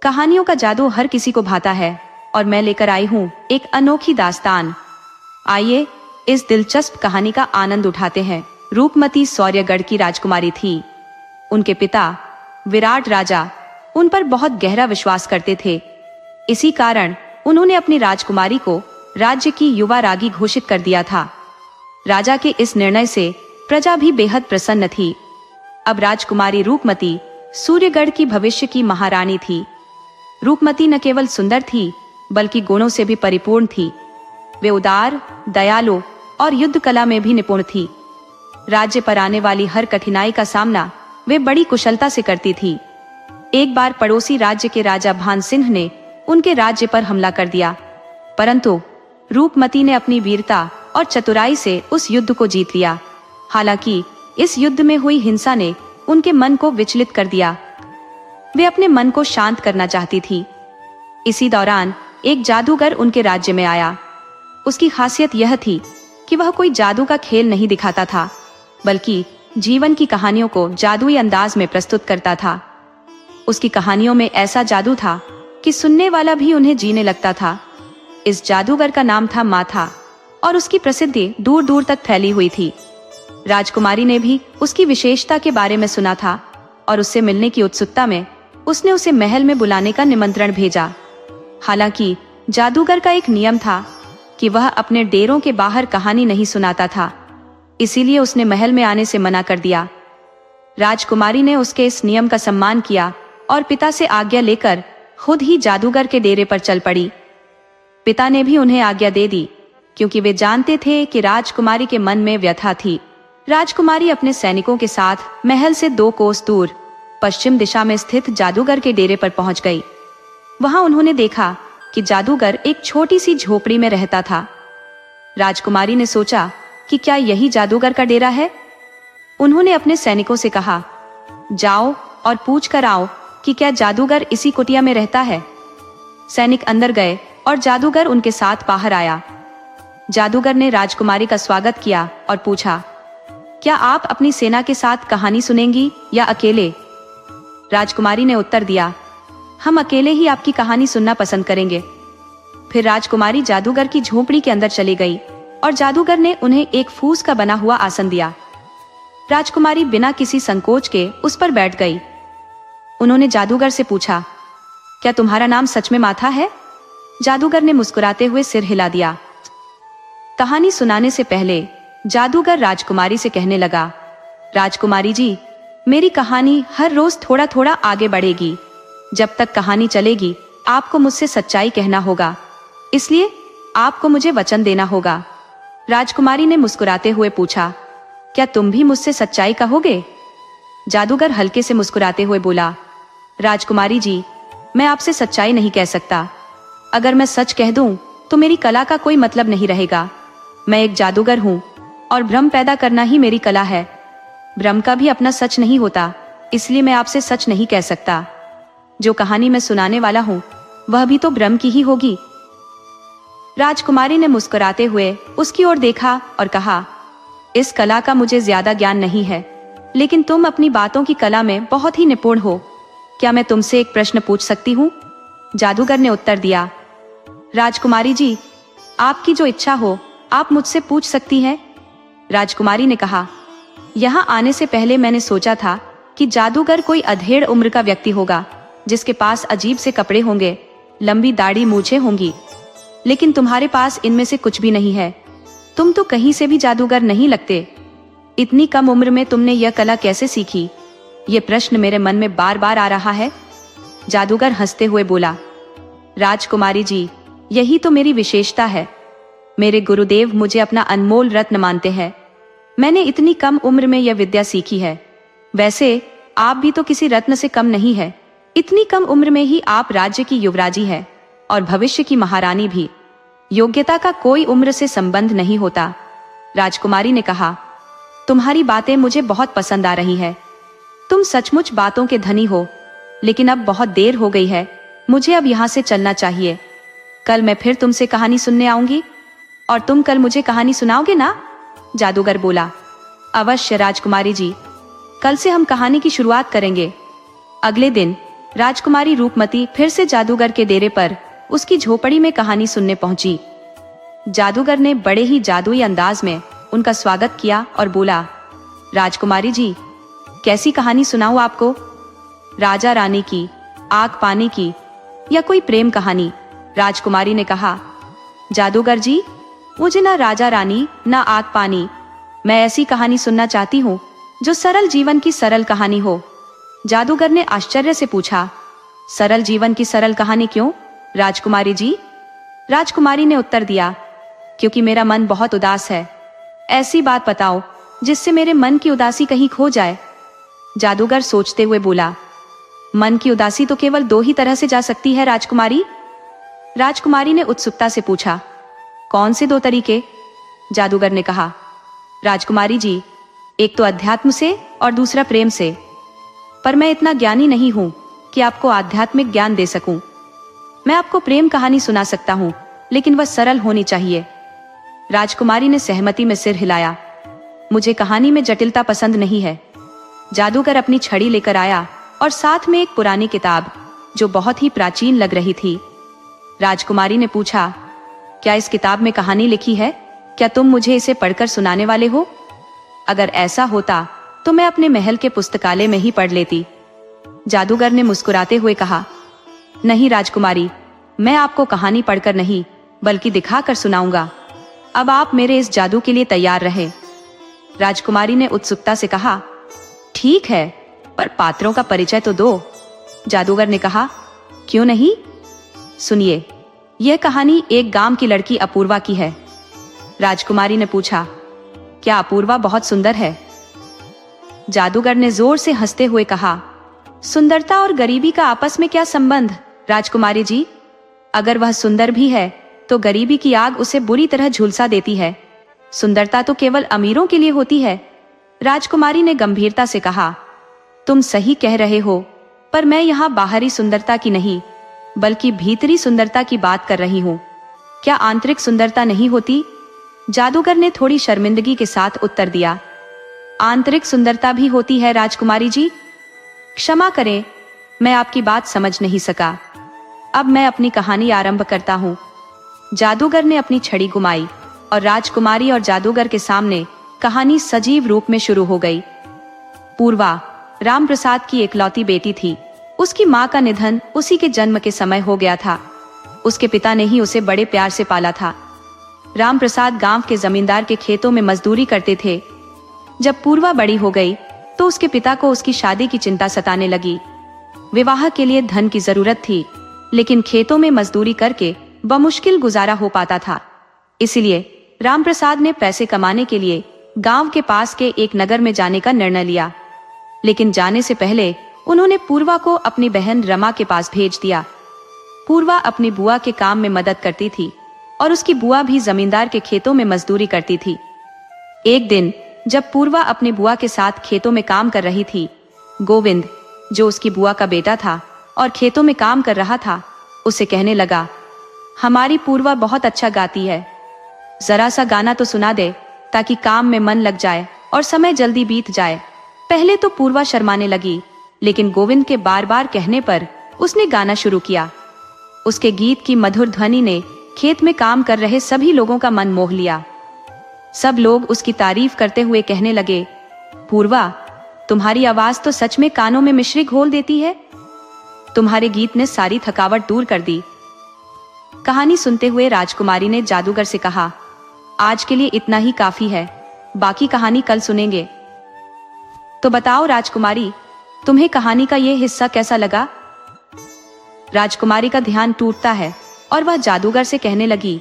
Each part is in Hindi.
कहानियों का जादू हर किसी को भाता है और मैं लेकर आई हूँ एक अनोखी दास्तान। आइए इस दिलचस्प कहानी का आनंद उठाते हैं। रूपमती सौर्यगढ़ की राजकुमारी थी। उनके पिता विराट राजा उन पर बहुत गहरा विश्वास करते थे। इसी कारण उन्होंने अपनी राजकुमारी को राज्य की युवा रागी घोषित कर दिया था। राजा के इस निर्णय से प्रजा भी बेहद प्रसन्न थी। अब राजकुमारी रूपमती सूर्यगढ़ की भविष्य की महारानी थी। रूपमती न केवल सुंदर थी बल्कि गुणों से भी परिपूर्ण थी। वे उदार, दयालु और युद्ध कला में भी निपुण थी। राज्य पर आने वाली हर कठिनाई का सामना वे बड़ी कुशलता से करती थी। एक बार पड़ोसी राज्य के राजा भान सिंह ने उनके राज्य पर हमला कर दिया, परंतु रूपमती ने अपनी वीरता और चतुराई से उस युद्ध को जीत लिया। हालांकि इस युद्ध में हुई हिंसा ने उनके मन को विचलित कर दिया। वे अपने मन को शांत करना चाहती थी। इसी दौरान एक जादूगर उनके राज्य में आया। उसकी खासियत यह थी कि वह कोई जादू का खेल नहीं दिखाता था, बल्कि जीवन की कहानियों को जादुई अंदाज में प्रस्तुत करता था। उसकी कहानियों में ऐसा जादू था कि सुनने वाला भी उन्हें जीने लगता था। इस जादूगर का नाम था माथा और उसकी प्रसिद्धि दूर दूर तक फैली हुई थी। राजकुमारी ने भी उसकी विशेषता के बारे में सुना था और उससे मिलने की उत्सुकता में उसने उसे महल में बुलाने का निमंत्रण भेजा। हालांकि जादूगर का एक नियम था कि वह अपने डेरों के बाहर कहानी नहीं सुनाता था, इसीलिए उसने महल में आने से मना कर दिया। राजकुमारी ने उसके इस नियम का सम्मान किया और पिता से आज्ञा लेकर खुद ही जादूगर के डेरे पर चल पड़ी। पिता ने भी उन्हें आज्ञा दे दी, क्योंकि वे जानते थे कि राजकुमारी के मन में व्यथा थी। राजकुमारी अपने सैनिकों के साथ महल से 2 कोस दूर पश्चिम दिशा में स्थित जादूगर के डेरे पर पहुंच गई। वहां उन्होंने देखा कि जादूगर एक छोटी सी झोपड़ी में रहता था। राजकुमारी ने सोचा कि क्या यही जादूगर का डेरा है। उन्होंने अपने सैनिकों से कहा, जाओ और पूछ कर आओ कि क्या जादूगर इसी कुटिया में रहता है। सैनिक अंदर गए और जादूगर उनके साथ बाहर आया। जादूगर ने राजकुमारी का स्वागत किया और पूछा, क्या आप अपनी सेना के साथ कहानी सुनेंगी या अकेले। राजकुमारी ने उत्तर दिया, हम अकेले ही आपकी कहानी सुनना पसंद करेंगे। फिर राजकुमारी जादूगर की झोपड़ी के अंदर चली गई और जादूगर ने उन्हें एक फूस का बना हुआ आसन दिया। राजकुमारी बिना किसी संकोच के उस पर बैठ गई। उन्होंने जादूगर से पूछा, क्या तुम्हारा नाम सच में माथा है। जादूगर ने मुस्कुराते हुए सिर हिला दिया। कहानी सुनाने से पहले जादूगर राजकुमारी से कहने लगा, राजकुमारी जी, मेरी कहानी हर रोज थोड़ा थोड़ा आगे बढ़ेगी। जब तक कहानी चलेगी आपको मुझसे सच्चाई कहना होगा, इसलिए आपको मुझे वचन देना होगा। राजकुमारी ने मुस्कुराते हुए पूछा, क्या तुम भी मुझसे सच्चाई कहोगे। जादूगर हल्के से मुस्कुराते हुए बोला, राजकुमारी जी, मैं आपसे सच्चाई नहीं कह सकता। अगर मैं सच कह दूं तो मेरी कला का कोई मतलब नहीं रहेगा। मैं एक जादूगर हूं और भ्रम पैदा करना ही मेरी कला है। भ्रम का भी अपना सच नहीं होता, इसलिए मैं आपसे सच नहीं कह सकता। जो कहानी मैं सुनाने वाला हूं वह भी तो भ्रम की ही होगी। राजकुमारी ने मुस्कुराते हुए उसकी ओर देखा और कहा, इस कला का मुझे ज्यादा ज्ञान नहीं है, लेकिन तुम अपनी बातों की कला में बहुत ही निपुण हो। क्या मैं तुमसे एक प्रश्न पूछ सकती हूँ। जादूगर ने उत्तर दिया, राजकुमारी जी, आपकी जो इच्छा हो आप मुझसे पूछ सकती हैं। राजकुमारी ने कहा, यहाँ आने से पहले मैंने सोचा था कि जादूगर कोई अधेड़ उम्र का व्यक्ति होगा, जिसके पास अजीब से कपड़े होंगे, लंबी दाढ़ी मूछें होंगी, लेकिन तुम्हारे पास इनमें से कुछ भी नहीं है। तुम तो कहीं से भी जादूगर नहीं लगते। इतनी कम उम्र में तुमने यह कला कैसे सीखी। ये प्रश्न मेरे मन में बार बार आ रहा है। जादूगर हंसते हुए बोला, राजकुमारी जी, यही तो मेरी विशेषता है। मेरे गुरुदेव मुझे अपना अनमोल रत्न मानते हैं। मैंने इतनी कम उम्र में यह विद्या सीखी है। वैसे आप भी तो किसी रत्न से कम नहीं है। इतनी कम उम्र में ही आप राज्य की युवराजी है और भविष्य की महारानी भी। योग्यता का कोई उम्र से संबंध नहीं होता। राजकुमारी ने कहा, तुम्हारी बातें मुझे बहुत पसंद आ रही है। तुम सचमुच बातों के धनी हो, लेकिन अब बहुत देर हो गई है। मुझे अब यहाँ से चलना चाहिए। कल मैं फिर तुमसे कहानी सुनने आऊंगी और तुम कल मुझे कहानी सुनाओगे ना। जादूगर बोला, अवश्य राजकुमारी जी, कल से हम कहानी की शुरुआत करेंगे। अगले दिन राजकुमारी रूपमती फिर से जादूगर के डेरे पर उसकी झोपड़ी में कहानी सुनने पहुंची। जादूगर ने बड़े ही जादुई अंदाज में उनका स्वागत किया और बोला, राजकुमारी जी, कैसी कहानी सुनाऊं आपको? राजा रानी की, आग पानी की, या कोई प्रेम कहानी? राजकुमारी ने कहा। जादूगर जी, मुझे ना राजा रानी ना आग पानी, मैं ऐसी कहानी सुनना चाहती हूँ जो सरल जीवन की सरल कहानी हो। जादूगर ने आश्चर्य से पूछा, सरल जीवन की सरल कहानी क्यों राजकुमारी जी? राजकुमारी ने उत्तर दिया, क्योंकि मेरा मन बहुत उदास है। ऐसी बात बताओ जिससे मेरे मन की उदासी कहीं खो जाए। जादूगर सोचते हुए बोला, मन की उदासी तो केवल दो ही तरह से जा सकती है राजकुमारी। राजकुमारी ने उत्सुकता से पूछा, कौन से दो तरीके? जादूगर ने कहा, राजकुमारी जी, एक तो अध्यात्म से और दूसरा प्रेम से। पर मैं इतना ज्ञानी नहीं हूं कि आपको आध्यात्मिक ज्ञान दे सकूं। मैं आपको प्रेम कहानी सुना सकता हूं, लेकिन वह सरल होनी चाहिए। राजकुमारी ने सहमति में सिर हिलाया। मुझे कहानी में जटिलता पसंद नहीं है। जादूगर अपनी छड़ी लेकर आया और साथ में एक पुरानी किताब जो बहुत ही प्राचीन लग रही थी। राजकुमारी ने पूछा, क्या इस किताब में कहानी लिखी है? क्या तुम मुझे इसे पढ़कर सुनाने वाले हो? अगर ऐसा होता तो मैं अपने महल के पुस्तकालय में ही पढ़ लेती। जादूगर ने मुस्कुराते हुए कहा, नहीं राजकुमारी, मैं आपको कहानी पढ़कर नहीं बल्कि दिखाकर सुनाऊंगा। अब आप मेरे इस जादू के लिए तैयार रहे। राजकुमारी ने उत्सुकता से कहा, ठीक है, पर पात्रों का परिचय तो दो। जादूगर ने कहा, क्यों नहीं? सुनिए, यह कहानी एक गांव की लड़की अपूर्वा की है। राजकुमारी ने पूछा, क्या अपूर्वा बहुत सुंदर है? जादूगर ने जोर से हंसते हुए कहा, सुंदरता और गरीबी का आपस में क्या संबंध राजकुमारी जी? अगर वह सुंदर भी है तो गरीबी की आग उसे बुरी तरह झुलसा देती है। सुंदरता तो केवल अमीरों के लिए होती है। राजकुमारी ने गंभीरता से कहा, तुम सही कह रहे हो, पर मैं यहाँ बाहरी सुंदरता की नहीं बल्कि भीतरी सुंदरता की बात कर रही हूँ। क्या आंतरिक सुंदरता नहीं होती? जादूगर ने थोड़ी शर्मिंदगी के साथ उत्तर दिया, आंतरिक सुंदरता भी होती है राजकुमारी जी। क्षमा करें, मैं आपकी बात समझ नहीं सका। अब मैं अपनी कहानी आरंभ करता हूँ। जादूगर ने अपनी छड़ी घुमाई और राजकुमारी और जादूगर के सामने कहानी सजीव रूप में शुरू हो गई। पूर्वा राम प्रसाद की एकलौती बेटी थी। उसकी माँ का निधन उसी के जन्म के समय हो गया था। उसके पिता ने ही उसे बड़े प्यार से पाला था। राम प्रसाद गांव के जमींदार के खेतों में मजदूरी करते थे। जब पूर्वा बड़ी हो गई तो उसके पिता को उसकी शादी की चिंता सताने लगी। विवाह के लिए धन की जरूरत थी, लेकिन खेतों में मजदूरी करके बमुश्किल गुजारा हो पाता था। इसलिए राम प्रसाद ने पैसे कमाने के लिए गांव के पास के एक नगर में जाने का निर्णय लिया। लेकिन जाने से पहले उन्होंने पूर्वा को अपनी बहन रमा के पास भेज दिया। पूर्वा अपनी बुआ के काम में मदद करती थी और उसकी बुआ भी जमींदार के खेतों में मजदूरी करती थी। एक दिन जब पूर्वा अपनी बुआ के साथ खेतों में काम कर रही थी, गोविंद, जो उसकी बुआ का बेटा था और खेतों में काम कर रहा था, उसे कहने लगा, हमारी पूर्वा बहुत अच्छा गाती है, जरा सा गाना तो सुना दे ताकि काम में मन लग जाए और समय जल्दी बीत जाए। पहले तो पूर्वा शर्माने लगी, लेकिन गोविंद के बार बार कहने पर उसने गाना शुरू किया। उसके गीत की मधुर ध्वनि ने खेत में काम कर रहे सभी लोगों का मन मोह लिया। सब लोग उसकी तारीफ करते हुए कहने लगे, पूर्वा, तुम्हारी आवाज तो सच में कानों में मिश्री घोल देती है। तुम्हारे गीत ने सारी थकावट दूर कर दी। कहानी सुनते हुए राजकुमारी ने जादूगर से कहा, आज के लिए इतना ही काफी है, बाकी कहानी कल सुनेंगे। तो बताओ राजकुमारी, तुम्हें कहानी का यह हिस्सा कैसा लगा? राजकुमारी का ध्यान टूटता है और वह जादूगर से कहने लगी,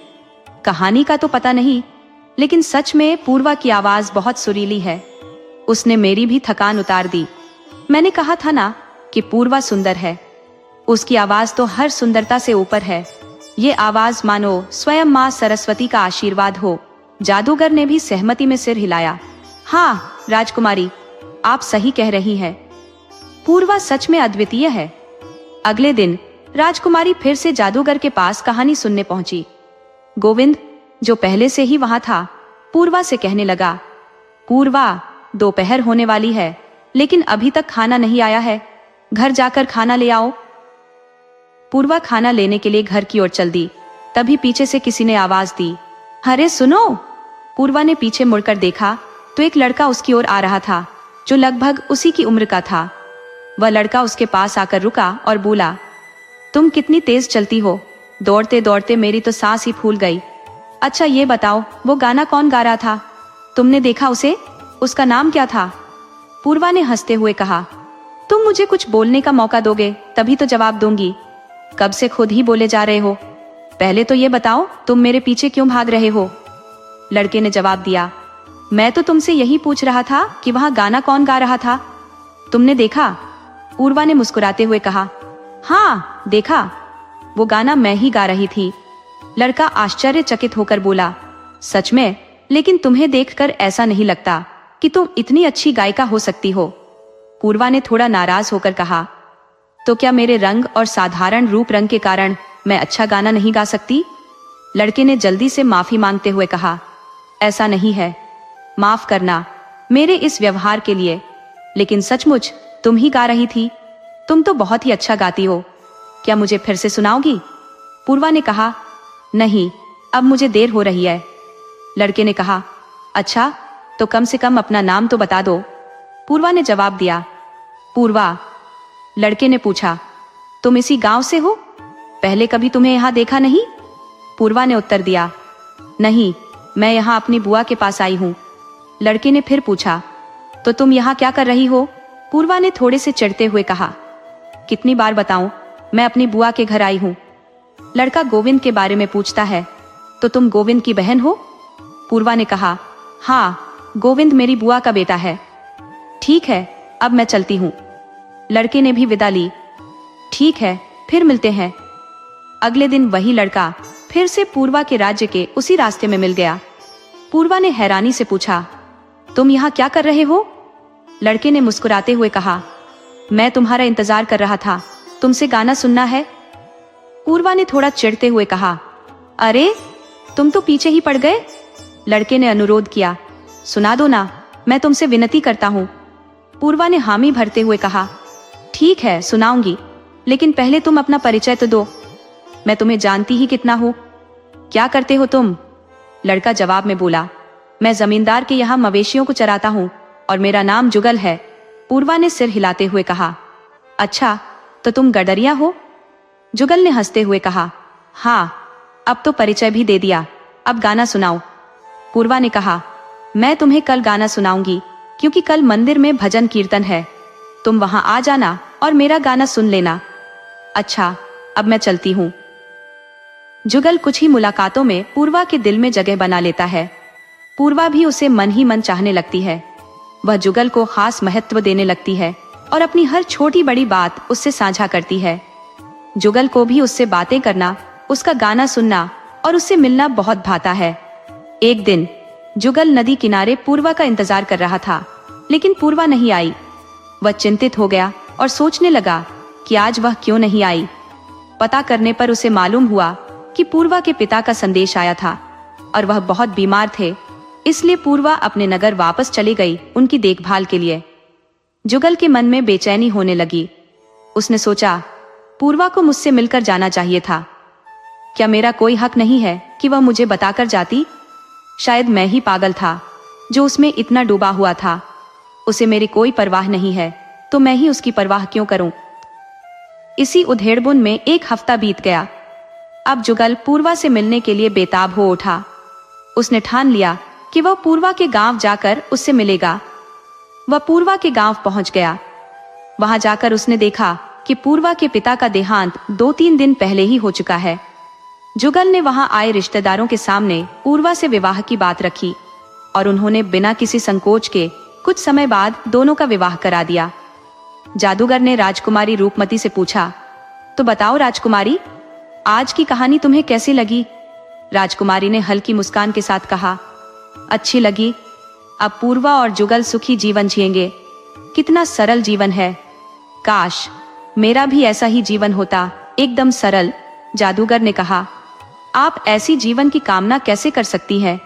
कहानी का तो पता नहीं, लेकिन सच में पूर्वा की आवाज बहुत सुरीली है। उसने मेरी भी थकान उतार दी। मैंने कहा था ना कि पूर्वा सुंदर है। उसकी आवाज तो हर सुंदरता से ऊपर है। ये आवाज मानो स्वयं माँ सरस्वती का आशीर्वाद हो। जादूगर ने भी सहमति में सिर हिलाया। हाँ राजकुमारी, आप सही कह रही हैं। पूर्वा सच में अद्वितीय है। अगले दिन राजकुमारी फिर से जादूगर के पास कहानी सुनने पहुंची। गोविंद, जो पहले से ही वहां था, पूर्वा से कहने लगा, पूर्वा, दोपहर होने वाली है, लेकिन अभी तक खाना नहीं आया है। घर जाकर खाना ले आओ। पूर्वा खाना लेने के लिए घर की ओर चल दी। तभी पीछे से किसी ने आवाज दी, अरे सुनो। पूर्वा ने पीछे मुड़कर देखा तो एक लड़का उसकी ओर आ रहा था जो लगभग उसी की उम्र का था। वह लड़का उसके पास आकर रुका और बोला, तुम कितनी तेज चलती हो, दौड़ते दौड़ते मेरी तो सांस ही फूल गई। अच्छा ये बताओ, वो गाना कौन गा रहा था? तुमने देखा उसे? उसका नाम क्या था? पूर्वा ने हंसते हुए कहा, तुम मुझे कुछ बोलने का मौका दोगे तभी तो जवाब दूंगी। कब से खुद ही बोले जा रहे हो? पहले तो ये बताओ तुम मेरे पीछे क्यों भाग रहे हो? लड़के ने जवाब दिया, मैं तो तुमसे यही पूछ रहा था कि वहां गाना कौन गा रहा था। तुमने देखा? पूर्वा ने मुस्कुराते हुए कहा, हाँ देखा, वो गाना मैं ही गा रही थी। लड़का आश्चर्यचकित होकर बोला, सच में? लेकिन तुम्हें देखकर ऐसा नहीं लगता कि तुम इतनी अच्छी गायिका हो सकती हो। पूर्वा ने थोड़ा नाराज होकर कहा, तो क्या मेरे रंग और साधारण रूप रंग के कारण मैं अच्छा गाना नहीं गा सकती? लड़के ने जल्दी से माफी मांगते हुए कहा, ऐसा नहीं है, माफ करना मेरे इस व्यवहार के लिए, लेकिन सचमुच तुम ही गा रही थी। तुम तो बहुत ही अच्छा गाती हो, क्या मुझे फिर से सुनाओगी? पूर्वा ने कहा, नहीं, अब मुझे देर हो रही है। लड़के ने कहा, अच्छा तो कम से कम अपना नाम तो बता दो। पूर्वा ने जवाब दिया, पूर्वा। लड़के ने पूछा, तुम इसी गांव से हो? पहले कभी तुम्हें यहाँ देखा नहीं? पूर्वा ने उत्तर दिया, नहीं, मैं यहाँ अपनी बुआ के पास आई हूँ। लड़के ने फिर पूछा, तो तुम यहाँ क्या कर रही हो? पूर्वा ने थोड़े से चिढ़ते हुए कहा, कितनी बार बताऊं, मैं अपनी बुआ के घर आई हूँ। लड़का गोविंद के बारे में पूछता है, तो तुम गोविंद की बहन हो? पूर्वा ने कहा, हाँ, गोविंद मेरी बुआ का बेटा है। ठीक है, अब मैं चलती हूँ। लड़के ने भी विदा ली। ठीक है, फिर मिलते हैं। अगले दिन वही लड़का फिर से पूर्वा के राज्य के उसी रास्ते में मिल गया। पूर्वा ने हैरानी से पूछा, तुम यहाँ क्या कर रहे हो? लड़के ने मुस्कुराते हुए कहा, मैं तुम्हारा इंतजार कर रहा था, तुमसे गाना सुनना है। पूर्वा ने थोड़ा चिढ़ते हुए कहा, अरे तुम तो पीछे ही पड़ गए। लड़के ने अनुरोध किया, सुना दो ना, मैं तुमसे विनती करता हूँ। पूर्वा ने हामी भरते हुए कहा, ठीक है सुनाऊंगी, लेकिन पहले तुम अपना परिचय तो दो, मैं तुम्हें जानती ही कितना हूँ। क्या करते हो तुम? लड़का जवाब में बोला, मैं जमींदार के यहाँ मवेशियों को चराता हूँ और मेरा नाम जुगल है। पूर्वा ने सिर हिलाते हुए कहा, अच्छा तो तुम गडरिया हो? जुगल ने हंसते हुए कहा, हाँ, अब तो परिचय भी दे दिया, अब गाना सुनाओ। पूर्वा ने कहा, मैं तुम्हें कल गाना सुनाऊंगी, क्योंकि कल मंदिर में भजन कीर्तन है, तुम वहां आ जाना और मेरा गाना सुन लेना। अच्छा, अब मैं चलती हूँ। जुगल कुछ ही मुलाकातों में पूर्वा के दिल में जगह बना लेता है। पूर्वा भी उसे मन ही मन चाहने लगती है। वह जुगल को खास महत्व देने लगती है और अपनी हर छोटी बड़ी बात उससे साझा करती है। जुगल को भी उससे बातें करना, उसका गाना सुनना और उससे मिलना बहुत भाता है। एक दिन जुगल नदी किनारे पूर्वा का इंतजार कर रहा था, लेकिन पूर्वा नहीं आई। वह चिंतित हो गया और सोचने लगा कि आज वह क्यों नहीं आई। पता करने पर उसे मालूम हुआ कि पूर्वा के पिता का संदेश आया था और वह बहुत बीमार थे, इसलिए पूर्वा अपने नगर वापस चली गई उनकी देखभाल के लिए। जुगल के मन में बेचैनी होने लगी। उसने सोचा, पूर्वा को मुझसे मिलकर जाना चाहिए था। क्या मेरा कोई हक नहीं है कि वह मुझे बताकर जाती? शायद मैं ही पागल था जो उसमें इतना डूबा हुआ था। उसे मेरी कोई परवाह नहीं है, तो मैं ही उसकी परवाह क्यों करूं? इसी उधेड़बुन में एक हफ्ता बीत गया। अब जुगल पूर्वा से मिलने के लिए बेताब हो उठा। उसने ठान लिया कि वह पूर्वा के गांव जाकर उससे मिलेगा। वह पूर्वा के गांव पहुंच गया। वहां जाकर उसने देखा कि पूर्वा के पिता का देहांत 2-3 दिन पहले ही हो चुका है। जुगल ने वहां आए रिश्तेदारों के सामने पूर्वा से विवाह की बात रखी और उन्होंने बिना किसी संकोच के कुछ समय बाद दोनों का विवाह करा दिया। जादूगर ने राजकुमारी रूपमती से पूछा, तो बताओ राजकुमारी, आज की कहानी तुम्हें कैसी लगी? राजकुमारी ने हल्की मुस्कान के साथ कहा, अच्छी लगी। अब पूर्वा और जुगल सुखी जीवन जिएंगे। कितना सरल जीवन है। काश मेरा भी ऐसा ही जीवन होता, एकदम सरल। जादूगर ने कहा, आप ऐसी जीवन की कामना कैसे कर सकती हैं,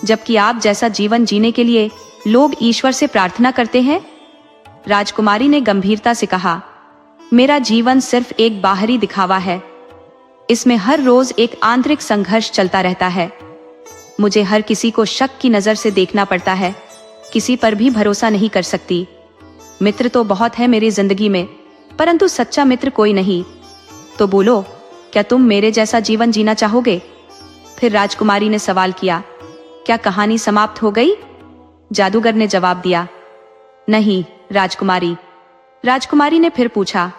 जबकि आप जैसा जीवन जीने के लिए लोग ईश्वर से प्रार्थना करते हैं? राजकुमारी ने गंभीरता से कहा, मेरा जीवन सिर्फ एक बाहरी दिखावा है। इसमें हर रोज एक आंतरिक संघर्ष चलता रहता है। मुझे हर किसी को शक की नजर से देखना पड़ता है, किसी पर भी भरोसा नहीं कर सकती। मित्र तो बहुत है मेरी जिंदगी में, परंतु सच्चा मित्र कोई नहीं। तो बोलो, क्या तुम मेरे जैसा जीवन जीना चाहोगे? फिर राजकुमारी ने सवाल किया। क्या कहानी समाप्त हो गई? जादूगर ने जवाब दिया। नहीं राजकुमारी। राजकुमारी ने फिर पूछा,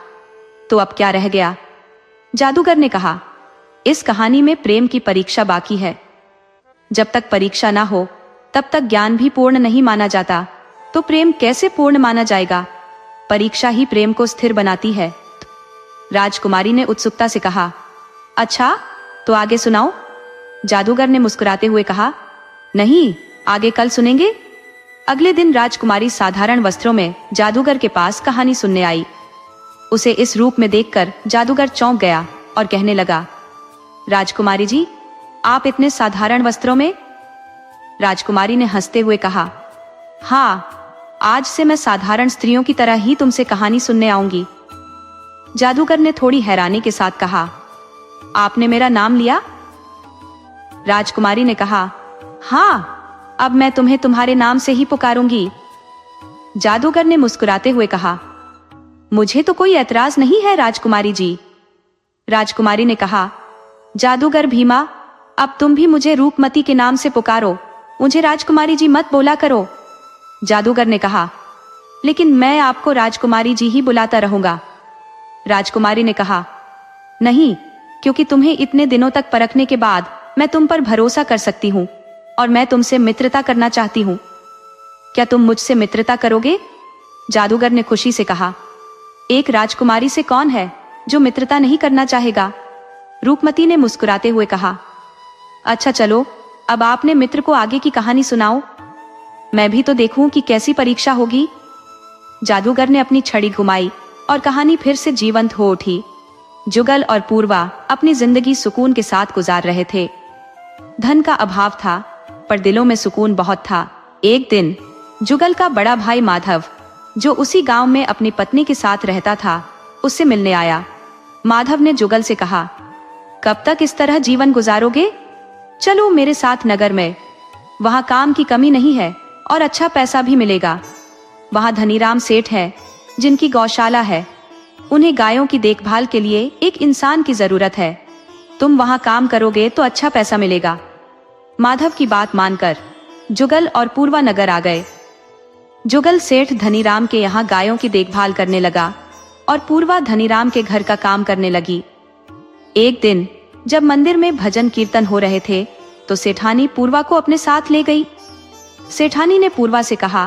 तो अब क्या रह गया? जादूगर ने कहा, इस कहानी में प्रेम की परीक्षा बाकी है। जब तक परीक्षा ना हो तब तक ज्ञान भी पूर्ण नहीं माना जाता, तो प्रेम कैसे पूर्ण माना जाएगा? परीक्षा ही प्रेम को स्थिर बनाती है। राजकुमारी ने उत्सुकता से कहा, अच्छा तो आगे सुनाओ। जादूगर ने मुस्कुराते हुए कहा, नहीं, आगे कल सुनेंगे। अगले दिन राजकुमारी साधारण वस्त्रों में जादूगर के पास कहानी सुनने आई। उसे इस रूप में देखकर जादूगर चौंक गया और कहने लगा, राजकुमारी जी, आप इतने साधारण वस्त्रों में? राजकुमारी ने हंसते हुए कहा, हाँ, आज से मैं साधारण स्त्रियों की तरह ही तुमसे कहानी सुनने आऊंगी। जादूगर ने थोड़ी हैरानी के साथ कहा, आपने मेरा नाम लिया? राजकुमारी ने कहा, हाँ, अब मैं तुम्हें तुम्हारे नाम से ही पुकारूंगी। जादूगर ने मुस्कुराते हुए कहा, मुझे तो कोई ऐतराज नहीं है राजकुमारी जी। राजकुमारी ने कहा, जादूगर भीमा, अब तुम भी मुझे रूपमती के नाम से पुकारो, मुझे राजकुमारी जी मत बोला करो। जादूगर ने कहा, लेकिन मैं आपको राजकुमारी जी ही बुलाता रहूंगा। राजकुमारी ने कहा, नहीं, क्योंकि तुम्हें इतने दिनों तक परखने के बाद मैं तुम पर भरोसा कर सकती हूँ और मैं तुमसे मित्रता करना चाहती हूँ। क्या तुम मुझसे मित्रता करोगे? जादूगर ने खुशी से कहा, एक राजकुमारी से कौन है जो मित्रता नहीं करना चाहेगा? रूपमती ने मुस्कुराते हुए कहा, अच्छा चलो, अब आपने मित्र को आगे की कहानी सुनाओ, मैं भी तो देखूं कि कैसी परीक्षा होगी। जादूगर ने अपनी छड़ी घुमाई और कहानी फिर से जीवंत हो उठी। जुगल और पूर्वा अपनी जिंदगी सुकून के साथ गुजार रहे थे। धन का अभाव था, पर दिलों में सुकून बहुत था। एक दिन जुगल का बड़ा भाई माधव, जो उसी गांव में अपनी पत्नी के साथ रहता था, उससे मिलने आया। माधव ने जुगल से कहा, कब तक इस तरह जीवन गुजारोगे? चलो मेरे साथ नगर में, वहां काम की कमी नहीं है और अच्छा पैसा भी मिलेगा। वहां धनीराम सेठ है, जिनकी गौशाला है। उन्हें गायों की देखभाल के लिए एक इंसान की जरूरत है। तुम वहां काम करोगे तो अच्छा पैसा मिलेगा। माधव की बात मानकर जुगल और पूर्वा नगर आ गए। जुगल सेठ धनीराम के यहाँ गायों की देखभाल करने लगा और पूर्वा धनीराम के घर का काम करने लगी। एक दिन जब मंदिर में भजन कीर्तन हो रहे थे, तो सेठानी पूर्वा को अपने साथ ले गई। सेठानी ने पूर्वा से कहा,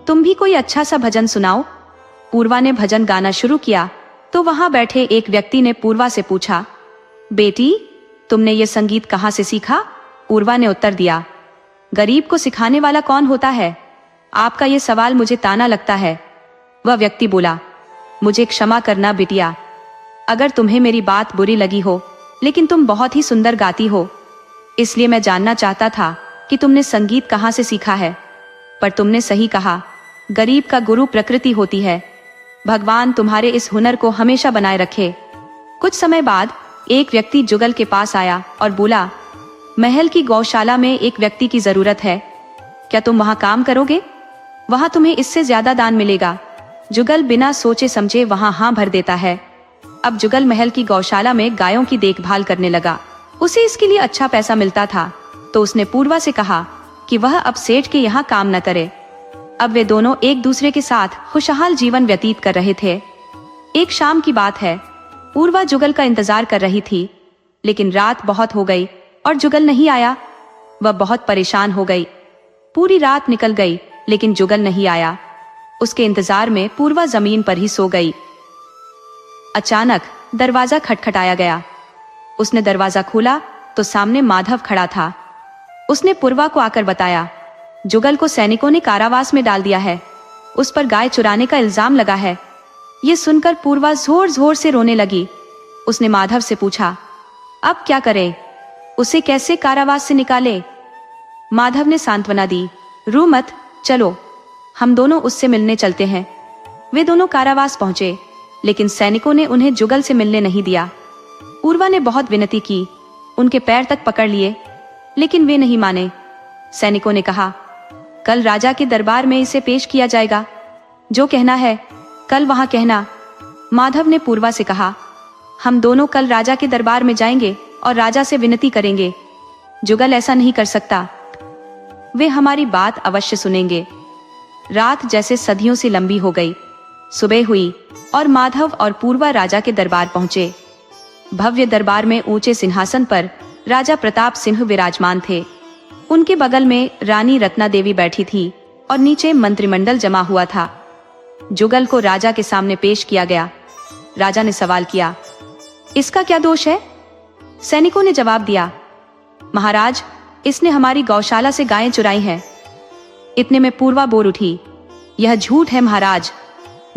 तुम भी कोई अच्छा सा भजन सुनाओ। पूर्वा ने भजन गाना शुरू किया तो वहां बैठे एक व्यक्ति ने पूर्वा से पूछा, बेटी, तुमने ये संगीत कहाँ से सीखा? पूर्वा ने उत्तर दिया, गरीब को सिखाने वाला कौन होता है? आपका ये सवाल मुझे ताना लगता है। वह व्यक्ति बोला, मुझे क्षमा करना बिटिया, अगर तुम्हें मेरी बात बुरी लगी हो, लेकिन तुम बहुत ही सुंदर गाती हो, इसलिए मैं जानना चाहता था कि तुमने संगीत कहाँ से सीखा है। पर तुमने सही कहा, गरीब का गुरु प्रकृति होती है। भगवान तुम्हारे इस हुनर को हमेशा बनाए रखे। कुछ समय बाद एक व्यक्ति जुगल के पास आया और बोला, महल की गौशाला में एक व्यक्ति की जरूरत है, क्या तुम वहां काम करोगे? वहां तुम्हें इससे ज्यादा दान मिलेगा। जुगल बिना सोचे समझे वहां हाँ भर देता है। अब जुगल महल की गौशाला में गायों की देखभाल करने लगा। उसे इसके लिए अच्छा पैसा मिलता था, तो उसने पूर्वा से कहा कि वह अब सेठ के यहाँ काम न करे। अब वे दोनों एक दूसरे के साथ खुशहाल जीवन व्यतीत कर रहे थे। एक शाम की बात है, पूर्वा जुगल का इंतजार कर रही थी, लेकिन रात बहुत हो गई और जुगल नहीं आया। वह बहुत परेशान हो गई। पूरी रात निकल गई, लेकिन जुगल नहीं आया। उसके इंतजार में पूर्वा जमीन पर ही सो गई। अचानक दरवाजा खटखटाया गया। उसने दरवाजा खोला तो सामने माधव खड़ा था। उसने पूर्वा को आकर बताया, जुगल को सैनिकों ने कारावास में डाल दिया है, उस पर गाय चुराने का इल्जाम लगा है। ये सुनकर पूर्वा जोर जोर से रोने लगी। उसने माधव से पूछा, अब क्या करें, उसे कैसे कारावास से निकाले? माधव ने सांत्वना दी, रो मत, चलो हम दोनों उससे मिलने चलते हैं। वे दोनों कारावास पहुंचे। लेकिन सैनिकों ने उन्हें जुगल से मिलने नहीं दिया। पूर्वा ने बहुत विनती की, उनके पैर तक पकड़ लिए, लेकिन वे नहीं माने। सैनिकों ने कहा, कल राजा के दरबार में इसे पेश किया जाएगा, जो कहना है कल वहां कहना। माधव ने पूर्वा से कहा, हम दोनों कल राजा के दरबार में जाएंगे और राजा से विनती करेंगे। जुगल ऐसा नहीं कर सकता, वे हमारी बात अवश्य सुनेंगे। रात जैसे सदियों से लंबी हो गई। सुबह हुई और माधव और पूर्वा राजा के दरबार पहुंचे। भव्य दरबार में ऊंचे सिंहासन पर राजा प्रताप सिंह विराजमान थे। उनके बगल में रानी रत्ना देवी बैठी थी और नीचे मंत्रिमंडल जमा हुआ था। जुगल को राजा के सामने पेश किया गया। राजा ने सवाल किया, इसका क्या दोष है? सैनिकों ने जवाब दिया, महाराज, इसने हमारी गौशाला से गायें चुराई हैं। इतने में पूर्वा बोल उठी, यह झूठ है महाराज,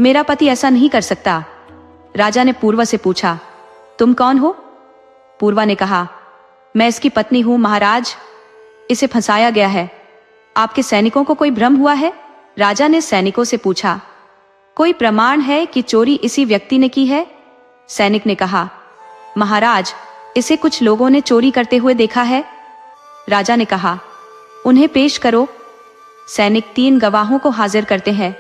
मेरा पति ऐसा नहीं कर सकता। राजा ने पूर्वा से पूछा, तुम कौन हो? पूर्वा ने कहा, मैं इसकी पत्नी हूं महाराज, इसे फंसाया गया है। आपके सैनिकों को कोई भ्रम हुआ है? राजा ने सैनिकों से पूछा, कोई प्रमाण है कि चोरी इसी व्यक्ति ने की है? सैनिक ने कहा, महाराज, इसे कुछ लोगों ने चोरी करते हुए देखा है। राजा ने कहा, उन्हें पेश करो। सैनिक 3 गवाहों को हाजिर करते हैं।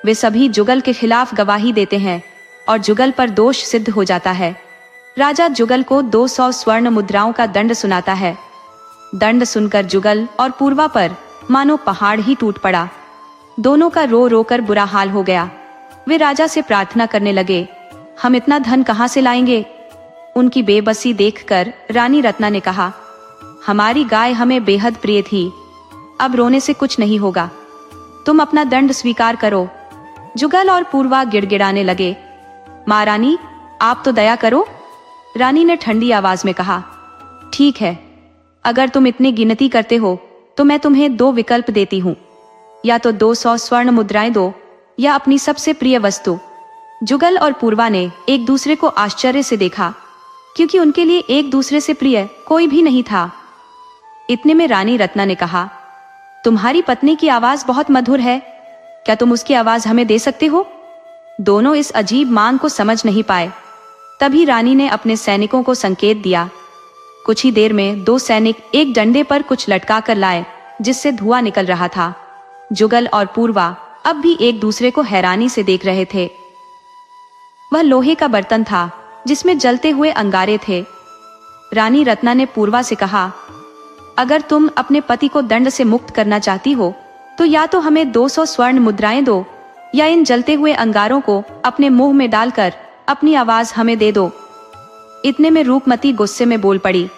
वे सभी जुगल के खिलाफ गवाही देते हैं और जुगल पर दोष सिद्ध हो जाता है। राजा जुगल को 200 स्वर्ण मुद्राओं का दंड सुनाता है। दंड सुनकर जुगल और पूर्वा पर मानो पहाड़ ही टूट पड़ा। दोनों का रो रो कर बुरा हाल हो गया। वे राजा से प्रार्थना करने लगे, हम इतना धन कहां से लाएंगे? उनकी बेबसी देखकर रानी रत्ना ने कहा, हमारी गाय हमें बेहद प्रिय थी, अब रोने से कुछ नहीं होगा, तुम अपना दंड स्वीकार करो। जुगल और पूर्वा गिड़गिड़ाने लगे, महारानी, आप तो दया करो। रानी ने ठंडी आवाज में कहा, ठीक है, अगर तुम इतनी गिनती करते हो तो मैं तुम्हें 2 विकल्प देती हूँ, या तो 200 स्वर्ण मुद्राएं दो या अपनी सबसे प्रिय वस्तु। जुगल और पूर्वा ने एक दूसरे को आश्चर्य से देखा, क्योंकि उनके लिए एक दूसरे से प्रिय कोई भी नहीं था। इतने में रानी रत्ना ने कहा, तुम्हारी पत्नी की आवाज बहुत मधुर है, क्या तुम उसकी आवाज हमें दे सकते हो? दोनों इस अजीब मांग को समझ नहीं पाए। तभी रानी ने अपने सैनिकों को संकेत दिया। कुछ ही देर में 2 सैनिक एक डंडे पर कुछ लटका कर लाए, जिससे धुआं निकल रहा था। जुगल और पूर्वा अब भी एक दूसरे को हैरानी से देख रहे थे। वह लोहे का बर्तन था जिसमें जलते हुए अंगारे थे। रानी रत्ना ने पूर्वा से कहा, अगर तुम अपने पति को दंड से मुक्त करना चाहती हो तो या तो हमें 200 स्वर्ण मुद्राएं दो या इन जलते हुए अंगारों को अपने मुंह में डालकर अपनी आवाज हमें दे दो। इतने में रूपमती गुस्से में बोल पड़ी,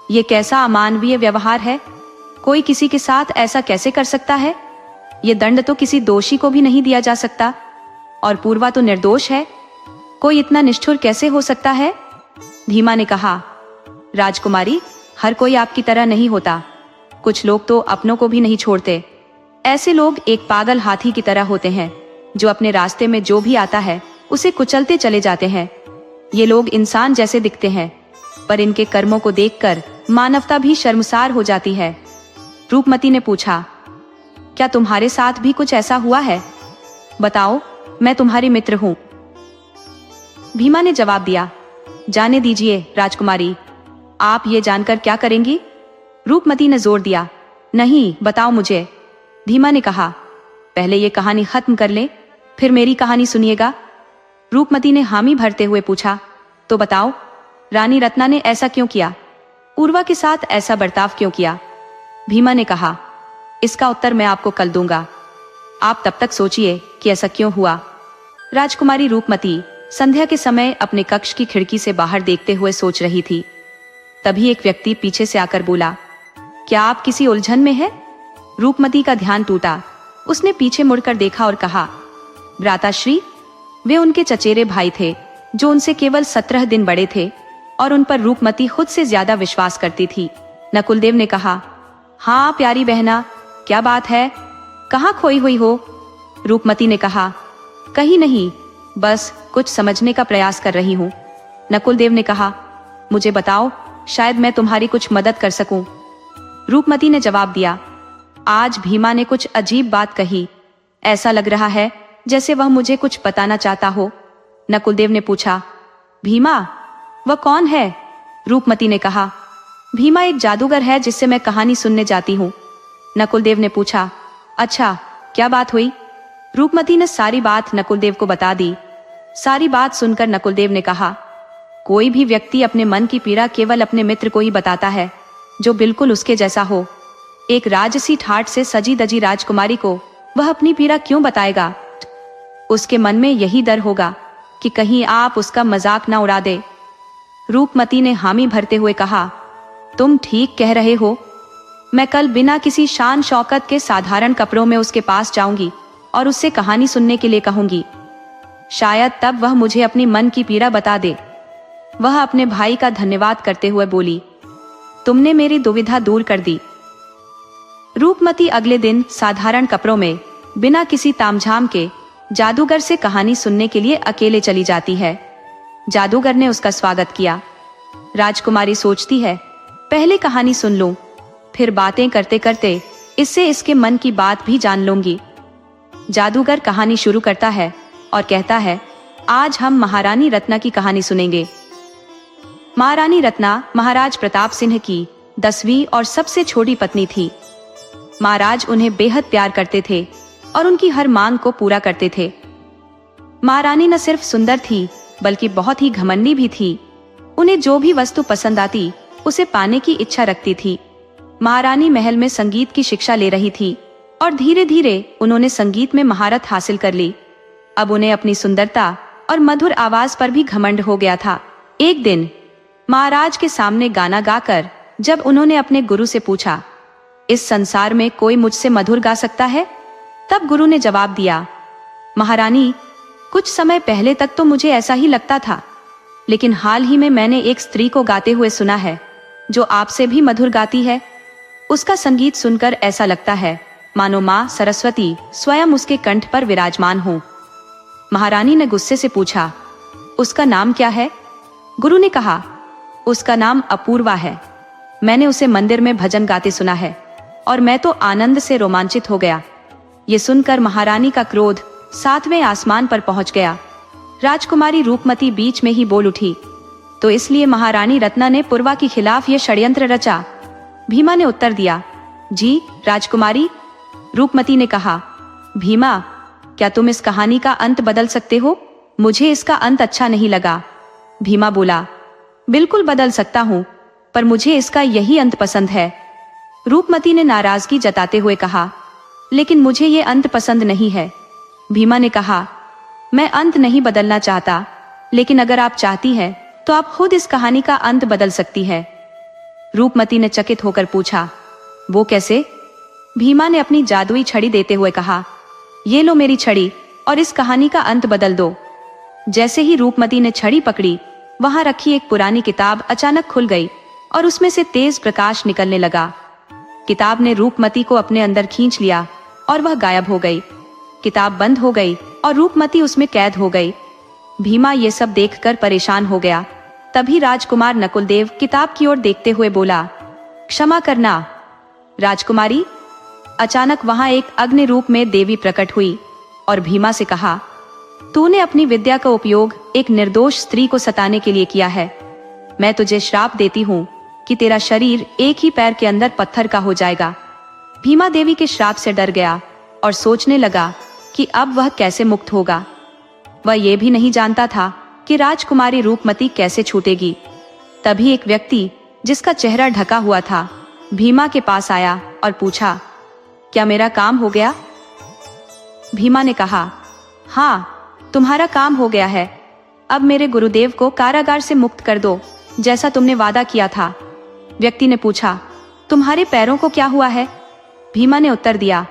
ये कैसा अमानवीय व्यवहार है? कोई किसी के साथ ऐसा कैसे कर सकता है? ये दंड तो किसी दोषी को भी नहीं दिया जा सकता, और पूर्वा तो निर्दोष है, कोई इतना निष्ठुर कैसे हो सकता है? भीमा ने कहा, राजकुमारी, हर कोई आपकी तरह नहीं होता, कुछ लोग तो अपनों को भी नहीं छोड़ते। ऐसे लोग एक पागल हाथी की तरह होते हैं, जो अपने रास्ते में जो भी आता है उसे कुचलते चले जाते हैं। ये लोग इंसान जैसे दिखते हैं, पर इनके कर्मों को देखकर मानवता भी शर्मसार हो जाती है। रूपमती ने पूछा, क्या तुम्हारे साथ भी कुछ ऐसा हुआ है? बताओ, मैं तुम्हारी मित्र हूँ। भीमा ने जवाब दिया, जाने दीजिए राजकुमारी, आप ये जानकर क्या करेंगी? रूपमती ने जोर दिया, नहीं, बताओ मुझे। भीमा ने कहा, पहले ये कहानी खत्म कर ले, फिर मेरी कहानी सुनिएगा। रूपमती ने हामी भरते हुए पूछा, तो बताओ, रानी रत्ना ने ऐसा क्यों किया? पूर्वा के साथ ऐसा बर्ताव क्यों किया? भीमा ने कहा, इसका उत्तर मैं आपको कल दूंगा, आप तब तक सोचिए कि ऐसा क्यों हुआ। राजकुमारी रूपमती संध्या के समय अपने कक्ष की खिड़की से बाहर देखते हुए सोच रही थी। तभी एक व्यक्ति पीछे से आकर बोला, क्या आप किसी उलझन में हैं? रूपमती का ध्यान टूटा। उसने पीछे मुड़कर देखा और कहा, भ्राताश्री। वे उनके चचेरे भाई थे, जो उनसे केवल 17 दिन बड़े थे, और उन पर रूपमती खुद से ज्यादा विश्वास करती थी। नकुलदेव ने कहा, हाँ प्यारी बहना, क्या बात है, कहाँ खोई हुई हो? रूपमती ने कहा, कहीं नहीं, बस कुछ समझने का प्रयास कर रही हूँ। नकुलदेव ने कहा, मुझे बताओ, शायद मैं तुम्हारी कुछ मदद कर सकूं। रूपमती ने जवाब दिया, आज भीमा ने कुछ अजीब बात कही, ऐसा लग रहा है जैसे वह मुझे कुछ बताना चाहता हो। नकुलदेव ने पूछा। भीमा, वह कौन है? रूपमती ने कहा। भीमा एक जादूगर है जिससे मैं कहानी सुनने जाती हूँ। नकुलदेव ने पूछा। अच्छा, क्या बात हुई? रूपमती ने सारी बात नकुलदेव को बता दी। सारी बात सुनकर नकुलदेव ने कहा, कोई भी व्यक्ति अपने मन की पीड़ा केवल अपने मित्र को ही बताता है, जो बिल्कुल उसके जैसा हो। एक राजसी ठाट से सजी दजी राजकुमारी को वह अपनी पीड़ा क्यों बताएगा? उसके मन में यही डर होगा कि कहीं आप उसका मजाक ना उड़ा दे। रूपमती ने हामी भरते हुए कहा, तुम ठीक कह रहे हो। मैं कल बिना किसी शान शौकत के साधारण कपड़ों में उसके पास जाऊंगी और उससे कहानी सुनने के लिए कहूंगी। शायद तब वह मुझे अपनी मन की पीड़ा बता दे। वह अपने भाई का धन्यवाद करते हुए बोली, तुमने मेरी दुविधा दूर कर दी। रूपमती अगले दिन साधारण कपड़ों में बिना किसी तामझाम के जादूगर से कहानी सुनने के लिए अकेले चली जाती है। जादूगर ने उसका स्वागत किया। राजकुमारी सोचती है, पहले कहानी सुन लूं, फिर बातें करते करते इससे इसके मन की बात भी जान लूंगी। जादूगर कहानी शुरू करता है और कहता है, आज हम महारानी रत्ना की कहानी सुनेंगे। महारानी रत्ना महाराज प्रताप सिंह की 10वीं और सबसे छोटी पत्नी थी। महाराज उन्हें बेहद प्यार करते थे और उनकी हर मांग को पूरा करते थे। महारानी न सिर्फ सुंदर थी बल्कि बहुत ही घमंडी भी थी। उन्हें जो भी वस्तु पसंद आती उसे पाने की इच्छा रखती थी। महारानी महल में संगीत की शिक्षा ले रही थी और धीरे धीरे उन्होंने संगीत में महारत हासिल कर ली। अब उन्हें अपनी सुंदरता और मधुर आवाज पर भी घमंड हो गया था। एक दिन महाराज के सामने गाना गाकर जब उन्होंने अपने गुरु से पूछा, इस संसार में कोई मुझसे मधुर गा सकता है? तब गुरु ने जवाब दिया, महारानी, कुछ समय पहले तक तो मुझे ऐसा ही लगता था, लेकिन हाल ही में मैंने एक स्त्री को गाते हुए सुना है जो आपसे भी मधुर गाती है। उसका संगीत सुनकर ऐसा लगता है मानो माँ सरस्वती स्वयं उसके कंठ पर विराजमान हो। महारानी ने गुस्से से पूछा, उसका नाम क्या है? गुरु ने कहा, उसका नाम अपूर्वा है। मैंने उसे मंदिर में भजन गाते सुना है और मैं तो आनंद से रोमांचित हो गया। ये सुनकर महारानी का क्रोध 7वें आसमान पर पहुंच गया। राजकुमारी रूपमती बीच में ही बोल उठी, तो इसलिए महारानी रत्ना ने पूर्वा के खिलाफ ये षड्यंत्र रचा? भीमा ने उत्तर दिया, जी राजकुमारी। रूपमती ने कहा, भीमा, क्या तुम इस कहानी का अंत बदल सकते हो? मुझे इसका अंत अच्छा नहीं लगा। भीमा बोला, बिल्कुल बदल सकता हूँ, पर मुझे इसका यही अंत पसंद है। रूपमती ने नाराजगी जताते हुए कहा, लेकिन मुझे ये अंत पसंद नहीं है। भीमा ने कहा, मैं अंत नहीं बदलना चाहता, लेकिन अगर आप चाहती हैं तो आप खुद इस कहानी का अंत बदल सकती है। रूपमती ने चकित होकर पूछा, वो कैसे? भीमा ने अपनी जादुई छड़ी देते हुए कहा, ये लो मेरी छड़ी और इस कहानी का अंत बदल दो। जैसे ही रूपमती ने छड़ी पकड़ी, वहां रखी एक पुरानी किताब अचानक खुल गई और उसमें से तेज प्रकाश निकलने लगा। किताब ने रूपमती को अपने अंदर खींच लिया और वह गायब हो गई। किताब बंद हो गई और रूपमती उसमें कैद हो गई। भीमा ये सब देखकर परेशान हो गया। तभी राजकुमार नकुलदेव किताब की ओर देखते हुए बोला, क्षमा करना राजकुमारी। अचानक वहां एक अग्नि रूप में देवी प्रकट हुई और भीमा से कहा, तूने अपनी विद्या का उपयोग एक निर्दोष स्त्री को सताने के लिए किया है। मैं तुझे श्राप देती हूँ कि तेरा शरीर एक ही पैर के अंदर पत्थर का हो जाएगा। भीमा देवी के श्राप से डर गया और सोचने लगा कि अब वह कैसे मुक्त होगा। वह यह भी नहीं जानता था कि राजकुमारी रूपमती कैसे छूटेगी। तभी एक व्यक्ति जिसका चेहरा ढका हुआ था भीमा के पास आया और पूछा, क्या मेरा काम हो गया? भीमा ने कहा, हाँ, तुम्हारा काम हो गया है। अब मेरे गुरुदेव को कारागार से मुक्त कर दो, जैसा तुमने वादा किया था। व्यक्ति ने पूछा, तुम्हारे पैरों को क्या हुआ है? भीमा ने उत्तर दिया,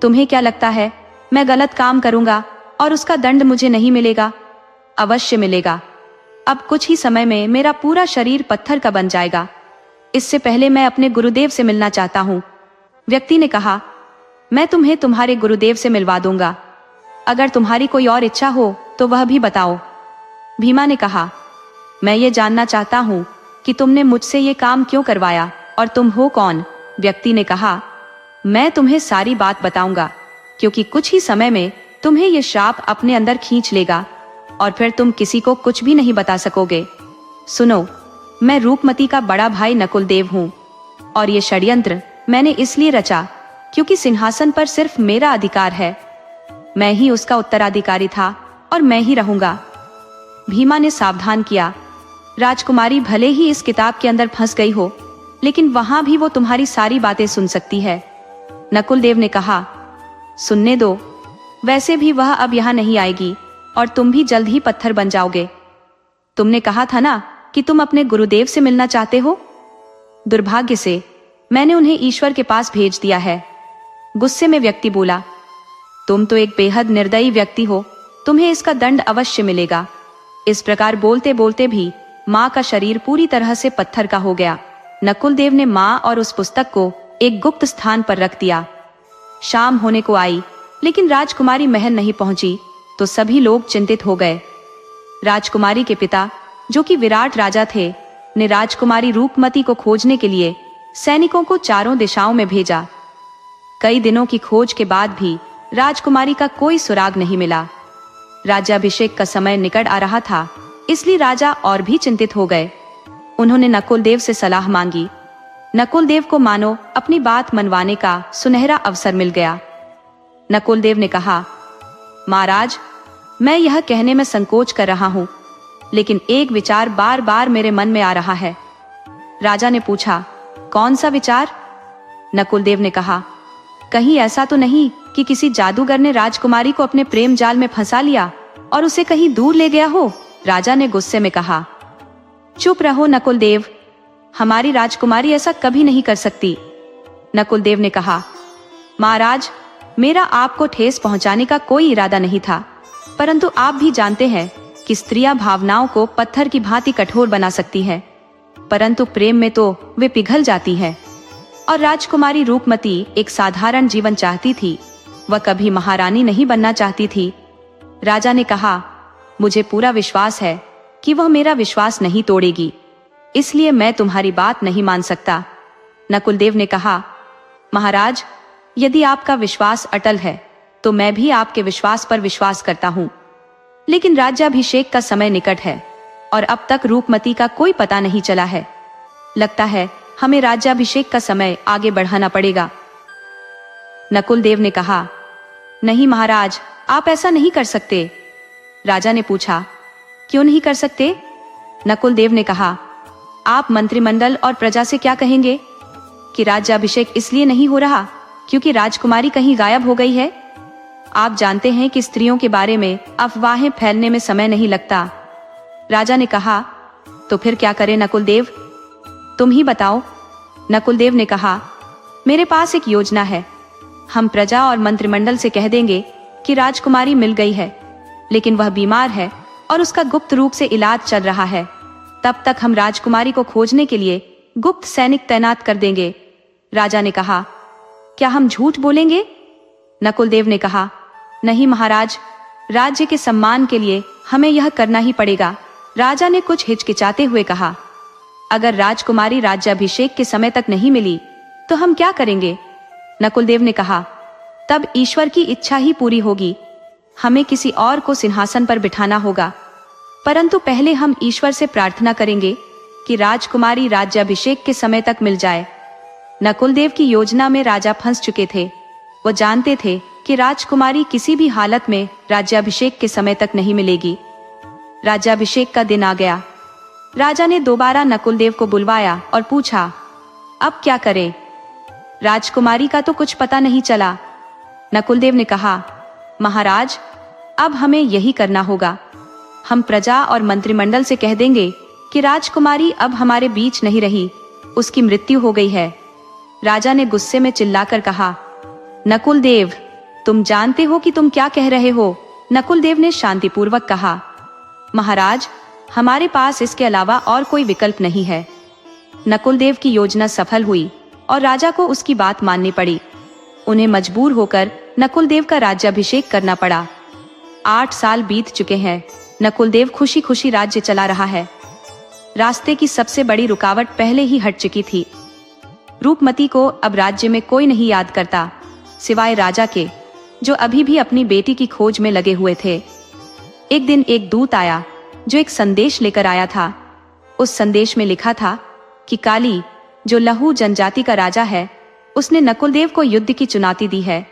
तुम्हें क्या लगता है मैं गलत काम करूंगा और उसका दंड मुझे नहीं मिलेगा? अवश्य मिलेगा। अब कुछ ही समय में मेरा पूरा शरीर पत्थर का बन जाएगा। इससे पहले मैं अपने गुरुदेव से मिलना चाहता हूँ। व्यक्ति ने कहा, मैं तुम्हें तुम्हारे गुरुदेव से मिलवा दूंगा। अगर तुम्हारी कोई और इच्छा हो तो वह भी बताओ। भीमा ने कहा, मैं ये जानना चाहता हूँ कि तुमने मुझसे ये काम क्यों करवाया और तुम हो कौन? व्यक्ति ने कहा, मैं तुम्हें सारी बात बताऊंगा, क्योंकि कुछ ही समय में तुम्हें यह श्राप अपने अंदर खींच लेगा। और फिर तुम किसी को कुछ भी नहीं बता सकोगे। सुनो, मैं रूपमती का बड़ा भाई नकुलदेव हूँ, और ये षड्यंत्र मैंने इसलिए रचा क्योंकि सिंहासन पर सिर्फ मेरा अधिकार है। मैं ही उसका उत्तराधिकारी था और मैं ही रहूंगा। भीमा ने सावधान किया, राजकुमारी भले ही इस किताब के अंदर फंस गई हो, लेकिन वहां भी वो तुम्हारी सारी बातें सुन सकती है। नकुलदेव ने कहा, सुनने दो, वैसे भी वह अब यहाँ नहीं आएगी और तुम भी जल्द ही पत्थर बन जाओगे। तुमने कहा था ना कि तुम अपने गुरुदेव से मिलना चाहते हो। दुर्भाग्य से मैंने उन्हें ईश्वर के पास भेज दिया है। गुस्से में व्यक्ति बोला, तुम तो एक बेहद निर्दयी व्यक्ति हो, तुम्हें इसका दंड अवश्य मिलेगा। इस प्रकार बोलते बोलते भी माँ का शरीर पूरी तरह से पत्थर का हो गया। नकुलदेव ने माँ और उस पुस्तक को एक गुप्त स्थान पर रख दिया। शाम होने को आई, लेकिन राजकुमारी महल नहीं पहुंची तो सभी लोग चिंतित हो गए। राजकुमारी के पिता, जो कि विराट राजा थे, ने राजकुमारी रूपमती को खोजने के लिए सैनिकों को चारों दिशाओं में भेजा। कई दिनों की खोज के बाद भी राजकुमारी का कोई सुराग नहीं मिला। राज्याभिषेक का समय निकट आ रहा था, इसलिए राजा और भी चिंतित हो गए। उन्होंने नकुलदेव से सलाह मांगी। नकुलदेव को मानो अपनी बात मनवाने का सुनहरा अवसर मिल गया। नकुलदेव ने कहा, महाराज, मैं यह कहने में संकोच कर रहा हूँ, लेकिन एक विचार बार बार मेरे मन में आ रहा है। राजा ने पूछा, कौन सा विचार? नकुलदेव ने कहा, कहीं ऐसा तो नहीं कि किसी जादूगर ने राजकुमारी को अपने प्रेम जाल में फंसा लिया और उसे कहीं दूर ले गया हो। राजा ने गुस्से में कहा, चुप रहो नकुलदेव, हमारी राजकुमारी ऐसा कभी नहीं कर सकती। नकुलदेव ने कहा, महाराज, मेरा आपको ठेस पहुंचाने का कोई इरादा नहीं था, परंतु आप भी जानते हैं कि स्त्रियां भावनाओं को पत्थर की भांति कठोर बना सकती है, परंतु प्रेम में तो वे पिघल जाती है। और राजकुमारी रूपमती एक साधारण जीवन चाहती थी, वह कभी महारानी नहीं बनना चाहती थी। राजा ने कहा, मुझे पूरा विश्वास है कि वह मेरा विश्वास नहीं तोड़ेगी, इसलिए मैं तुम्हारी बात नहीं मान सकता। नकुलदेव ने कहा, महाराज, यदि आपका विश्वास अटल है तो मैं भी आपके विश्वास पर विश्वास करता हूँ, लेकिन राज्याभिषेक का समय निकट है और अब तक रूपमती का कोई पता नहीं चला है। लगता है हमें राज्याभिषेक का समय आगे बढ़ाना पड़ेगा। नकुलदेव ने कहा, नहीं महाराज, आप ऐसा नहीं कर सकते। राजा ने पूछा, क्यों नहीं कर सकते? नकुलदेव ने कहा, आप मंत्रिमंडल और प्रजा से क्या कहेंगे कि राज्याभिषेक इसलिए नहीं हो रहा क्योंकि राजकुमारी कहीं गायब हो गई है। आप जानते हैं कि स्त्रियों के बारे में अफवाहें फैलने में समय नहीं लगता। राजा ने कहा, तो फिर क्या करें नकुलदेव, तुम ही बताओ। नकुलदेव ने कहा, मेरे पास एक योजना है। हम प्रजा और मंत्रिमंडल से कह देंगे कि राजकुमारी मिल गई है, लेकिन वह बीमार है और उसका गुप्त रूप से इलाज चल रहा है। तब तक हम राजकुमारी को खोजने के लिए गुप्त सैनिक तैनात कर देंगे। राजा ने कहा, क्या हम झूठ बोलेंगे? नकुलदेव ने कहा, नहीं महाराज, राज्य के सम्मान के लिए हमें यह करना ही पड़ेगा। राजा ने कुछ हिचकिचाते हुए कहा, अगर राजकुमारी राज्याभिषेक के समय तक नहीं मिली तो हम क्या करेंगे? नकुलदेव ने कहा, तब ईश्वर की इच्छा ही पूरी होगी। हमें किसी और को सिंहासन पर बिठाना होगा, परंतु पहले हम ईश्वर से प्रार्थना करेंगे कि राजकुमारी राज्याभिषेक के समय तक मिल जाए। नकुलदेव की योजना में राजा फंस चुके थे। वो जानते थे कि राजकुमारी किसी भी हालत में राज्याभिषेक के समय तक नहीं मिलेगी। राज्याभिषेक का दिन आ गया। राजा ने दोबारा नकुलदेव को बुलवाया और पूछा, अब क्या करें? राजकुमारी का तो कुछ पता नहीं चला। नकुलदेव ने कहा, महाराज, अब हमें यही करना होगा। हम प्रजा और मंत्रिमंडल से कह देंगे कि राजकुमारी अब हमारे बीच नहीं रही, उसकी मृत्यु हो गई है। राजा ने गुस्से में चिल्लाकर कहा, नकुलदेव, तुम जानते हो कि तुम क्या कह रहे हो? नकुलदेव ने शांतिपूर्वक कहा, महाराज, हमारे पास इसके अलावा और कोई विकल्प नहीं है। नकुलदेव की योजना सफल हुई और राजा को उसकी बात माननी पड़ी। उन्हें मजबूर होकर नकुलदेव का राज्याभिषेक करना पड़ा। 8 साल बीत चुके हैं। नकुलदेव खुशी खुशी राज्य चला रहा है। रास्ते की सबसे बड़ी रुकावट पहले ही हट चुकी थी। रूपमती को अब राज्य में कोई नहीं याद करता, सिवाय राजा के, जो अभी भी अपनी बेटी की खोज में लगे हुए थे। एक दिन एक दूत आया जो एक संदेश लेकर आया था। उस संदेश में लिखा था कि काली, जो लहू जनजाति का राजा है, उसने नकुलदेव को युद्ध की चुनौती दी है।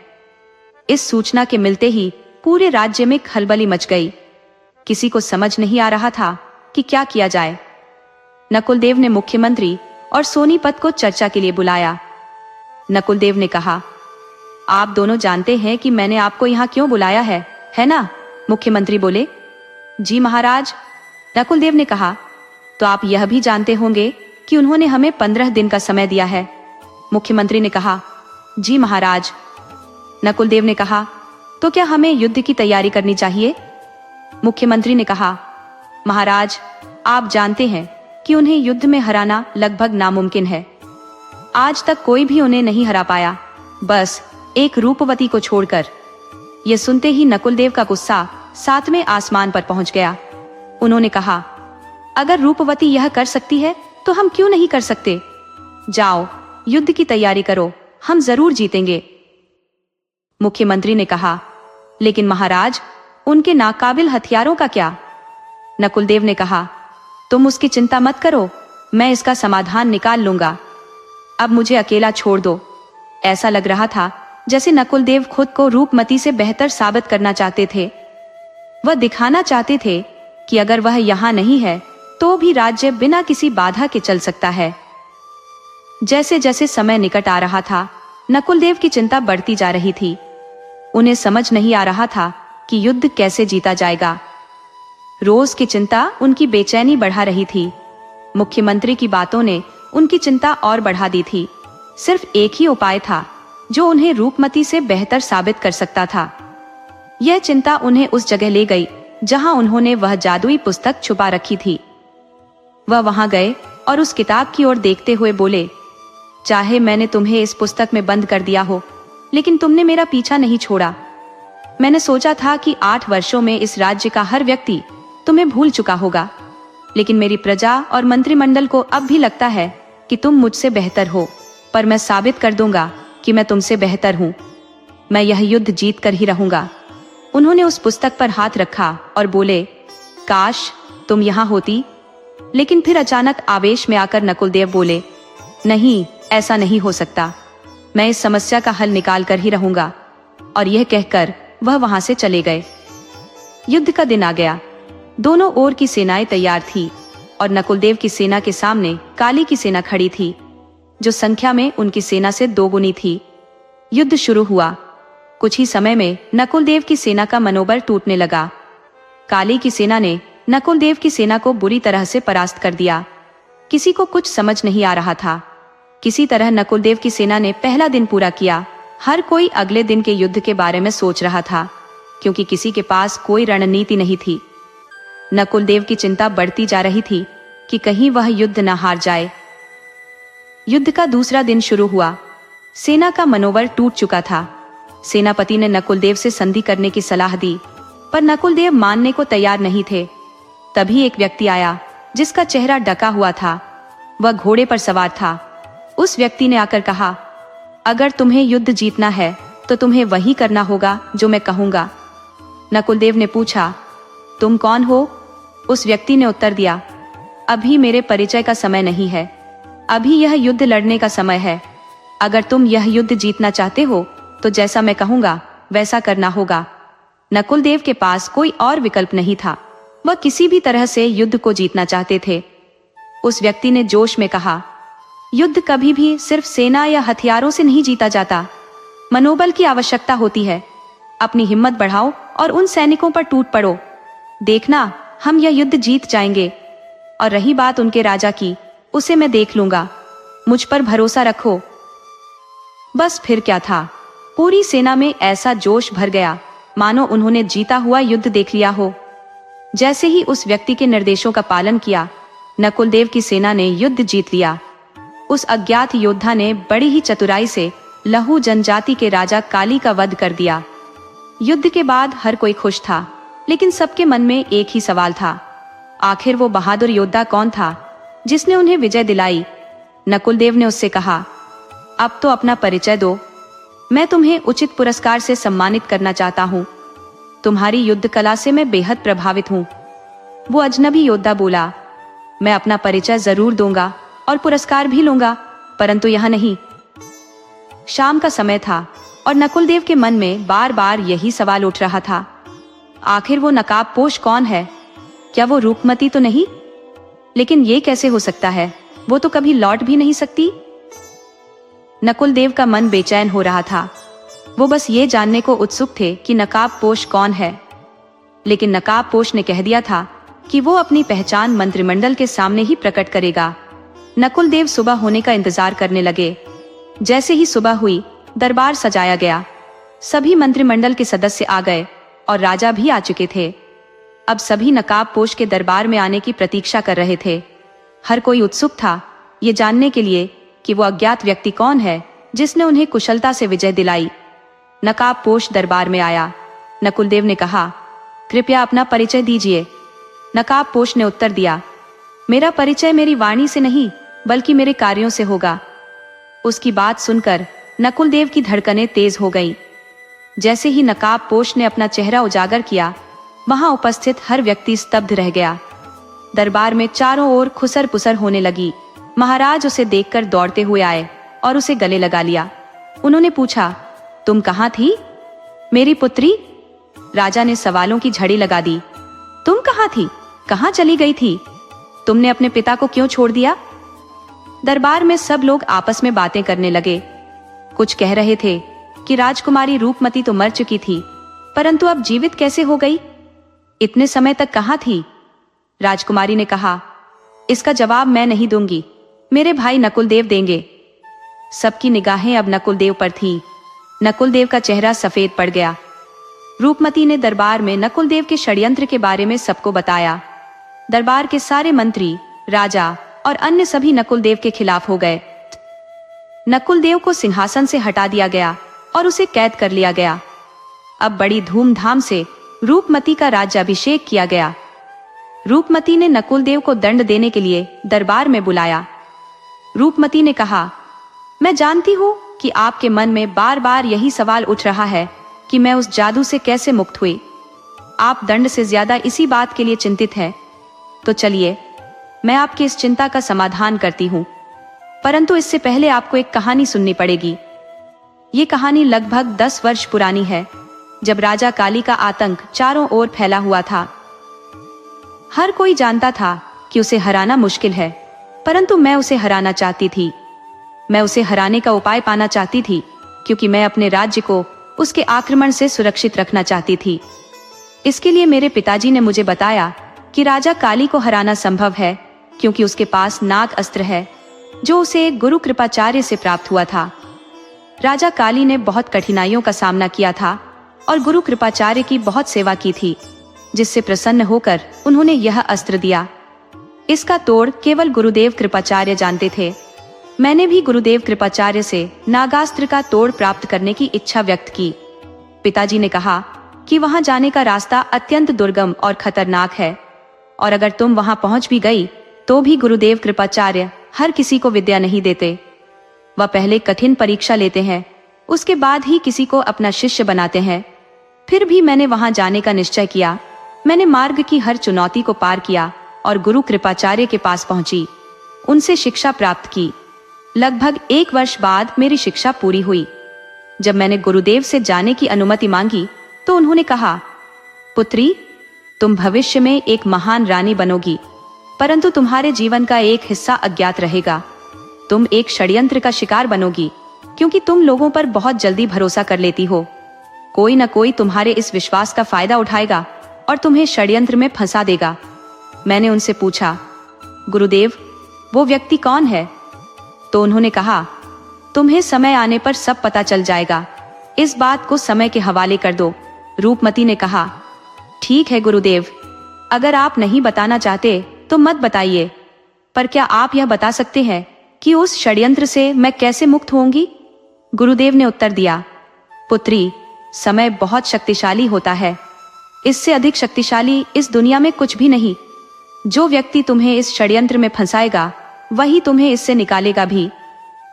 इस सूचना के मिलते ही पूरे राज्य में खलबली मच गई। किसी को समझ नहीं आ रहा था कि क्या किया जाए। नकुलदेव ने मुख्यमंत्री और सोनीपत को चर्चा के लिए बुलाया। नकुलदेव ने कहा, आप दोनों जानते हैं कि मैंने आपको यहाँ क्यों बुलाया है ना? मुख्यमंत्री बोले, जी महाराज। नकुलदेव ने कहा, तो आप यह भी जानते होंगे कि उन्होंने हमें 15 दिन का समय दिया है। मुख्यमंत्री ने कहा, जी महाराज। नकुलदेव ने कहा, तो क्या हमें युद्ध की तैयारी करनी चाहिए? मुख्यमंत्री ने कहा, महाराज, आप जानते हैं कि उन्हें युद्ध में हराना लगभग नामुमकिन है। आज तक कोई भी उन्हें नहीं हरा पाया, बस एक रूपवती को छोड़कर। यह सुनते ही नकुलदेव का गुस्सा 7वें आसमान पर पहुंच गया। उन्होंने कहा, अगर रूपवती यह कर सकती है तो हम क्यों नहीं कर सकते? जाओ, युद्ध की तैयारी करो, हम जरूर जीतेंगे। मुख्यमंत्री ने कहा, लेकिन महाराज, उनके नाकाबिल हथियारों का क्या? नकुलदेव ने कहा, तुम उसकी चिंता मत करो, मैं इसका समाधान निकाल लूंगा। अब मुझे अकेला छोड़ दो। ऐसा लग रहा था जैसे नकुलदेव खुद को रूपमती से बेहतर साबित करना चाहते थे। वह दिखाना चाहते थे कि अगर वह यहाँ नहीं है तो भी राज्य बिना किसी बाधा के चल सकता है। जैसे जैसे समय निकट आ रहा था, नकुलदेव की चिंता बढ़ती जा रही थी। उन्हें समझ नहीं आ रहा था कि युद्ध कैसे जीता जाएगा। रोज की चिंता उनकी बेचैनी बढ़ा रही थी। मुख्यमंत्री की बातों ने उनकी चिंता और बढ़ा दी थी। सिर्फ एक ही उपाय था जो उन्हें रूपमती से बेहतर साबित कर सकता था। यह चिंता उन्हें उस जगह ले गई जहां उन्होंने वह जादुई पुस्तक छुपा रखी थी। वह वहां गए और उस किताब की ओर देखते हुए बोले, चाहे मैंने तुम्हें इस पुस्तक में बंद कर दिया हो, लेकिन तुमने मेरा पीछा नहीं छोड़ा। मैंने सोचा था कि 8 वर्षों में इस राज्य का हर व्यक्ति तुम्हें भूल चुका होगा, लेकिन मेरी प्रजा और मंत्रिमंडल को अब भी लगता है कि तुम मुझसे बेहतर हो। पर मैं साबित कर दूंगा कि मैं तुमसे बेहतर हूँ। मैं यह युद्ध जीत कर ही रहूंगा। उन्होंने उस पुस्तक पर हाथ रखा और बोले, काश तुम यहाँ होती। लेकिन फिर अचानक आवेश में आकर नकुलदेव बोले, नहीं, ऐसा नहीं हो सकता। मैं इस समस्या का हल निकाल कर ही रहूंगा। और यह कहकर वह वहां से चले गए। युद्ध का दिन आ गया। दोनों ओर की सेनाएं तैयार थी और नकुलदेव की सेना के सामने काली की सेना खड़ी थी, जो संख्या में उनकी सेना से 2 गुनी थी। युद्ध शुरू हुआ। कुछ ही समय में नकुलदेव की सेना का मनोबल टूटने लगा। काली की सेना ने नकुलदेव की सेना को बुरी तरह से परास्त कर दिया। किसी को कुछ समझ नहीं आ रहा था। किसी तरह नकुलदेव की सेना ने पहला दिन पूरा किया। हर कोई अगले दिन के युद्ध के बारे में सोच रहा था, क्योंकि किसी के पास कोई रणनीति नहीं थी। नकुलदेव की चिंता बढ़ती जा रही थी कि कहीं वह युद्ध न हार जाए। युद्ध का दूसरा दिन शुरू हुआ। सेना का मनोबल टूट चुका था। सेनापति ने नकुलदेव से संधि करने की सलाह दी, पर नकुलदेव मानने को तैयार नहीं थे। तभी एक व्यक्ति आया जिसका चेहरा ढका हुआ था। वह घोड़े पर सवार था। उस व्यक्ति ने आकर कहा, अगर तुम्हें युद्ध जीतना है तो तुम्हें वही करना होगा जो मैं कहूंगा। नकुलदेव ने पूछा, तुम कौन हो? उस व्यक्ति ने उत्तर दिया, अभी मेरे परिचय का समय नहीं है। अभी यह युद्ध लड़ने का समय है। अगर तुम यह युद्ध जीतना चाहते हो तो जैसा मैं कहूंगा वैसा करना होगा। नकुलदेव के पास कोई और विकल्प नहीं था। वह किसी भी तरह से युद्ध को जीतना चाहते थे। उस व्यक्ति ने जोश में कहा, युद्ध कभी भी सिर्फ सेना या हथियारों से नहीं जीता जाता। मनोबल की आवश्यकता होती है। अपनी हिम्मत बढ़ाओ और उन सैनिकों पर टूट पड़ो। देखना, हम यह युद्ध जीत जाएंगे। और रही बात उनके राजा की, उसे मैं देख लूंगा। मुझ पर भरोसा रखो। बस फिर क्या था, पूरी सेना में ऐसा जोश भर गया मानो उन्होंने जीता हुआ युद्ध देख लिया हो। जैसे ही उस व्यक्ति के निर्देशों का पालन किया, नकुलदेव की सेना ने युद्ध जीत लिया। उस अज्ञात योद्धा ने बड़ी ही चतुराई से लहू जनजाति के राजा काली का वध कर दिया। युद्ध के बाद हर कोई खुश था, लेकिन सबके मन में एक ही सवाल था, आखिर वो बहादुर योद्धा कौन था जिसने उन्हें विजय दिलाई? नकुलदेव ने उससे कहा, अब तो अपना परिचय दो। मैं तुम्हें उचित पुरस्कार से सम्मानित करना चाहता हूँ। तुम्हारी युद्ध कला से मैं बेहद प्रभावित हूँ। वो अजनबी योद्धा बोला, मैं अपना परिचय जरूर दूंगा और पुरस्कार भी लूंगा, परंतु यहाँ नहीं। शाम का समय था और नकुलदेव के मन में बार बार यही सवाल उठ रहा था, आखिर वो नकाबपोश कौन है? क्या वो रूपमती तो नहीं? लेकिन ये कैसे हो सकता है? वो तो कभी लौट भी नहीं सकती। नकुलदेव का मन बेचैन हो रहा था। वो बस ये जानने को उत्सुक थे कि नकाबपोश कौन है, लेकिन नकाबपोश ने कह दिया था कि वो अपनी पहचान मंत्रिमंडल के सामने ही प्रकट करेगा। नकुलदेव सुबह होने का इंतजार करने लगे। जैसे ही सुबह हुई, दरबार सजाया गया। सभी मंत्रिमंडल के सदस्य आ गए और राजा भी आ चुके थे। अब सभी नकाबपोश के दरबार में आने की प्रतीक्षा कर रहे थे। हर कोई उत्सुक था ये जानने के लिए कि वो अज्ञात व्यक्ति कौन है जिसने उन्हें कुशलता से विजय दिलाई। नकाबपोश दरबार में आया। नकुलदेव ने कहा, कृपया अपना परिचय दीजिए। नकाबपोश ने उत्तर दिया, मेरा परिचय मेरी वाणी से नहीं बल्कि मेरे कार्यों से होगा। उसकी बात सुनकर नकुलदेव की धड़कनें तेज हो गईं। जैसे ही नकाबपोश ने अपना चेहरा उजागर किया, वहां उपस्थित हर व्यक्ति स्तब्ध रह गया। दरबार में चारों ओर खुसर पुसर होने लगी। महाराज उसे देखकर दौड़ते हुए आए और उसे गले लगा लिया। उन्होंने पूछा, तुम कहाँ थी? मेरी पुत्री? राजा ने सवालों की झड़ी लगा दी। तुम कहाँ थी? कहाँ चली गई थी? तुमने अपने पिता को क्यों छोड़ दिया? दरबार में सब लोग आपस में बातें करने लगे। कुछ कह रहे थे कि राजकुमारी रूपमती तो मर चुकी थी, परंतु अब जीवित कैसे हो गई? इतने समय तक कहाँ थी? राजकुमारी ने कहा, इसका जवाब मैं नहीं दूंगी, मेरे भाई नकुलदेव देंगे। सबकी निगाहें अब नकुलदेव पर थी। नकुलदेव का चेहरा सफेद पड़ गया। रूपमती ने दरबार में नकुलदेव के षड्यंत्र के बारे में सबको बताया। दरबार के सारे मंत्री, राजा और अन्य सभी नकुलदेव के खिलाफ हो गए। नकुलदेव को सिंहासन से हटा दिया गया और उसे कैद कर लिया गया। अब बड़ी धूमधाम से रूपमती का राज्याभिषेक किया गया। रूपमती ने नकुलदेव को दंड देने के लिए दरबार में बुलाया। रूपमती ने कहा, मैं जानती हूँ कि आपके मन में बार बार यही सवाल उठ रहा है कि मैं उस जादू से कैसे मुक्त हुई। आप दंड से ज्यादा इसी बात के लिए चिंतित हैं। तो चलिए, मैं आपकी इस चिंता का समाधान करती हूँ, परंतु इससे पहले आपको एक कहानी सुननी पड़ेगी। ये कहानी लगभग 10 वर्ष पुरानी है, जब राजा काली का आतंक चारों ओर फैला हुआ था। हर कोई जानता था कि उसे हराना मुश्किल है, परंतु मैं उसे हराना चाहती थी। मैं उसे हराने का उपाय पाना चाहती थी, क्योंकि मैं अपने राज्य को उसके आक्रमण से सुरक्षित रखना चाहती थी। इसके लिए मेरे पिताजी ने मुझे बताया कि राजा काली को हराना संभव है, क्योंकि उसके पास नाग अस्त्र है, जो उसे एक गुरु कृपाचार्य से प्राप्त हुआ था। राजा काली ने बहुत कठिनाइयों का सामना किया था और गुरु कृपाचार्य की बहुत सेवा की थी, जिससे प्रसन्न होकर उन्होंने यह अस्त्र दिया। इसका तोड़ केवल गुरुदेव कृपाचार्य जानते थे। मैंने भी गुरुदेव कृपाचार्य से नागास्त्र का तोड़ प्राप्त करने की इच्छा व्यक्त की। पिताजी ने कहा कि वहां जाने का रास्ता अत्यंत दुर्गम और खतरनाक है, और अगर तुम वहां पहुंच भी गई तो भी गुरुदेव कृपाचार्य हर किसी को विद्या नहीं देते। वह पहले कठिन परीक्षा लेते हैं, उसके बाद ही किसी को अपना शिष्य बनाते हैं। फिर भी मैंने वहां जाने का निश्चय किया। मैंने मार्ग की हर चुनौती को पार किया और गुरु कृपाचार्य के पास पहुंची, उनसे शिक्षा प्राप्त की। लगभग 1 वर्ष बाद मेरी शिक्षा पूरी हुई। जब मैंने गुरुदेव से जाने की अनुमति मांगी तो उन्होंने कहा, पुत्री, तुम भविष्य में एक महान रानी बनोगी, परंतु तुम्हारे जीवन का एक हिस्सा अज्ञात रहेगा। तुम एक षड्यंत्र का शिकार बनोगी, क्योंकि तुम लोगों पर बहुत जल्दी भरोसा कर लेती हो। कोई न कोई तुम्हारे इस विश्वास का फायदा उठाएगा और तुम्हें षड्यंत्र में फंसा देगा। मैंने उनसे पूछा, गुरुदेव, वो व्यक्ति कौन है? तो उन्होंने कहा, तुम्हें समय आने पर सब पता चल जाएगा। इस बात को समय के हवाले कर दो। रूपमती ने कहा, ठीक है गुरुदेव, अगर आप नहीं बताना चाहते तो मत बताइए, पर क्या आप यह बता सकते हैं कि उस षड्यंत्र से मैं कैसे मुक्त होंगी? गुरुदेव ने उत्तर दिया, पुत्री, समय बहुत शक्तिशाली होता है। इससे अधिक शक्तिशाली इस दुनिया में कुछ भी नहीं। जो व्यक्ति तुम्हें इस षड्यंत्र में फंसाएगा वही तुम्हें इससे निकालेगा भी।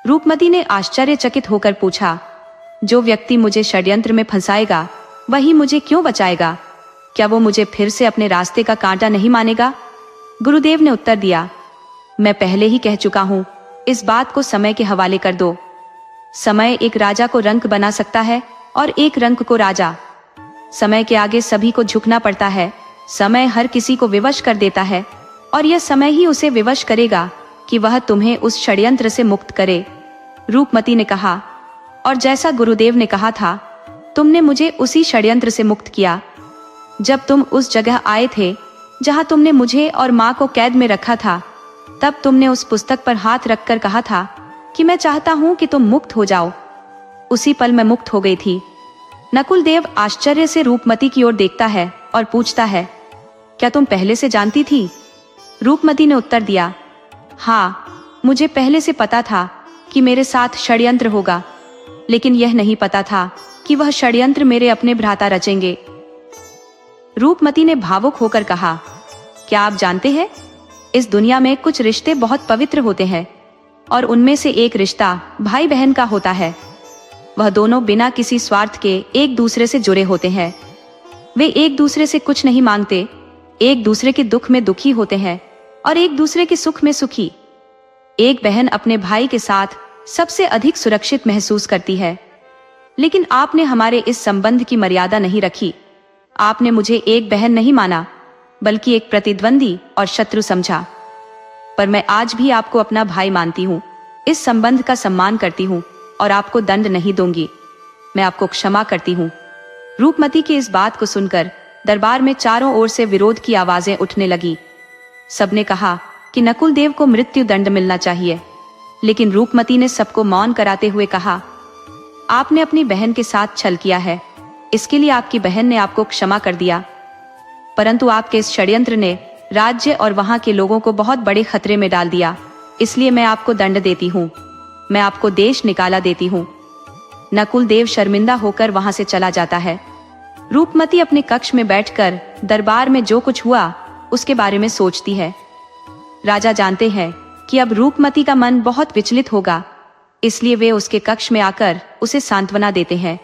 रूपमती ने आश्चर्यचकित होकर पूछा, जो व्यक्ति मुझे षड्यंत्र में फंसाएगा वही मुझे क्यों बचाएगा? क्या वो मुझे फिर से अपने रास्ते का कांटा नहीं मानेगा? गुरुदेव ने उत्तर दिया, मैं पहले ही कह चुका हूँ, इस बात को समय के हवाले कर दो। समय एक राजा को रंक बना सकता है और एक रंक को राजा। समय के आगे सभी को झुकना पड़ता है। समय हर किसी को विवश कर देता है और यह समय ही उसे विवश करेगा कि वह तुम्हें उस षड्यंत्र से मुक्त करे। रूपमती ने कहा, और जैसा गुरुदेव ने कहा था, तुमने मुझे उसी षड्यंत्र से मुक्त किया। जब तुम उस जगह आए थे जहां तुमने मुझे और माँ को कैद में रखा था, तब तुमने उस पुस्तक पर हाथ रखकर कहा था कि मैं चाहता हूं कि तुम मुक्त हो जाओ। उसी पल मैं मुक्त हो गई थी। नकुल देव आश्चर्य से रूपमती की ओर देखता है और पूछता है, क्या तुम पहले से जानती थी? रूपमती ने उत्तर दिया, हाँ, मुझे पहले से पता था कि मेरे साथ षड्यंत्र होगा, लेकिन यह नहीं पता था कि वह षड्यंत्र मेरे अपने भ्राता रचेंगे। रूपमती ने भावुक होकर कहा, क्या आप जानते हैं, इस दुनिया में कुछ रिश्ते बहुत पवित्र होते हैं और उनमें से एक रिश्ता भाई बहन का होता है। वह दोनों बिना किसी स्वार्थ के एक दूसरे से जुड़े होते हैं। वे एक दूसरे से कुछ नहीं मांगते, एक दूसरे के दुख में दुखी होते हैं और एक दूसरे के सुख में सुखी। एक बहन अपने भाई के साथ सबसे अधिक सुरक्षित महसूस करती है, लेकिन आपने हमारे इस संबंध की मर्यादा नहीं रखी। आपने मुझे एक बहन नहीं माना, बल्कि एक प्रतिद्वंदी और शत्रु समझा। पर मैं आज भी आपको अपना भाई मानती हूँ, इस संबंध का सम्मान करती हूँ और आपको दंड नहीं दूंगी। मैं आपको क्षमा करती हूँ। रूपमती की इस बात को सुनकर दरबार में चारों ओर से विरोध की आवाजें उठने लगी। सबने कहा कि नकुल देव को मृत्यु दंड मिलना चाहिए, लेकिन रूपमती ने सबको मौन कराते हुए कहा, आपने अपनी बहन के साथ छल किया है, इसके लिए आपकी बहन ने आपको क्षमा कर दिया, परंतु आपके इस षड्यंत्र ने राज्य और वहां के लोगों को बहुत बड़े खतरे में डाल दिया, इसलिए मैं आपको दंड देती हूँ, मैं आपको देश निकाला देती हूँ। नकुल देव शर्मिंदा होकर वहां से चला जाता है। रूपमती अपने कक्ष में बैठकर दरबार में जो कुछ हुआ उसके बारे में सोचती है। राजा जानते हैं कि अब रूपमती का मन बहुत विचलित होगा, इसलिए वे उसके कक्ष में आकर उसे सांत्वना देते हैं।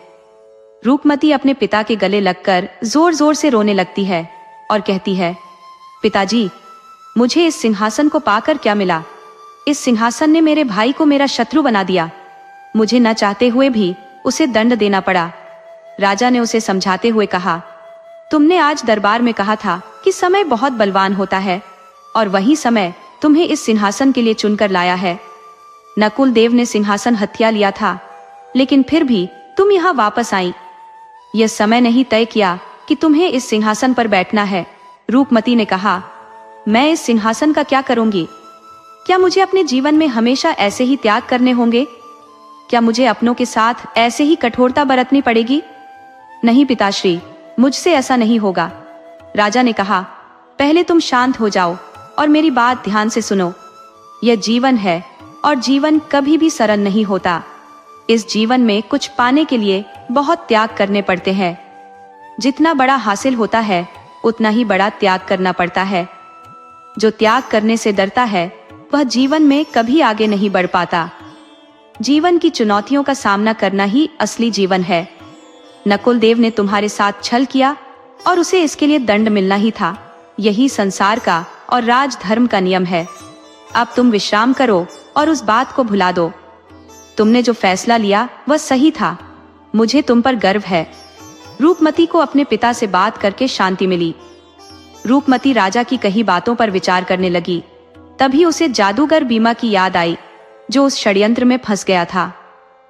रूपमती अपने पिता के गले लगकर जोर जोर से रोने लगती है और कहती है, पिताजी, मुझे इस सिंहासन को पाकर क्या मिला? इस सिंहासन ने मेरे भाई को मेरा शत्रु बना दिया। मुझे न चाहते हुए भी उसे दंड देना पड़ा। राजा ने उसे समझाते हुए कहा, तुमने आज दरबार में कहा था कि समय बहुत बलवान होता है और वही समय तुम्हें इस सिंहासन के लिए चुनकर लाया है। नकुल देव ने सिंहासन हथिया लिया था, लेकिन फिर भी तुम यहाँ वापस आई। यह समय नहीं तय किया कि तुम्हें इस सिंहासन पर बैठना है। रूपमती ने कहा, मैं इस सिंहासन का क्या करूंगी? क्या मुझे अपने जीवन में हमेशा ऐसे ही त्याग करने होंगे? क्या मुझे अपनों के साथ ऐसे ही कठोरता बरतनी पड़ेगी? नहीं पिताश्री, मुझसे ऐसा नहीं होगा। राजा ने कहा, पहले तुम शांत हो जाओ और मेरी बात ध्यान से सुनो। यह जीवन है और जीवन कभी भी सरल नहीं होता। इस जीवन में कुछ पाने के लिए बहुत त्याग करने पड़ते हैं। जितना बड़ा हासिल होता है उतना ही बड़ा त्याग करना पड़ता है। जो त्याग करने से डरता है वह जीवन में कभी आगे नहीं बढ़ पाता। जीवन की चुनौतियों का सामना करना ही असली जीवन है। नकुल देव ने तुम्हारे साथ छल किया और उसे इसके लिए दंड मिलना ही था। यही संसार का और राजधर्म का नियम है। अब तुम विश्राम करो और उस बात को भुला दो। तुमने जो फैसला लिया वह सही था। मुझे तुम पर गर्व है। रूपमती को अपने पिता से बात करके शांति मिली। रूपमती राजा की कही बातों पर विचार करने लगी। तभी उसे जादूगर बीमा की याद आई, जो उस षड्यंत्र में फंस गया था।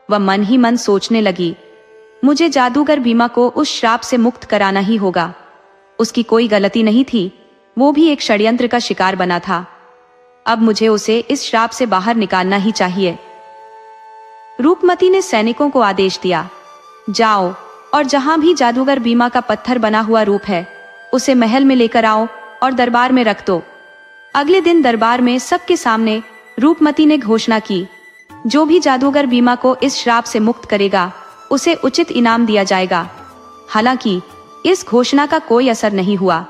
वह मन ही मन सोचने लगी, मुझे जादूगर बीमा को उस श्राप से मुक्त कराना ही होगा। उसकी कोई गलती नहीं थी, वो भी एक षड्यंत्र का शिकार बना था। अब मुझे उसे इस श्राप से बाहर निकालना ही चाहिए। रूपमती ने सैनिकों को आदेश दिया, जाओ और जहां भी जादूगर बीमा का पत्थर बना हुआ रूप है उसे महल में लेकर आओ और दरबार में रख दो। अगले दिन दरबार में सबके सामने रूपमती ने घोषणा की, जो भी जादूगर बीमा को इस श्राप से मुक्त करेगा उसे उचित इनाम दिया जाएगा। हालांकि इस घोषणा का कोई असर नहीं हुआ।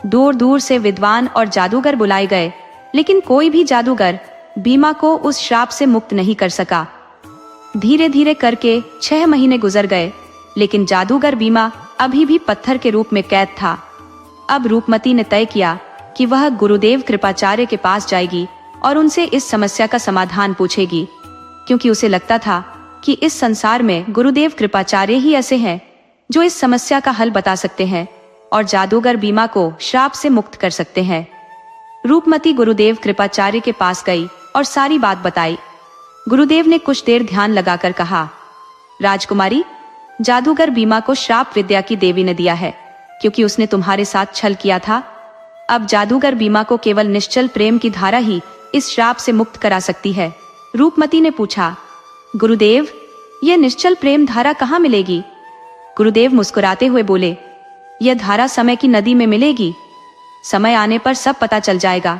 दूर दूर से विद्वान और जादूगर बुलाए गए, लेकिन कोई भी जादूगर बीमा को उस श्राप से मुक्त नहीं कर सका। धीरे धीरे करके 6 महीने गुजर गए, लेकिन जादूगर बीमा अभी भी पत्थर के रूप में कैद था। अब रूपमती ने तय किया कि वह गुरुदेव कृपाचार्य के पास जाएगी और उनसे इस समस्या का समाधान पूछेगी, क्योंकि उसे लगता था कि इस संसार में गुरुदेव कृपाचार्य ही ऐसे हैं जो इस समस्या का हल बता सकते हैं और जादूगर बीमा को श्राप से मुक्त कर सकते हैं। रूपमती गुरुदेव कृपाचार्य के पास गई और सारी बात बताई। गुरुदेव ने कुछ देर ध्यान लगाकर कहा, राजकुमारी, जादूगर बीमा को श्राप विद्या की देवी ने दिया है, क्योंकि उसने तुम्हारे साथ छल किया था। अब जादूगर बीमा को केवल निश्चल प्रेम की धारा ही इस श्राप से मुक्त करा सकती है। रूपमती ने पूछा, गुरुदेव, यह निश्चल प्रेम धारा कहाँ मिलेगी? गुरुदेव मुस्कुराते हुए बोले, यह धारा समय की नदी में मिलेगी। समय आने पर सब पता चल जाएगा।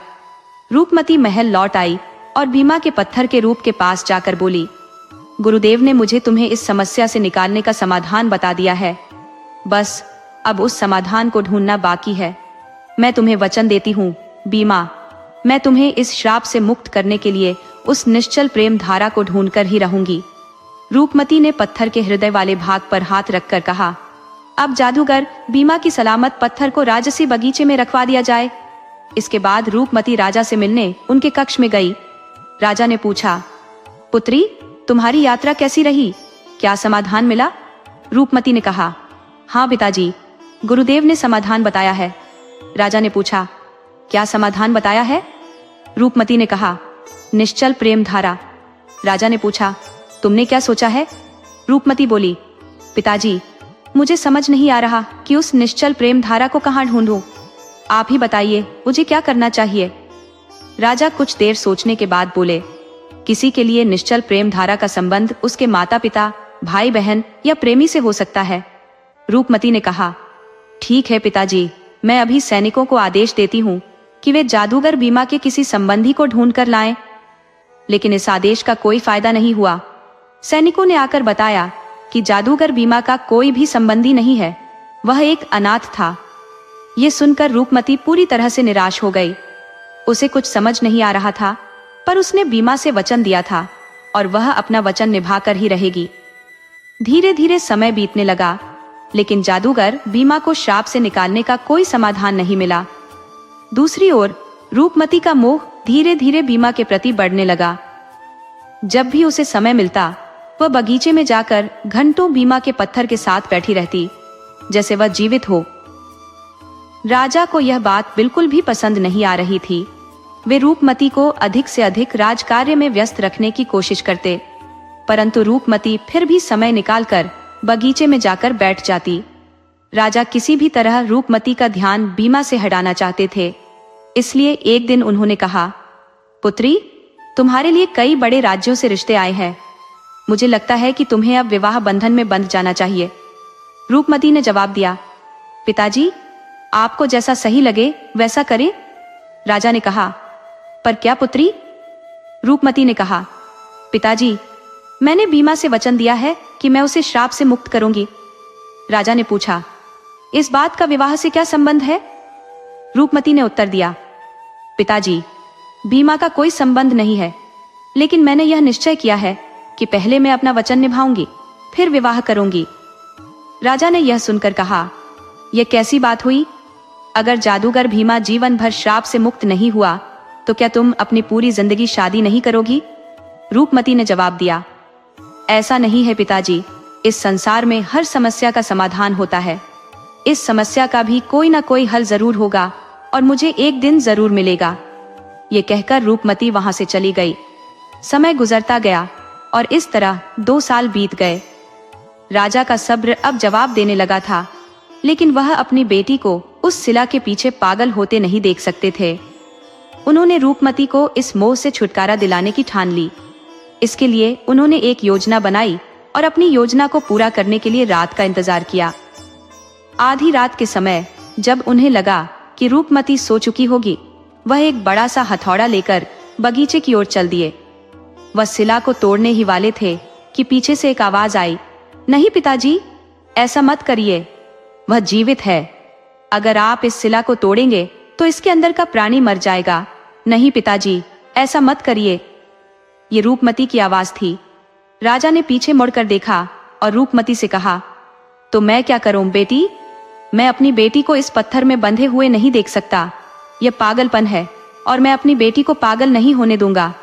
रूपमती महल लौट आई और बीमा के पत्थर के रूप के पास जाकर बोली, गुरुदेव ने मुझे तुम्हें इस समस्या से निकालने का समाधान बता दिया है। बस अब उस समाधान को ढूंढना बाकी है। मैं तुम्हें वचन देती हूँ बीमा, मैं तुम्हें इस श्राप से मुक्त करने के लिए उस निश्चल प्रेम धारा को ढूंढकर ही रहूंगी। रूपमती ने पत्थर के हृदय वाले भाग पर हाथ रखकर कहा, अब जादूगर बीमा की सलामत पत्थर को राजसी बगीचे में रखवा दिया जाए। इसके बाद रूपमती राजा से मिलने उनके कक्ष में गई। राजा ने पूछा, पुत्री, तुम्हारी यात्रा कैसी रही? क्या समाधान मिला? रूपमती ने कहा, हाँ पिताजी, गुरुदेव ने समाधान बताया है। राजा ने पूछा, क्या समाधान बताया है? रूपमती ने कहा, निश्चल प्रेम धारा। राजा ने पूछा, तुमने क्या सोचा है? रूपमती बोली, पिताजी, मुझे समझ नहीं आ रहा कि उस निश्चल प्रेम धारा को कहाँ ढूंढूं। आप ही बताइए, मुझे क्या करना चाहिए? राजा कुछ देर सोचने के बाद बोले, किसी के लिए निश्चल प्रेम धारा का संबंध उसके माता पिता, भाई बहन या प्रेमी से हो सकता है। रूपमती ने कहा, ठीक है पिताजी, मैं अभी सैनिकों को आदेश देती हूँ कि वे जादूगर बीमा के किसी संबंधी को ढूंढ कर लाएं। लेकिन इस आदेश का कोई फायदा नहीं हुआ। सैनिकों ने आकर बताया कि जादूगर बीमा का कोई भी संबंधी नहीं है, वह एक अनाथ था। ये सुनकर रूपमती पूरी तरह से निराश हो गई। उसे कुछ समझ नहीं आ रहा था, पर उसने बीमा से वचन दिया था और वह अपना वचन निभाकर ही रहेगी। धीरे धीरे समय बीतने लगा, लेकिन जादूगर बीमा को श्राप से निकालने का कोई समाधान नहीं मिला। दूसरी ओर रूपमती का मोह धीरे धीरे बीमा के प्रति बढ़ने लगा। जब भी उसे समय मिलता, वह बगीचे में जाकर घंटों बीमा के पत्थर के साथ बैठी रहती, जैसे वह जीवित हो। राजा को यह बात बिल्कुल भी पसंद नहीं आ रही थी। वे रूपमती को अधिक से अधिक राजकार्य में व्यस्त रखने की कोशिश करते, परंतु रूपमती फिर भी समय निकालकर बगीचे में जाकर बैठ जाती। राजा किसी भी तरह रूपमती का ध्यान बीमा से हटाना चाहते थे। इसलिए एक दिन उन्होंने कहा, पुत्री, तुम्हारे लिए कई बड़े राज्यों से रिश्ते आए हैं। मुझे लगता है कि तुम्हें अब विवाह बंधन में बंध जाना चाहिए। रूपमती ने जवाब दिया, पिताजी, आपको जैसा सही लगे वैसा करें। राजा ने कहा, पर क्या पुत्री? रूपमती ने कहा, पिताजी, मैंने बीमा से वचन दिया है कि मैं उसे श्राप से मुक्त करूंगी। राजा ने पूछा, इस बात का विवाह से क्या संबंध है? रूपमती ने उत्तर दिया, पिताजी, बीमा का कोई संबंध नहीं है, लेकिन मैंने यह निश्चय किया है कि पहले मैं अपना वचन निभाऊंगी, फिर विवाह करूंगी। राजा ने यह सुनकर कहा, यह कैसी बात हुई? अगर जादूगर भीमा जीवन भर श्राप से मुक्त नहीं हुआ, तो क्या तुम अपनी पूरी जिंदगी शादी नहीं करोगी? रूपमती ने जवाब दिया, ऐसा नहीं है पिताजी, इस संसार में हर समस्या का समाधान होता है। इस समस्या का भी कोई ना कोई हल जरूर होगा और मुझे एक दिन जरूर मिलेगा। ये कहकर रूपमती वहां से चली गई। समय गुजरता गया और इस तरह 2 साल बीत गए। राजा का सब्र अब जवाब देने लगा था, लेकिन वह अपनी बेटी को उस शिला के पीछे पागल होते नहीं देख सकते थे। उन्होंने रूपमती को इस मोह से छुटकारा दिलाने की ठान ली। इसके लिए उन्होंने एक योजना बनाई और अपनी योजना को पूरा करने के लिए रात का इंतजार किया। आधी रात के समय जब उन्हें लगा कि रूपमती सो चुकी होगी, वह एक बड़ा सा हथौड़ा लेकर बगीचे की ओर चल दिए। वह शिला को तोड़ने ही वाले थे कि पीछे से एक आवाज आई, नहीं पिताजी, ऐसा मत करिए, वह जीवित है। अगर आप इस शिला को तोड़ेंगे तो इसके अंदर का प्राणी मर जाएगा। नहीं पिताजी, ऐसा मत करिए। ये रूपमती की आवाज थी। राजा ने पीछे मुड़कर देखा और रूपमती से कहा, तो मैं क्या करूं बेटी? मैं अपनी बेटी को इस पत्थर में बंधे हुए नहीं देख सकता। यह पागलपन है और मैं अपनी बेटी को पागल नहीं होने दूंगा।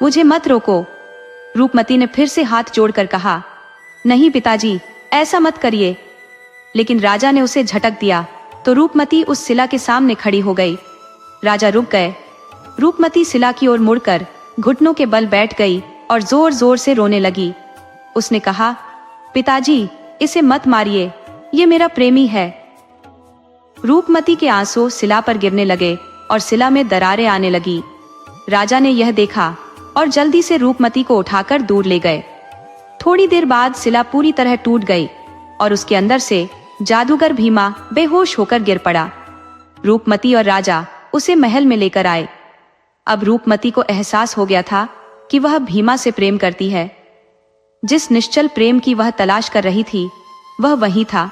मुझे मत रोको। रूपमती ने फिर से हाथ जोड़कर कहा, नहीं पिताजी, ऐसा मत करिए। लेकिन राजा ने उसे झटक दिया तो रूपमती उस शिला के सामने खड़ी हो गई। राजा रुक गए। रूपमती शिला की ओर मुड़कर घुटनों के बल बैठ गई और जोर जोर से रोने लगी। उसने कहा, पिताजी, इसे मत मारिए, ये मेरा प्रेमी है। रूपमती के आंसू शिला पर गिरने लगे और शिला में दरारें आने लगी। राजा ने यह देखा और जल्दी से रूपमती को उठाकर दूर ले गए। थोड़ी देर बाद शिला पूरी तरह टूट गई और उसके अंदर से जादूगर भीमा बेहोश होकर गिर पड़ा। रूपमती और राजा उसे महल में लेकर आए। अब रूपमती को एहसास हो गया था कि वह भीमा से प्रेम करती है। जिस निश्चल प्रेम की वह तलाश कर रही थी वह वही था।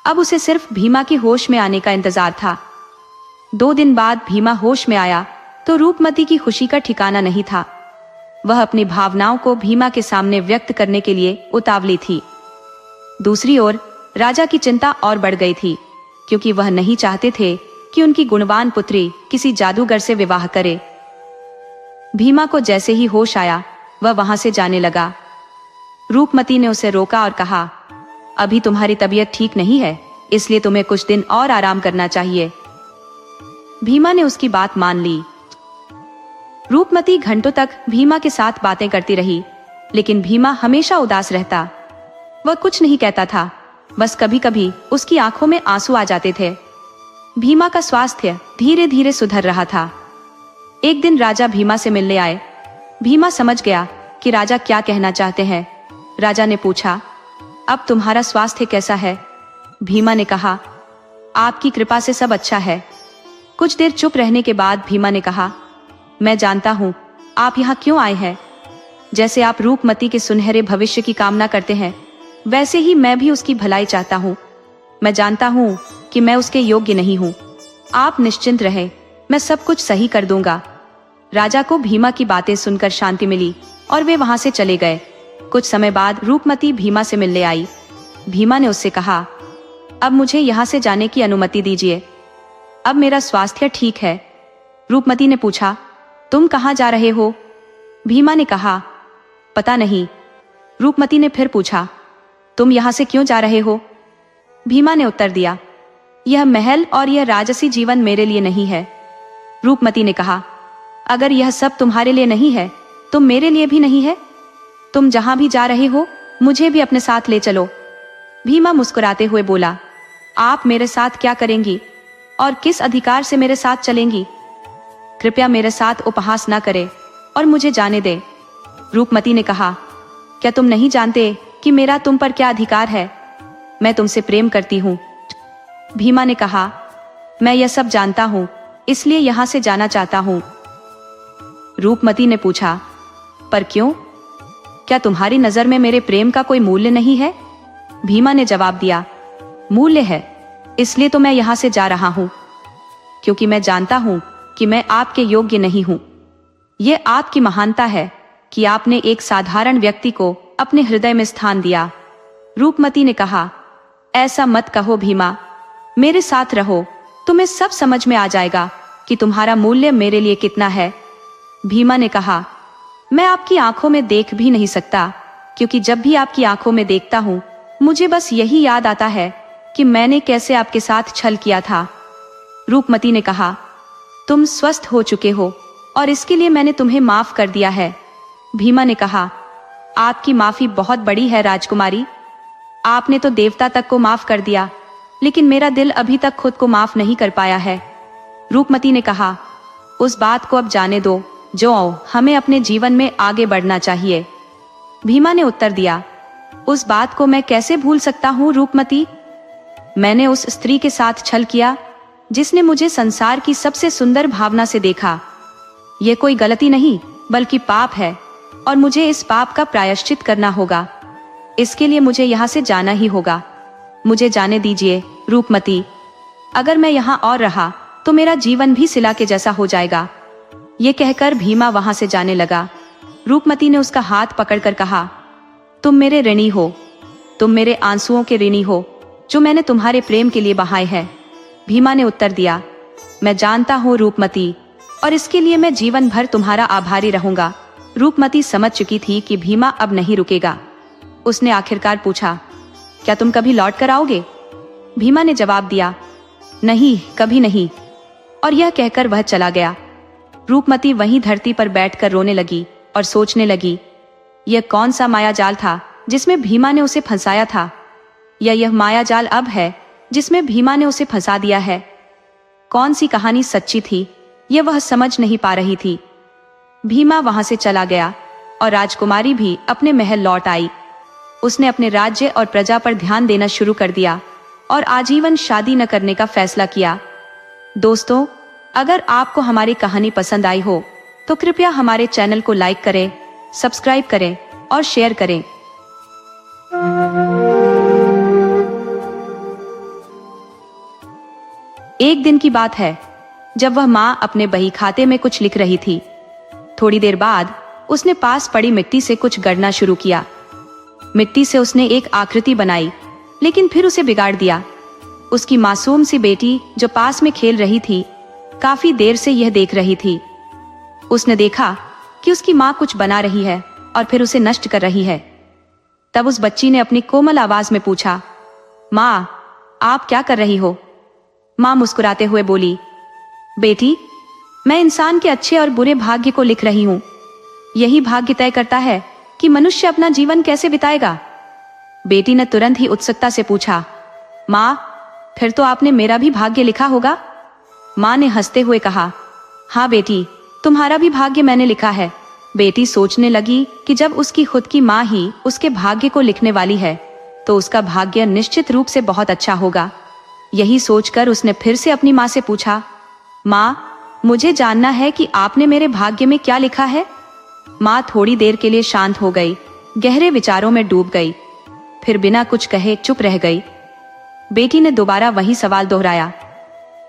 अब उसे सिर्फ भीमा के होश में आने का इंतजार था। 2 दिन बाद भीमा होश में आया तो रूपमती की खुशी का ठिकाना नहीं था। वह अपनी भावनाओं को भीमा के सामने व्यक्त करने के लिए उतावली थी। दूसरी ओर राजा की चिंता और बढ़ गई थी, क्योंकि वह नहीं चाहते थे कि उनकी गुणवान पुत्री किसी जादूगर से विवाह करे। भीमा को जैसे ही होश आया वह वहां से जाने लगा। रूपमती ने उसे रोका और कहा, अभी तुम्हारी तबीयत ठीक नहीं है, इसलिए तुम्हें कुछ दिन और आराम करना चाहिए। भीमा ने उसकी बात मान ली। रूपमती घंटों तक भीमा के साथ बातें करती रही, लेकिन भीमा हमेशा उदास रहता। वह कुछ नहीं कहता था, बस कभी कभी उसकी आंखों में आंसू आ जाते थे। भीमा का स्वास्थ्य धीरे धीरे सुधर रहा था। एक दिन राजा भीमा से मिलने आए। भीमा समझ गया कि राजा क्या कहना चाहते हैं। राजा ने पूछा, अब तुम्हारा स्वास्थ्य कैसा है? भीमा ने कहा, आपकी कृपा से सब अच्छा है। कुछ देर चुप रहने के बाद भीमा ने कहा, मैं जानता हूँ आप यहाँ क्यों आए हैं। जैसे आप रूपमती के सुनहरे भविष्य की कामना करते हैं, वैसे ही मैं भी उसकी भलाई चाहता हूँ। मैं जानता हूँ कि मैं उसके योग्य नहीं हूँ। आप निश्चिंत रहें, मैं सब कुछ सही कर दूंगा। राजा को भीमा की बातें सुनकर शांति मिली और वे वहां से चले गए। कुछ समय बाद रूपमती भीमा से मिलने आई। भीमा ने उससे कहा, अब मुझे यहाँ से जाने की अनुमति दीजिए, अब मेरा स्वास्थ्य ठीक है। रूपमती ने पूछा, तुम कहाँ जा रहे हो? भीमा ने कहा, पता नहीं। रूपमती ने फिर पूछा, तुम यहाँ से क्यों जा रहे हो? भीमा ने उत्तर दिया, यह महल और यह राजसी जीवन मेरे लिए नहीं है। रूपमती ने कहा, अगर यह सब तुम्हारे लिए नहीं है तो मेरे लिए भी नहीं है। तुम जहां भी जा रहे हो मुझे भी अपने साथ ले चलो। भीमा मुस्कुराते हुए बोला, आप मेरे साथ क्या करेंगी और किस अधिकार से मेरे साथ चलेंगी? कृपया मेरे साथ उपहास ना करे और मुझे जाने दे। रूपमती ने कहा, क्या तुम नहीं जानते कि मेरा तुम पर क्या अधिकार है? मैं तुमसे प्रेम करती हूँ। भीमा ने कहा, मैं यह सब जानता हूँ, इसलिए यहाँ से जाना चाहता हूँ। रूपमती ने पूछा, पर क्यों? क्या तुम्हारी नजर में मेरे प्रेम का कोई मूल्य नहीं है? भीमा ने जवाब दिया, मूल्य है, इसलिए तो मैं यहाँ से जा रहा हूँ, क्योंकि मैं जानता हूँ कि मैं आपके योग्य नहीं हूँ। ये आपकी महानता है कि आपने एक साधारण व्यक्ति को अपने हृदय में स्थान दिया। रूपमती ने कहा, ऐसा मत कहो भीमा, मेरे साथ रहो, तुम्हें सब समझ में आ जाएगा कि तुम्हारा मूल्य मेरे लिए कितना है। भीमा ने कहा, मैं आपकी आंखों में देख भी नहीं सकता, क्योंकि जब भी आपकी आंखों में देखता हूँ मुझे बस यही याद आता है कि मैंने कैसे आपके साथ छल किया था। रूपमती ने कहा, तुम स्वस्थ हो चुके हो और इसके लिए मैंने तुम्हें माफ कर दिया है। भीमा ने कहा, आपकी माफी बहुत बड़ी है राजकुमारी। आपने तो देवता तक को माफ कर दिया, लेकिन मेरा दिल अभी तक खुद को माफ नहीं कर पाया है। रूपमती ने कहा, उस बात को अब जाने दो, जो हमें अपने जीवन में आगे बढ़ना चाहिए। भीमा ने उत्तर दिया, उस बात को मैं कैसे भूल सकता हूँ रूपमती? मैंने उस स्त्री के साथ छल किया जिसने मुझे संसार की सबसे सुंदर भावना से देखा। यह कोई गलती नहीं बल्कि पाप है और मुझे इस पाप का प्रायश्चित करना होगा। इसके लिए मुझे यहाँ से जाना ही होगा। मुझे जाने दीजिए रूपमती। अगर मैं यहाँ और रहा तो मेरा जीवन भी शिला के जैसा हो जाएगा। ये कहकर भीमा वहां से जाने लगा। रूपमती ने उसका हाथ पकड़कर कहा, तुम मेरे ऋणी हो, तुम मेरे आंसुओं के ऋणी हो, जो मैंने तुम्हारे प्रेम के लिए बहाए हैं। भीमा ने उत्तर दिया, मैं जानता हूँ रूपमती, और इसके लिए मैं जीवन भर तुम्हारा आभारी रहूंगा। रूपमती समझ चुकी थी कि भीमा अब नहीं रुकेगा। उसने आखिरकार पूछा, क्या तुम कभी लौट कर आओगे? भीमा ने जवाब दिया, नहीं, कभी नहीं। और यह कहकर वह चला गया। रूपमती वहीं धरती पर बैठकर रोने लगी और सोचने लगी, यह कौन सा माया जाल था जिसमें भीमा ने उसे फंसाया था, या यह माया जाल अब है जिसमें भीमा ने उसे फंसा दिया है। कौन सी कहानी सच्ची थी, यह वह समझ नहीं पा रही थी। भीमा वहां से चला गया और राजकुमारी भी अपने महल लौट आई। उसने अपने राज्य और प्रजा पर ध्यान देना शुरू कर दिया और आजीवन शादी न करने का फैसला किया। दोस्तों, अगर आपको हमारी कहानी पसंद आई हो तो कृपया हमारे चैनल को लाइक करें, सब्सक्राइब करें और शेयर करें। एक दिन की बात है, जब वह माँ अपने बही खाते में कुछ लिख रही थी। थोड़ी देर बाद उसने पास पड़ी मिट्टी से कुछ गढ़ना शुरू किया। मिट्टी से उसने एक आकृति बनाई, लेकिन फिर उसे बिगाड़ दिया। उसकी मासूम सी बेटी जो पास में खेल रही थी, काफी देर से यह देख रही थी। उसने देखा कि उसकी माँ कुछ बना रही है और फिर उसे नष्ट कर रही है। तब उस बच्ची ने अपनी कोमल आवाज में पूछा, माँ, आप क्या कर रही हो? माँ मुस्कुराते हुए बोली, बेटी, मैं इंसान के अच्छे और बुरे भाग्य को लिख रही हूँ। यही भाग्य तय करता है कि मनुष्य अपना जीवन कैसे बिताएगा। बेटी ने तुरंत ही उत्सुकता से पूछा, माँ, फिर तो आपने मेरा भी भाग्य लिखा होगा? माँ ने हंसते हुए कहा, हाँ बेटी, तुम्हारा भी भाग्य मैंने लिखा है। बेटी सोचने लगी कि जब उसकी खुद की माँ ही उसके भाग्य को लिखने वाली है तो उसका भाग्य निश्चित रूप से बहुत अच्छा होगा। यही सोचकर उसने फिर से अपनी माँ से पूछा, माँ, मुझे जानना है कि आपने मेरे भाग्य में क्या लिखा है। माँ थोड़ी देर के लिए शांत हो गई, गहरे विचारों में डूब गई, फिर बिना कुछ कहे चुप रह गई। बेटी ने दोबारा वही सवाल दोहराया,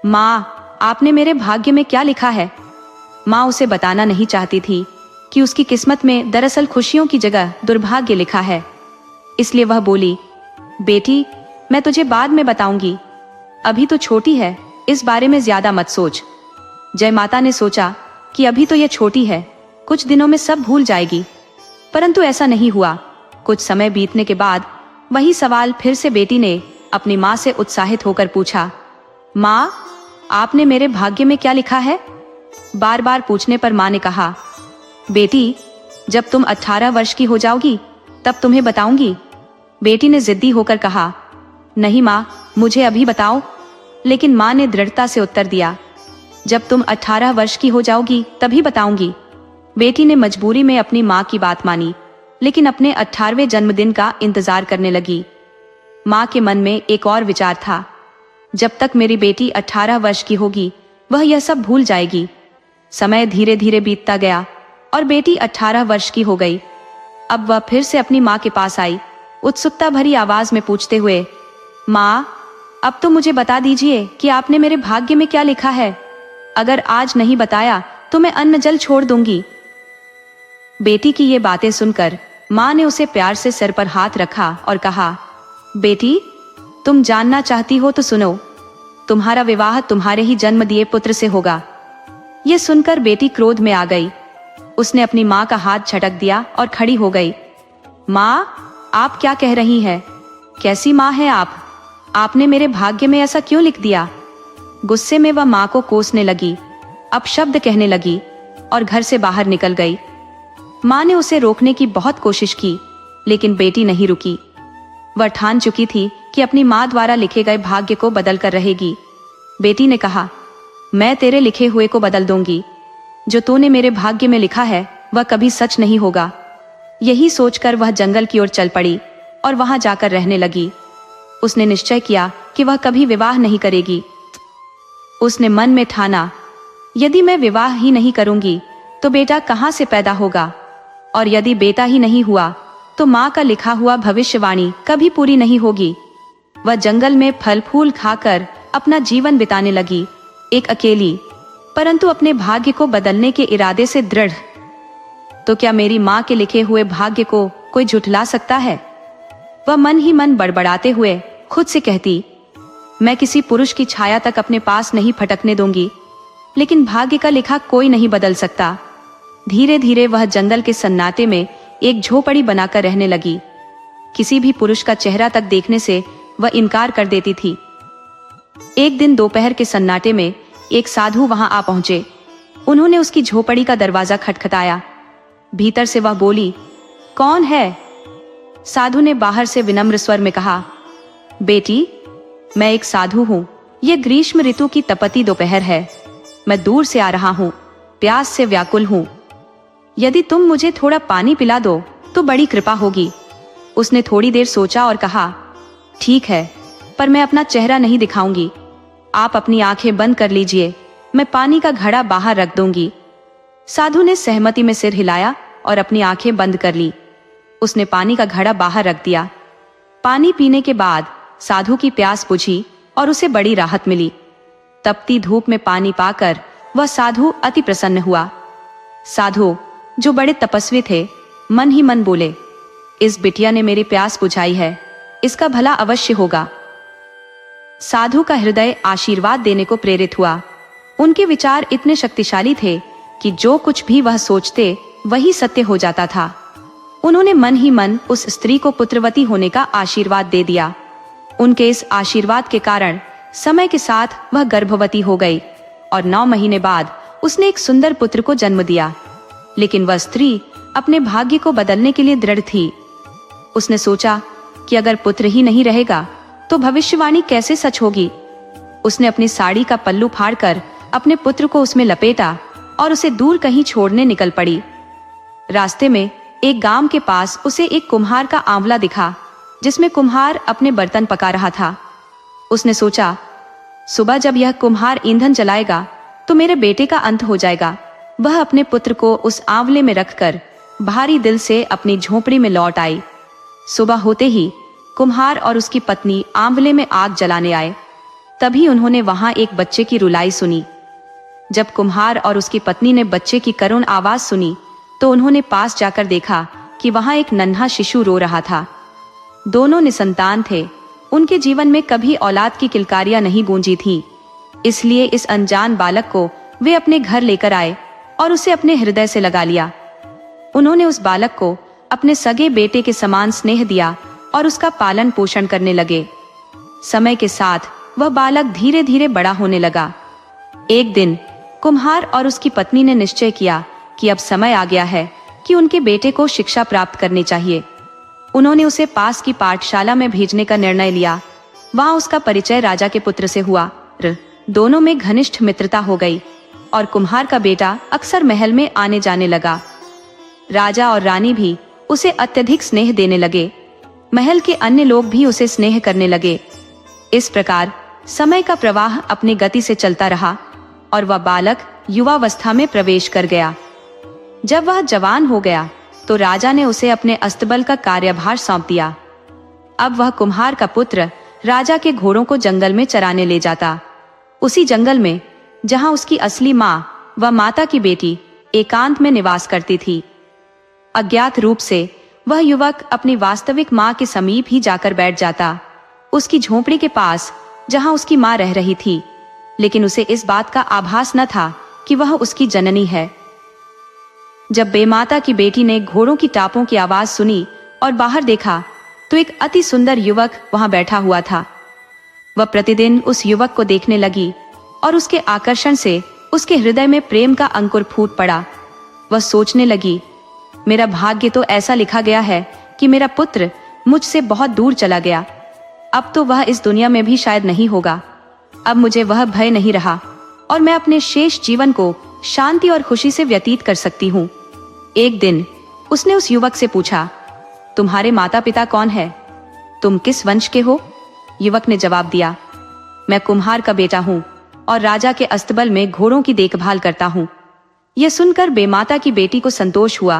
माँ, आपने मेरे भाग्य में क्या लिखा है? माँ उसे बताना नहीं चाहती थी कि उसकी किस्मत में दरअसल खुशियों की जगह दुर्भाग्य लिखा है। इसलिए वह बोली, बेटी, मैं तुझे बाद में बताऊंगी, अभी तो छोटी है, इस बारे में ज्यादा मत सोच। जय माता ने सोचा कि अभी तो यह छोटी है, कुछ दिनों में सब भूल जाएगी, परंतु ऐसा नहीं हुआ। कुछ समय बीतने के बाद वही सवाल फिर से बेटी ने अपनी माँ से उत्साहित होकर पूछा, माँ, आपने मेरे भाग्य में क्या लिखा है? बार बार पूछने पर माँ ने कहा, बेटी, जब तुम 18 वर्ष की हो जाओगी तब तुम्हें बताऊंगी। बेटी ने जिद्दी होकर कहा, नहीं माँ, मुझे अभी बताओ। लेकिन माँ ने दृढ़ता से उत्तर दिया, जब तुम 18 वर्ष की हो जाओगी तभी बताऊंगी। बेटी ने मजबूरी में अपनी माँ की बात मानी, लेकिन अपने 18वें जन्मदिन का इंतजार करने लगी। माँ के मन में एक और विचार था, जब तक मेरी बेटी 18 वर्ष की होगी वह यह सब भूल जाएगी। समय धीरे धीरे बीतता गया और बेटी 18 वर्ष की हो गई। अब वह फिर से अपनी माँ के पास आई, उत्सुकता भरी आवाज में पूछते हुए, माँ, अब तो मुझे बता दीजिए कि आपने मेरे भाग्य में क्या लिखा है। अगर आज नहीं बताया तो मैं अन्न जल छोड़ दूंगी। बेटी की ये बातें सुनकर माँ ने उसे प्यार से सिर पर हाथ रखा और कहा, बेटी, तुम जानना चाहती हो तो सुनो, तुम्हारा विवाह तुम्हारे ही जन्म दिए पुत्र से होगा। ये सुनकर बेटी क्रोध में आ गई। उसने अपनी माँ का हाथ झटक दिया और खड़ी हो गई। माँ, आप क्या कह रही हैं? कैसी माँ है आप? आपने मेरे भाग्य में ऐसा क्यों लिख दिया? गुस्से में वह माँ को कोसने लगी, अपशब्द कहने लगी और घर से बाहर निकल गई। माँ ने उसे रोकने की बहुत कोशिश की, लेकिन बेटी नहीं रुकी। वह ठान चुकी थी कि अपनी माँ द्वारा लिखे गए भाग्य को बदल कर रहेगी। बेटी ने कहा, मैं तेरे लिखे हुए को बदल दूंगी। जो तूने मेरे भाग्य में लिखा है वह कभी सच नहीं होगा। यही सोचकर वह जंगल की ओर चल पड़ी और वहां जाकर रहने लगी। उसने निश्चय किया कि वह कभी विवाह नहीं करेगी। उसने मन में ठाना, यदि मैं विवाह ही नहीं करूंगी तो बेटा कहां से पैदा होगा, और यदि बेटा ही नहीं हुआ तो माँ का लिखा हुआ भविष्यवाणी कभी पूरी नहीं होगी। वह जंगल में फल फूल खाकर अपना जीवन बिताने लगी, एक अकेली, परंतु अपने भाग्य को बदलने के इरादे से दृढ़। तो क्या मेरी माँ के लिखे हुए भाग्य को कोई झुठला सकता है? वह मन ही मन बड़बड़ाते हुए खुद से कहती, मैं किसी पुरुष की छाया तक अपने पास नहीं फटकने दूंगी, लेकिन भाग्य का लिखा कोई नहीं बदल सकता। धीरे धीरे वह जंगल के सन्नाटे में एक झोपड़ी बनाकर रहने लगी। किसी भी पुरुष का चेहरा तक देखने से वह इनकार कर देती थी। एक दिन दोपहर के सन्नाटे में एक साधु वहां आ पहुंचे। उन्होंने उसकी झोपड़ी का दरवाजा खटखटाया। भीतर से वह बोली, कौन है? साधु ने बाहर से विनम्र स्वर में कहा, बेटी, मैं एक साधु हूँ। ये ग्रीष्म ऋतु की तपती दोपहर है। मैं दूर से आ रहा हूँ, प्यास से व्याकुल हूँ। यदि तुम मुझे थोड़ा पानी पिला दो तो बड़ी कृपा होगी। उसने थोड़ी देर सोचा और कहा, ठीक है, पर मैं अपना चेहरा नहीं दिखाऊंगी। आप अपनी आंखें बंद कर लीजिए, मैं पानी का घड़ा बाहर रख दूंगी। साधु ने सहमति में सिर हिलाया और अपनी आंखें बंद कर ली। उसने पानी का घड़ा बाहर रख दिया। पानी पीने के बाद साधु की प्यास बुझी और उसे बड़ी राहत मिली। तपती धूप में पानी पाकर वह साधु अति प्रसन्न हुआ। साधु, जो बड़े तपस्वी थे, मन ही मन बोले, इस बिटिया ने मेरी प्यास बुझाई है, इसका भला अवश्य होगा। साधु का हृदय आशीर्वाद देने को प्रेरित हुआ। उनके विचार इतने शक्तिशाली थे कि जो कुछ भी वह सोचते वही सत्य हो जाता था। उन्होंने मन ही मन उस स्त्री को पुत्रवती होने का आशीर्वाद दे दिया। उनके इस आशीर्वाद के कारण समय के साथ वह गर्भवती हो गई और 9 महीने बाद उसने एक सुंदर पुत्र को जन्म दिया। लेकिन वह स्त्री अपने भाग्य को बदलने के लिए दृढ़ थी। उसने सोचा कि अगर पुत्र ही नहीं रहेगा तो भविष्यवाणी कैसे सच होगी। उसने अपनी साड़ी का पल्लू फाड़कर अपने पुत्र को उसमें लपेटा और उसे दूर कहीं छोड़ने निकल पड़ी। रास्ते में एक गांव के पास उसे एक कुम्हार का आंवला दिखा, जिसमें कुम्हार अपने बर्तन पका रहा था। उसने सोचा, सुबह जब यह कुम्हार ईंधन जलाएगा तो मेरे बेटे का अंत हो जाएगा। वह अपने पुत्र को उस आंवले में रखकर भारी दिल से अपनी झोपड़ी में लौट आई। सुबह होते ही कुम्हार और उसकी पत्नी आंवले में आग जलाने आए। तभी उन्होंने वहां एक बच्चे की रुलाई सुनी। जब कुम्हार और उसकी पत्नी ने बच्चे की करुण आवाज सुनी तो उन्होंने पास जाकर देखा कि वहां एक नन्हा शिशु रो रहा था। दोनों निसंतान थे। उनके जीवन में कभी औलाद की किलकारियां नहीं गूंजी थी। इसलिए इस अनजान बालक को वे अपने घर लेकर आए और उसे अपने हृदय से लगा लिया। उन्होंने उस बालक को अपने सगे बेटे के समान स्नेह दिया और उसका पालन पोषण करने लगे। समय के साथ वह बालक धीरे धीरे बड़ा होने लगा। एक दिन कुम्हार और उसकी पत्नी ने निश्चय किया कि अब समय आ गया है कि उनके बेटे को शिक्षा प्राप्त करनी चाहिए। उन्होंने उसे पास की पाठशाला में भेजने का निर्णय लिया। वहां उसका परिचय राजा के पुत्र से हुआ। दोनों में घनिष्ठ मित्रता हो गई और कुम्हार का बेटा अक्सर महल में आने जाने लगा। राजा और रानी भी उसे अत्यधिक स्नेह देने लगे। महल के अन्य लोग भी उसे स्नेह करने लगे। इस प्रकार समय का प्रवाह अपनी गति से चलता रहा और वह बालक युवावस्था में प्रवेश कर गया। जब वह जवान हो गया तो राजा ने उसे अपने अस्तबल का कार्यभार सौंप दिया। अब वह कुम्हार का पुत्र राजा के घोड़ों को जंगल में चराने ले जाता। उसी जंगल में जहां उसकी असली माँ व माता की बेटी एकांत में निवास करती थी। अज्ञात रूप से वह युवक अपनी वास्तविक माँ के समीप ही जाकर बैठ जाता, उसकी झोपड़ी के पास जहां उसकी माँ रह रही थी। लेकिन उसे इस बात का आभास न था कि वह उसकी जननी है। जब बेमाता की बेटी ने घोड़ों की टापों की आवाज सुनी और बाहर देखा तो एक अति सुंदर युवक वहां बैठा हुआ था। वह प्रतिदिन उस युवक को देखने लगी और उसके आकर्षण से उसके हृदय में प्रेम का अंकुर फूट पड़ा। वह सोचने लगी, मेरा भाग्य तो ऐसा लिखा गया है कि मेरा पुत्र मुझसे बहुत दूर चला गया। अब तो वह इस दुनिया में भी शायद नहीं होगा। अब मुझे वह भय नहीं रहा और मैं अपने शेष जीवन को शांति और खुशी से व्यतीत कर सकती हूँ। एक दिन उसने उस युवक से पूछा, तुम्हारे माता पिता कौन है? तुम किस वंश के हो? युवक ने जवाब दिया, मैं कुम्हार का बेटा हूँ और राजा के अस्तबल में घोड़ों की देखभाल करता हूँ। यह सुनकर बेमाता की बेटी को संतोष हुआ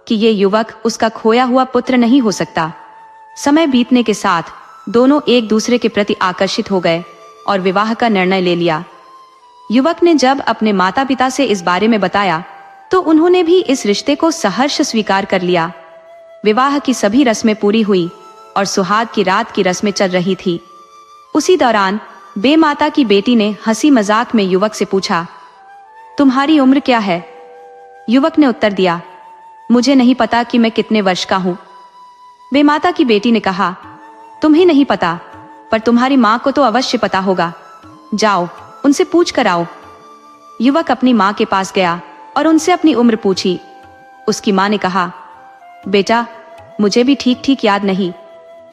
कि ये युवक उसका खोया हुआ पुत्र नहीं हो सकता। समय बीतने के साथ दोनों एक दूसरे के प्रति आकर्षित हो गए और विवाह का निर्णय ले लिया। युवक ने जब अपने माता पिता से इस बारे में बताया तो उन्होंने भी इस रिश्ते को सहर्ष स्वीकार कर लिया। विवाह की सभी रस्में पूरी हुई और सुहाग की रात की रस्में चल रही थी। उसी दौरान बेमाता की बेटी ने हंसी मजाक में युवक से पूछा, तुम्हारी उम्र क्या है? युवक ने उत्तर दिया, मुझे नहीं पता कि मैं कितने वर्ष का हूं। बेमाता की बेटी ने कहा, तुम्हें नहीं पता, पर तुम्हारी मां को तो अवश्य पता होगा। जाओ, उनसे पूछ कर आओ। युवक अपनी मां के पास गया और उनसे अपनी उम्र पूछी। उसकी मां ने कहा, बेटा, मुझे भी ठीक ठीक याद नहीं,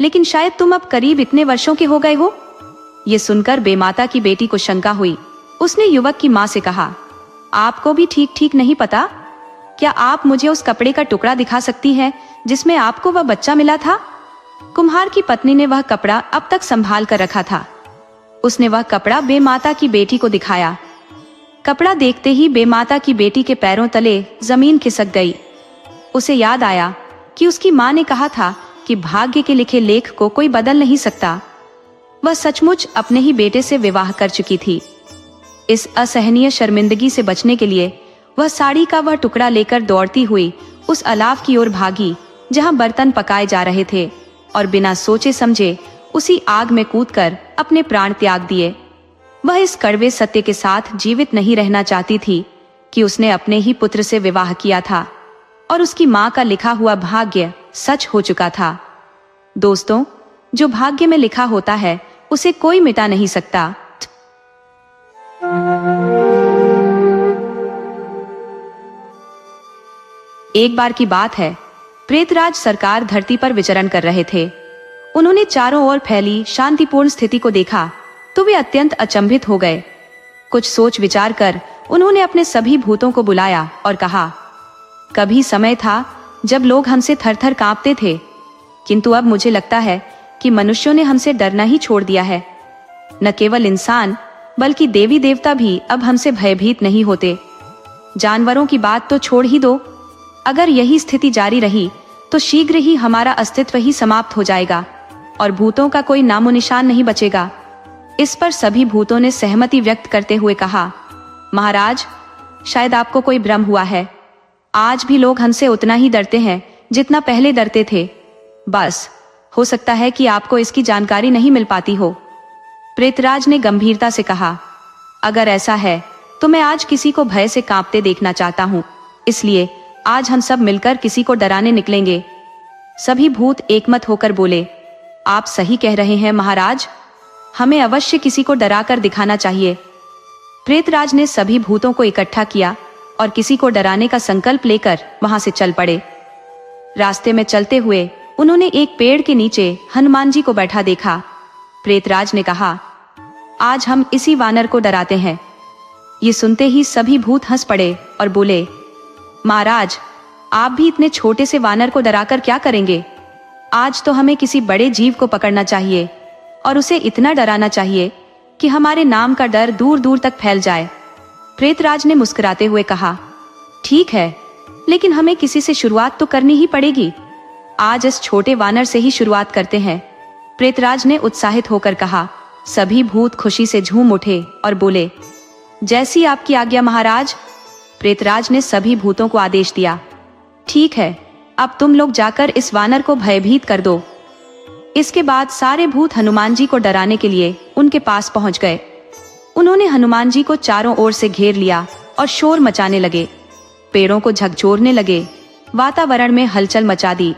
लेकिन शायद तुम अब करीब इतने वर्षों के हो गए हो। ये सुनकर बेमाता की बेटी को शंका हुई। उसने युवक की मां से कहा, आपको भी ठीक ठीक नहीं पता? क्या आप मुझे उस कपड़े का टुकड़ा दिखा सकती हैं जिसमें आपको वह बच्चा मिला था? कुम्हार की पत्नी ने वह कपड़ा अब तक संभाल कर रखा था। उसने वह कपड़ा बेमाता की बेटी को दिखाया। कपड़ा देखते ही बेमाता की बेटी के पैरों तले जमीन खिसक गई। उसे याद आया कि उसकी मां ने कहा था कि भाग्य के लिखे लेख को कोई बदल नहीं सकता। वह सचमुच अपने ही बेटे से विवाह कर चुकी थी। इस असहनीय शर्मिंदगी से बचने के लिए वह साड़ी का वह टुकड़ा लेकर दौड़ती हुई उस अलाव की ओर भागी जहां बर्तन पकाए जा रहे थे, और बिना सोचे समझे उसी आग में कूदकर अपने प्राण त्याग दिए। वह इस कड़वे सत्य के साथ जीवित नहीं रहना चाहती थी कि उसने अपने ही पुत्र से विवाह किया था और उसकी मां का लिखा हुआ भाग्य सच हो चुका था। दोस्तों, जो भाग्य में लिखा होता है उसे कोई मिटा नहीं सकता। एक बार की बात है, प्रेतराज सरकार धरती पर विचरण कर रहे थे। उन्होंने चारों ओर फैली शांतिपूर्ण स्थिति को देखा तो वे अत्यंत अचंभित हो गए। कुछ सोच विचार कर उन्होंने अपने सभी भूतों को बुलाया और कहा, कभी समय था जब लोग हमसे थर-थर कांपते थे, किंतु अब मुझे लगता है कि मनुष्यों ने हमसे डरना ही छोड़ दिया है। न केवल इंसान बल्कि देवी देवता भी अब हमसे भयभीत नहीं होते। जानवरों की बात तो छोड़ ही दो, अगर यही स्थिति जारी रही तो शीघ्र ही हमारा अस्तित्व ही समाप्त हो जाएगा और भूतों का कोई नामो निशान नहीं बचेगा। इस पर सभी भूतों ने सहमति व्यक्त करते हुए कहा, महाराज, शायद आपको कोई भ्रम हुआ है। आज भी लोग हमसे उतना ही डरते हैं जितना पहले डरते थे। बस हो सकता है कि आपको इसकी जानकारी नहीं मिल पाती हो। प्रेतराज ने गंभीरता से कहा, अगर ऐसा है तो मैं आज किसी को भय से कांपते देखना चाहता हूँ, इसलिए आज हम सब मिलकर किसी को डराने निकलेंगे। सभी भूत एकमत होकर बोले, आप सही कह रहे हैं महाराज, हमें अवश्य किसी को डराकर दिखाना चाहिए। प्रेतराज ने सभी भूतों को इकट्ठा किया और किसी को डराने का संकल्प लेकर वहां से चल पड़े। रास्ते में चलते हुए उन्होंने एक पेड़ के नीचे हनुमान जी को बैठा देखा। प्रेतराज ने कहा, आज हम इसी वानर को डराते हैं। ये सुनते ही सभी भूत हंस पड़े और बोले, महाराज, आप भी इतने छोटे से वानर को डराकर क्या करेंगे? आज तो हमें किसी बड़े जीव को पकड़ना चाहिए और उसे इतना डराना चाहिए कि हमारे नाम का डर दूर दूर तक फैल जाए। प्रेतराज ने मुस्कुराते हुए कहा, ठीक है, लेकिन हमें किसी से शुरुआत तो करनी ही पड़ेगी। आज इस छोटे वानर से ही शुरुआत करते हैं। प्रेतराज ने उत्साहित होकर कहा। सभी भूत खुशी से झूम उठे और बोले, जैसी आपकी आज्ञा महाराज। प्रेतराज ने सभी भूतों को आदेश दिया, ठीक है, अब तुम लोग जाकर इस वानर को भयभीत कर दो। इसके बाद सारे भूत हनुमान जी को डराने के लिए उनके पास पहुंच गए। उन्होंने हनुमान जी को चारों ओर से घेर लिया और शोर मचाने लगे। पेड़ों को झकझोरने लगे, वातावरण में हलचल मचा दी।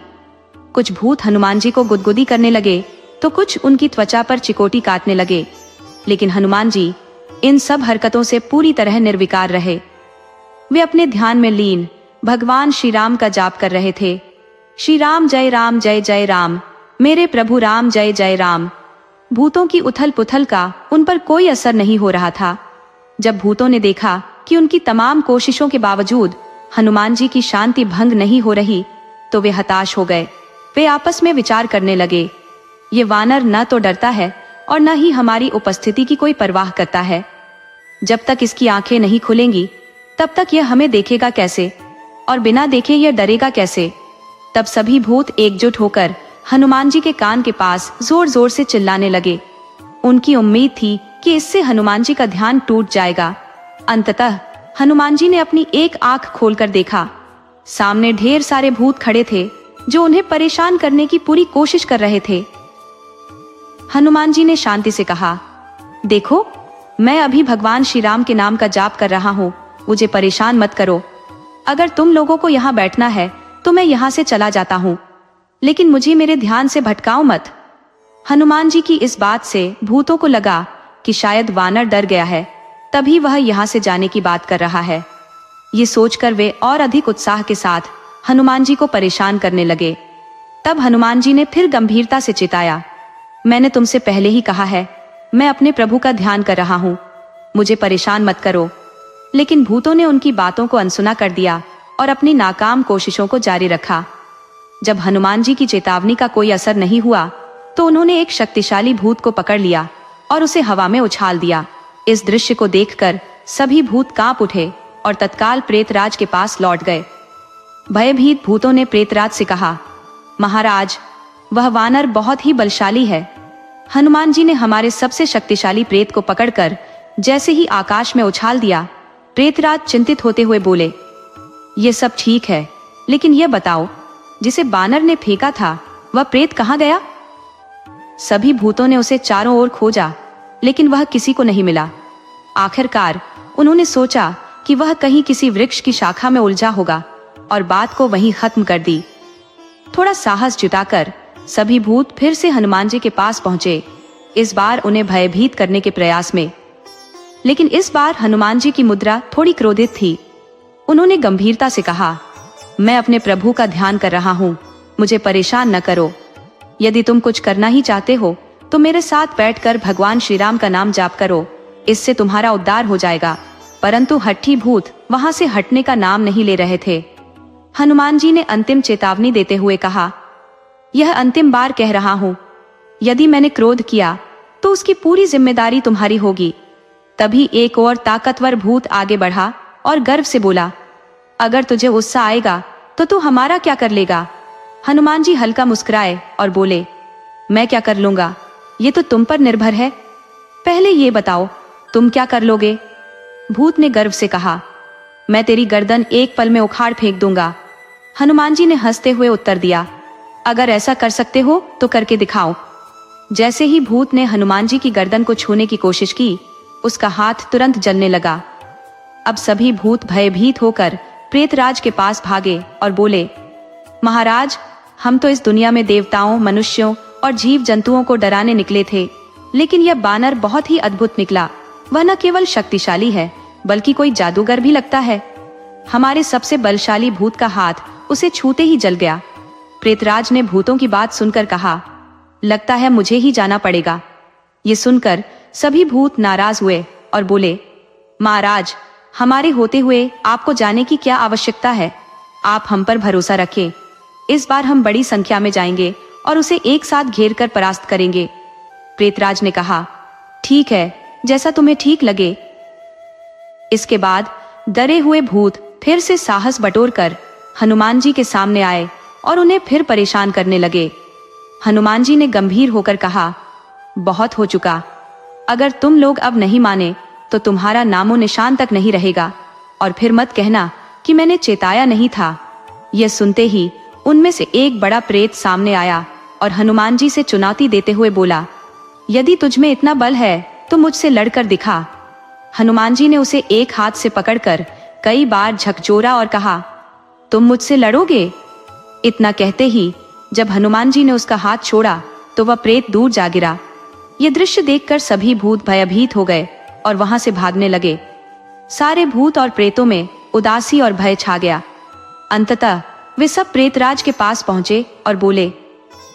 कुछ भूत हनुमान जी को गुदगुदी करने लगे तो कुछ उनकी त्वचा पर चिकोटी काटने लगे, लेकिन हनुमान जी इन सब हरकतों से पूरी तरह निर्विकार रहे। वे अपने ध्यान में लीन भगवान श्री राम का जाप कर रहे थे। श्री राम जय जय राम, मेरे प्रभु राम जय जय राम। भूतों की उथल पुथल का उन पर कोई असर नहीं हो रहा था। जब भूतों ने देखा कि उनकी तमाम कोशिशों के बावजूद हनुमान जी की शांति भंग नहीं हो रही, तो वे हताश हो गए। वे आपस में विचार करने लगे, ये वानर न तो डरता है और न ही हमारी उपस्थिति की कोई परवाह करता है। जब तक इसकी आंखें नहीं खुलेंगी तब तक यह हमें देखेगा कैसे, और बिना देखे यह डरेगा कैसे। तब सभी भूत एकजुट होकर हनुमान जी के कान के पास जोर जोर से चिल्लाने लगे। उनकी उम्मीद थी कि इससे हनुमान जी का ध्यान टूट जाएगा। अंततः हनुमान जी ने अपनी एक आंख खोलकर देखा। सामने ढेर सारे भूत खड़े थे जो उन्हें परेशान करने की पूरी कोशिश कर रहे थे। हनुमान जी ने शांति से कहा, देखो, मैं अभी भगवान श्री राम के नाम का जाप कर रहा हूँ, मुझे परेशान मत करो। अगर तुम लोगों को यहाँ बैठना है तो मैं यहाँ से चला जाता हूँ, लेकिन मुझे मेरे ध्यान से भटकाओ मत। हनुमान जी की इस बात से भूतों को लगा कि शायद वानर डर गया है, तभी वह यहाँ से जाने की बात कर रहा है। ये सोचकर वे और अधिक उत्साह के साथ हनुमान जी को परेशान करने लगे। तब हनुमान जी ने फिर गंभीरता से चिताया, मैंने तुमसे पहले ही कहा है, मैं अपने प्रभु का ध्यान कर रहा हूँ, मुझे परेशान मत करो। लेकिन भूतों ने उनकी बातों को अनसुना कर दिया और अपनी नाकाम कोशिशों को जारी रखा। जब हनुमान जी की चेतावनी का कोई असर नहीं हुआ तो उन्होंने एक शक्तिशाली भूत को पकड़ लिया और उसे हवा में उछाल दिया। इस दृश्य को देखकर सभी भूत कांप उठे और तत्काल प्रेतराज के पास लौट गए। भयभीत भूतों ने प्रेतराज से कहा, महाराज, वह वानर बहुत ही बलशाली है। हनुमान जी ने हमारे सबसे शक्तिशाली प्रेत को पकड़कर जैसे ही आकाश में उछाल दिया। प्रेतराज चिंतित होते हुए बोले, ये सब ठीक है, लेकिन यह बताओ, जिसे बानर ने फेंका था वह प्रेत कहाँ गया? सभी भूतों ने उसे चारों ओर खोजा, लेकिन वह किसी को नहीं मिला। आखिरकार उन्होंने सोचा कि वह कहीं किसी वृक्ष की शाखा में उलझा होगा और बात को वहीं खत्म कर दी। थोड़ा साहस जुटाकर सभी भूत फिर से हनुमान जी के पास पहुंचे, इस बार उन्हें भयभीत करने के प्रयास में। लेकिन इस बार हनुमान जी की मुद्रा थोड़ी क्रोधित थी। उन्होंने गंभीरता से कहा, मैं अपने प्रभु का ध्यान कर रहा हूँ, मुझे परेशान न करो। यदि तुम कुछ करना ही चाहते हो तो मेरे साथ बैठकर भगवान श्री राम का नाम जाप करो, इससे तुम्हारा उद्धार हो जाएगा। परंतु हट्ठी भूत वहां से हटने का नाम नहीं ले रहे थे। हनुमान जी ने अंतिम चेतावनी देते हुए कहा, यह अंतिम बार कह रहा हूँ, यदि मैंने क्रोध किया तो उसकी पूरी जिम्मेदारी तुम्हारी होगी। तभी एक और ताकतवर भूत आगे बढ़ा और गर्व से बोला, अगर तुझे गुस्सा आएगा तो तू हमारा क्या कर लेगा? हनुमान जी हल्का मुस्कुराए और बोले, मैं क्या कर लूंगा, ये तो तुम पर निर्भर है। पहले ये बताओ, तुम क्या कर लोगे? भूत ने गर्व से कहा, मैं तेरी गर्दन एक पल में उखाड़ फेंक दूंगा। हनुमान जी ने हंसते हुए उत्तर दिया, अगर ऐसा कर सकते हो तो करके दिखाओ। जैसे ही भूत ने हनुमान जी की गर्दन को छूने की कोशिश की, उसका हाथ तुरंत जलने लगा। अब सभी भूत भयभीत होकर प्रेतराज के पास भागे और बोले, महाराज, हम तो इस दुनिया में देवताओं, मनुष्यों और जीव जंतुओं को डराने निकले थे, लेकिन यह बानर बहुत ही अद्भुत निकला। वह न केवल शक्तिशाली है बल्कि कोई जादूगर भी लगता है। हमारे सबसे बलशाली भूत का हाथ उसे छूते ही जल गया। प्रेतराज ने भूतों की बात सुनकर कहा, लगता है मुझे ही जाना पड़ेगा। ये सुनकर सभी भूत नाराज हुए और बोले, महाराज, हमारे होते हुए आपको जाने की क्या आवश्यकता है? आप हम पर भरोसा रखें, इस बार हम बड़ी संख्या में जाएंगे और उसे एक साथ घेर कर परास्त करेंगे। प्रेतराज ने कहा, ठीक है, जैसा तुम्हें ठीक लगे। इसके बाद डरे हुए भूत फिर से साहस बटोरकर हनुमान जी के सामने आए और उन्हें फिर परेशान करने लगे। हनुमान जी ने गंभीर होकर कहा, बहुत हो चुका, अगर तुम लोग अब नहीं माने तो तुम्हारा नामो निशान तक नहीं रहेगा, और फिर मत कहना कि मैंने चेताया नहीं था। यह सुनते ही उनमें से एक बड़ा प्रेत सामने आया और हनुमान जी से चुनौती देते हुए बोला, यदि तुझमें इतना बल है तो मुझसे लड़कर दिखा। हनुमान जी ने उसे एक हाथ से पकड़कर कई बार झकझोरा और कहा, तुम मुझसे लड़ोगे? इतना कहते ही जब हनुमान जी ने उसका हाथ छोड़ा तो वह प्रेत दूर जा गिरा। यह दृश्य देखकर सभी भूत भयभीत हो गए और वहां से भागने लगे। सारे भूत और प्रेतों में उदासी और भय छा गया। अंततः वे सब प्रेतराज के पास पहुंचे और बोले,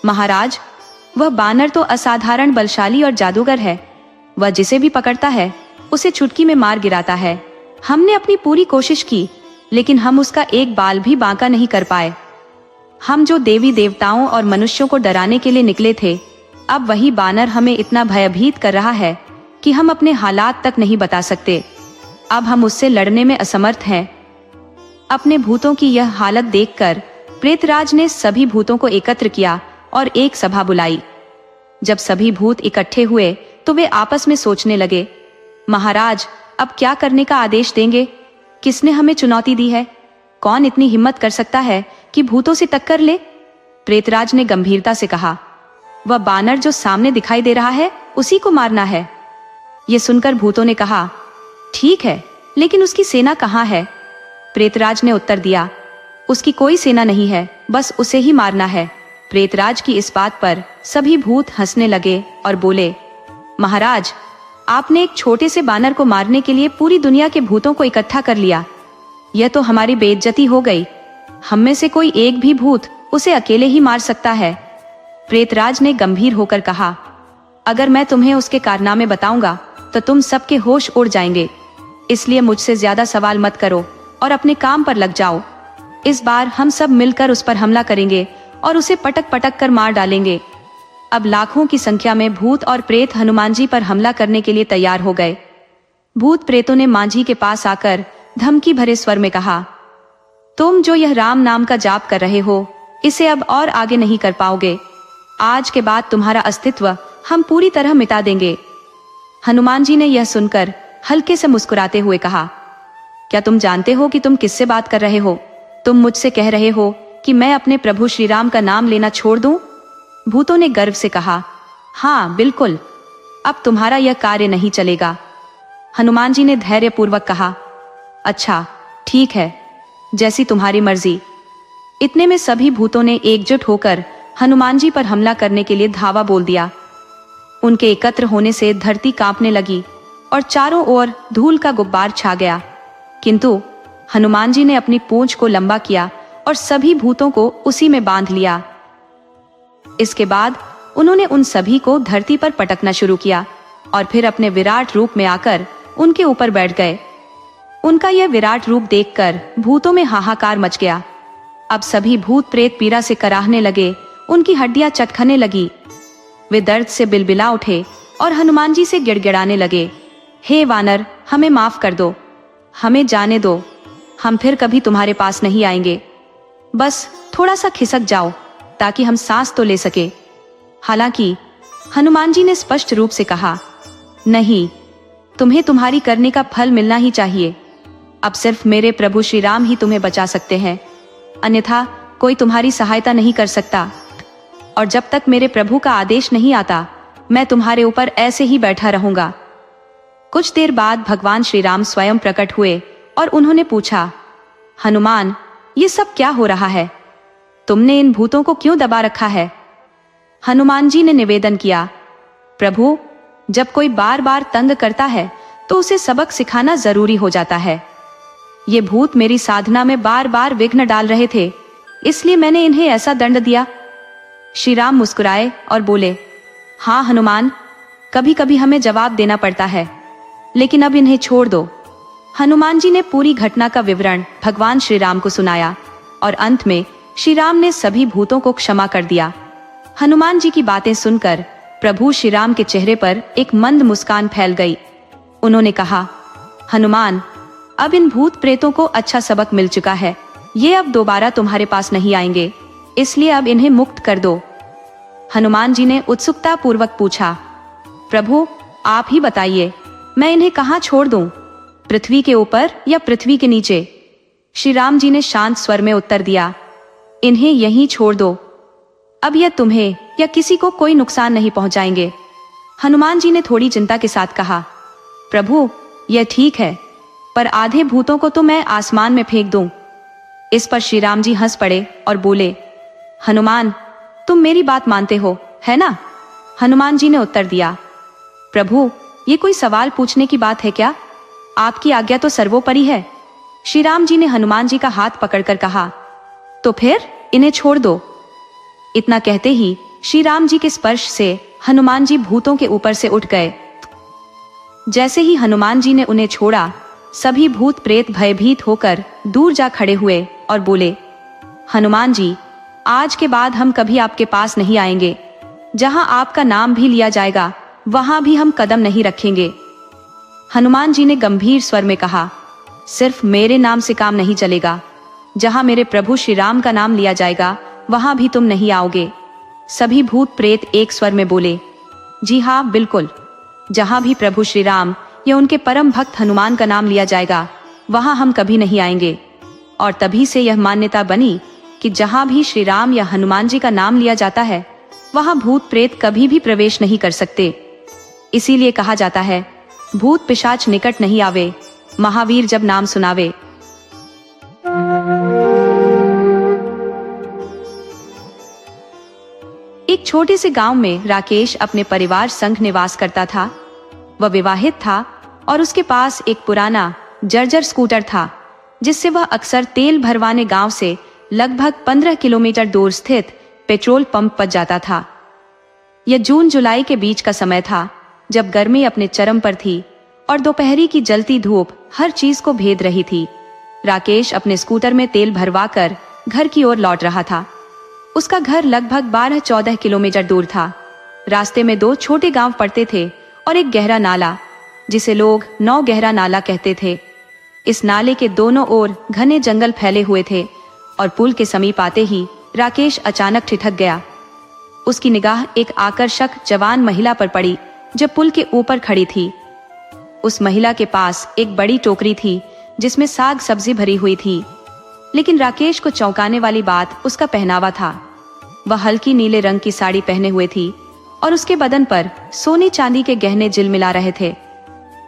महाराज, वह बानर तो असाधारण बलशाली और जादूगर है। वह जिसे भी पकड़ता है उसे चुटकी में मार गिराता है। हमने अपनी पूरी कोशिश की, लेकिन हम उसका एक बाल भी बांका नहीं कर पाए। हम जो देवी देवताओं और मनुष्यों को डराने के लिए निकले थे, अब वही बानर हमें इतना भयभीत कर रहा है कि हम अपने हालात तक नहीं बता सकते। अब हम उससे लड़ने में असमर्थ हैं। अपने भूतों की यह हालत देखकर प्रेतराज ने सभी भूतों को एकत्र किया और एक सभा बुलाई। जब सभी भूत इकट्ठे हुए तो वे आपस में सोचने लगे, महाराज, अब क्या करने का आदेश देंगे? किसने हमें चुनौती दी है? कौन इतनी हिम्मत कर सकता है कि भूतों से टक्कर ले? प्रेतराज ने गंभीरता से कहा, वह बानर जो सामने दिखाई दे रहा है उसी को मारना है। ये सुनकर भूतों ने कहा, ठीक है, लेकिन उसकी सेना कहाँ है? प्रेतराज ने उत्तर दिया, उसकी कोई सेना नहीं है, बस उसे ही मारना है। प्रेतराज की इस बात पर सभी भूत हंसने लगे और बोले, महाराज, आपने एक छोटे से बानर को मारने के लिए पूरी दुनिया के भूतों को इकट्ठा कर लिया। यह तो हमारी बेइज्जती हो गई। हम में से कोई एक भी भूत उसे अकेले ही मार सकता है। प्रेतराज ने गंभीर होकर कहा, अगर मैं तुम्हें उसके कारनामे बताऊंगा तो तुम सबके होश उड़ जाएंगे, इसलिए मुझसे ज्यादा सवाल मत करो और अपने काम पर लग जाओ। इस बार हम सब मिलकर उस पर हमला करेंगे और उसे पटक पटक कर मार डालेंगे। अब लाखों की संख्या में भूत और प्रेत हनुमान जी पर हमला करने के लिए तैयार हो गए। भूत प्रेतों ने मांझी के पास आकर धमकी भरे स्वर में कहा, तुम जो यह राम नाम का जाप कर रहे हो, इसे अब और आगे नहीं कर पाओगे। आज के बाद तुम्हारा अस्तित्व हम पूरी तरह मिटा देंगे। हनुमान जी ने यह सुनकर हल्के से मुस्कुराते हुए कहा, क्या तुम जानते हो कि तुम किससे बात कर रहे हो? तुम मुझसे कह रहे हो कि मैं अपने प्रभु श्री राम का नाम लेना छोड़ दूं? भूतों ने गर्व से कहा, हाँ बिल्कुल, अब तुम्हारा यह कार्य नहीं चलेगा। हनुमान जी ने धैर्यपूर्वक कहा, अच्छा ठीक है, जैसी तुम्हारी मर्जी। इतने में सभी भूतों ने एकजुट होकर हनुमान जी पर हमला करने के लिए धावा बोल दिया। उनके एकत्र होने से धरती कांपने लगी और चारों ओर धूल का गुब्बार छा गया, किंतु हनुमान जी ने अपनी पूंछ को लंबा किया और सभी भूतों को उसी में बांध लिया। इसके बाद उन्होंने उन सभी को धरती पर पटकना शुरू किया और फिर अपने विराट रूप में आकर उनके ऊपर बैठ गए। उनका यह विराट रूप देखकर भूतों में हाहाकार मच गया। अब सभी भूत प्रेत पीड़ा से कराहने लगे, उनकी हड्डियां चटखने लगी। वे दर्द से बिलबिला उठे और हनुमान जी से गिड़गिड़ाने लगे, हे वानर, हमें माफ कर दो, हमें जाने दो, हम फिर कभी तुम्हारे पास नहीं आएंगे। बस थोड़ा सा खिसक जाओ ताकि हम सांस तो ले सके। हालांकि हनुमान जी ने स्पष्ट रूप से कहा, नहीं, तुम्हें तुम्हारी करने का फल मिलना ही चाहिए। अब सिर्फ मेरे प्रभु श्री राम ही तुम्हें बचा सकते हैं, अन्यथा कोई तुम्हारी सहायता नहीं कर सकता। और जब तक मेरे प्रभु का आदेश नहीं आता, मैं तुम्हारे ऊपर ऐसे ही बैठा रहूंगा। कुछ देर बाद भगवान श्री राम स्वयं प्रकट हुए और उन्होंने पूछा, हनुमान, ये सब क्या हो रहा है? तुमने इन भूतों को क्यों दबा रखा है? हनुमान जी ने निवेदन किया, प्रभु, जब कोई बार बार तंग करता है तो उसे सबक सिखाना जरूरी हो जाता है। ये भूत मेरी साधना में बार बार विघ्न डाल रहे थे, इसलिए मैंने इन्हें ऐसा दंड दिया। श्री राम मुस्कुराए और बोले, हाँ हनुमान, कभी कभी हमें जवाब देना पड़ता है, लेकिन अब इन्हें छोड़ दो। हनुमान जी ने पूरी घटना का विवरण भगवान श्री राम को सुनाया और अंत में श्री राम ने सभी भूतों को क्षमा कर दिया। हनुमान जी की बातें सुनकर प्रभु श्री राम के चेहरे पर एक मंद मुस्कान फैल गई। उन्होंने कहा, हनुमान, अब इन भूत प्रेतों को अच्छा सबक मिल चुका है। ये अब दोबारा तुम्हारे पास नहीं आएंगे, इसलिए अब इन्हें मुक्त कर दो। हनुमान जी ने उत्सुकता पूर्वक पूछा, प्रभु आप ही बताइए, मैं इन्हें कहाँ छोड़ दूं? पृथ्वी के ऊपर या पृथ्वी के नीचे? श्री राम जी ने शांत स्वर में उत्तर दिया, इन्हें यहीं छोड़ दो। अब यह तुम्हें या किसी को कोई नुकसान नहीं पहुंचाएंगे। हनुमान जी ने थोड़ी चिंता के साथ कहा, प्रभु यह ठीक है, पर आधे भूतों को तो मैं आसमान में फेंक दूं। इस पर श्री राम जी हंस पड़े और बोले, हनुमान, तुम मेरी बात मानते हो, है ना? हनुमान जी ने उत्तर दिया, प्रभु ये कोई सवाल पूछने की बात है क्या? आपकी आज्ञा तो सर्वोपरि है। श्री राम जी ने हनुमान जी का हाथ पकड़कर कहा, तो फिर इन्हें छोड़ दो। इतना कहते ही श्री राम जी के स्पर्श से हनुमान जी भूतों के ऊपर से उठ गए। जैसे ही हनुमान जी ने उन्हें छोड़ा, सभी भूत प्रेत भयभीत होकर दूर जा खड़े हुए और बोले, हनुमान जी, आज के बाद हम कभी आपके पास नहीं आएंगे। जहां आपका नाम भी लिया जाएगा वहां भी हम कदम नहीं रखेंगे। हनुमान जी ने गंभीर स्वर में कहा, सिर्फ मेरे नाम से काम नहीं चलेगा। जहां मेरे प्रभु श्री राम का नाम लिया जाएगा वहां भी तुम नहीं आओगे। सभी भूत प्रेत एक स्वर में बोले, जी हाँ बिल्कुल, जहां भी प्रभु श्री राम या उनके परम भक्त हनुमान का नाम लिया जाएगा वहां हम कभी नहीं आएंगे। और तभी से यह मान्यता बनी कि जहां भी श्री राम या हनुमान जी का नाम लिया जाता है वहां भूत प्रेत कभी भी प्रवेश नहीं कर सकते। इसीलिए कहा जाता है, भूत पिशाच निकट नहीं आवे, महावीर जब नाम सुनावे। एक छोटे से गांव में राकेश अपने परिवार संग निवास करता था। वह विवाहित था और उसके पास एक पुराना जर्जर स्कूटर था, जिससे वह अक्सर तेल भरवाने गांव से लगभग 15 किलोमीटर दूर स्थित पेट्रोल पंप पर जाता था। यह जून जुलाई के बीच का समय था, जब गर्मी अपने चरम पर थी और दोपहरी की जलती धूप हर चीज को भेद रही थी। राकेश अपने स्कूटर में तेल भरवाकर घर की ओर लौट रहा था। उसका घर लगभग 12-14 किलोमीटर दूर था। रास्ते में 2 छोटे गांव पड़ते थे और एक गहरा नाला, जिसे लोग 9 गहरा नाला कहते थे। इस नाले के दोनों ओर घने जंगल फैले हुए थे और पुल के समीप आते ही राकेश अचानक ठिठक गया। उसकी निगाह एक आकर्षक जवान महिला पर पड़ी, जो पुल के ऊपर खड़ी थी। उस महिला के पास एक बड़ी टोकरी थी, जिसमें साग सब्जी भरी हुई थी। लेकिन राकेश को चौंकाने वाली बात उसका पहनावा था। वह हल्की नीले रंग की साड़ी पहने हुए थी और उसके बदन पर सोने चांदी के गहने झिलमिला रहे थे।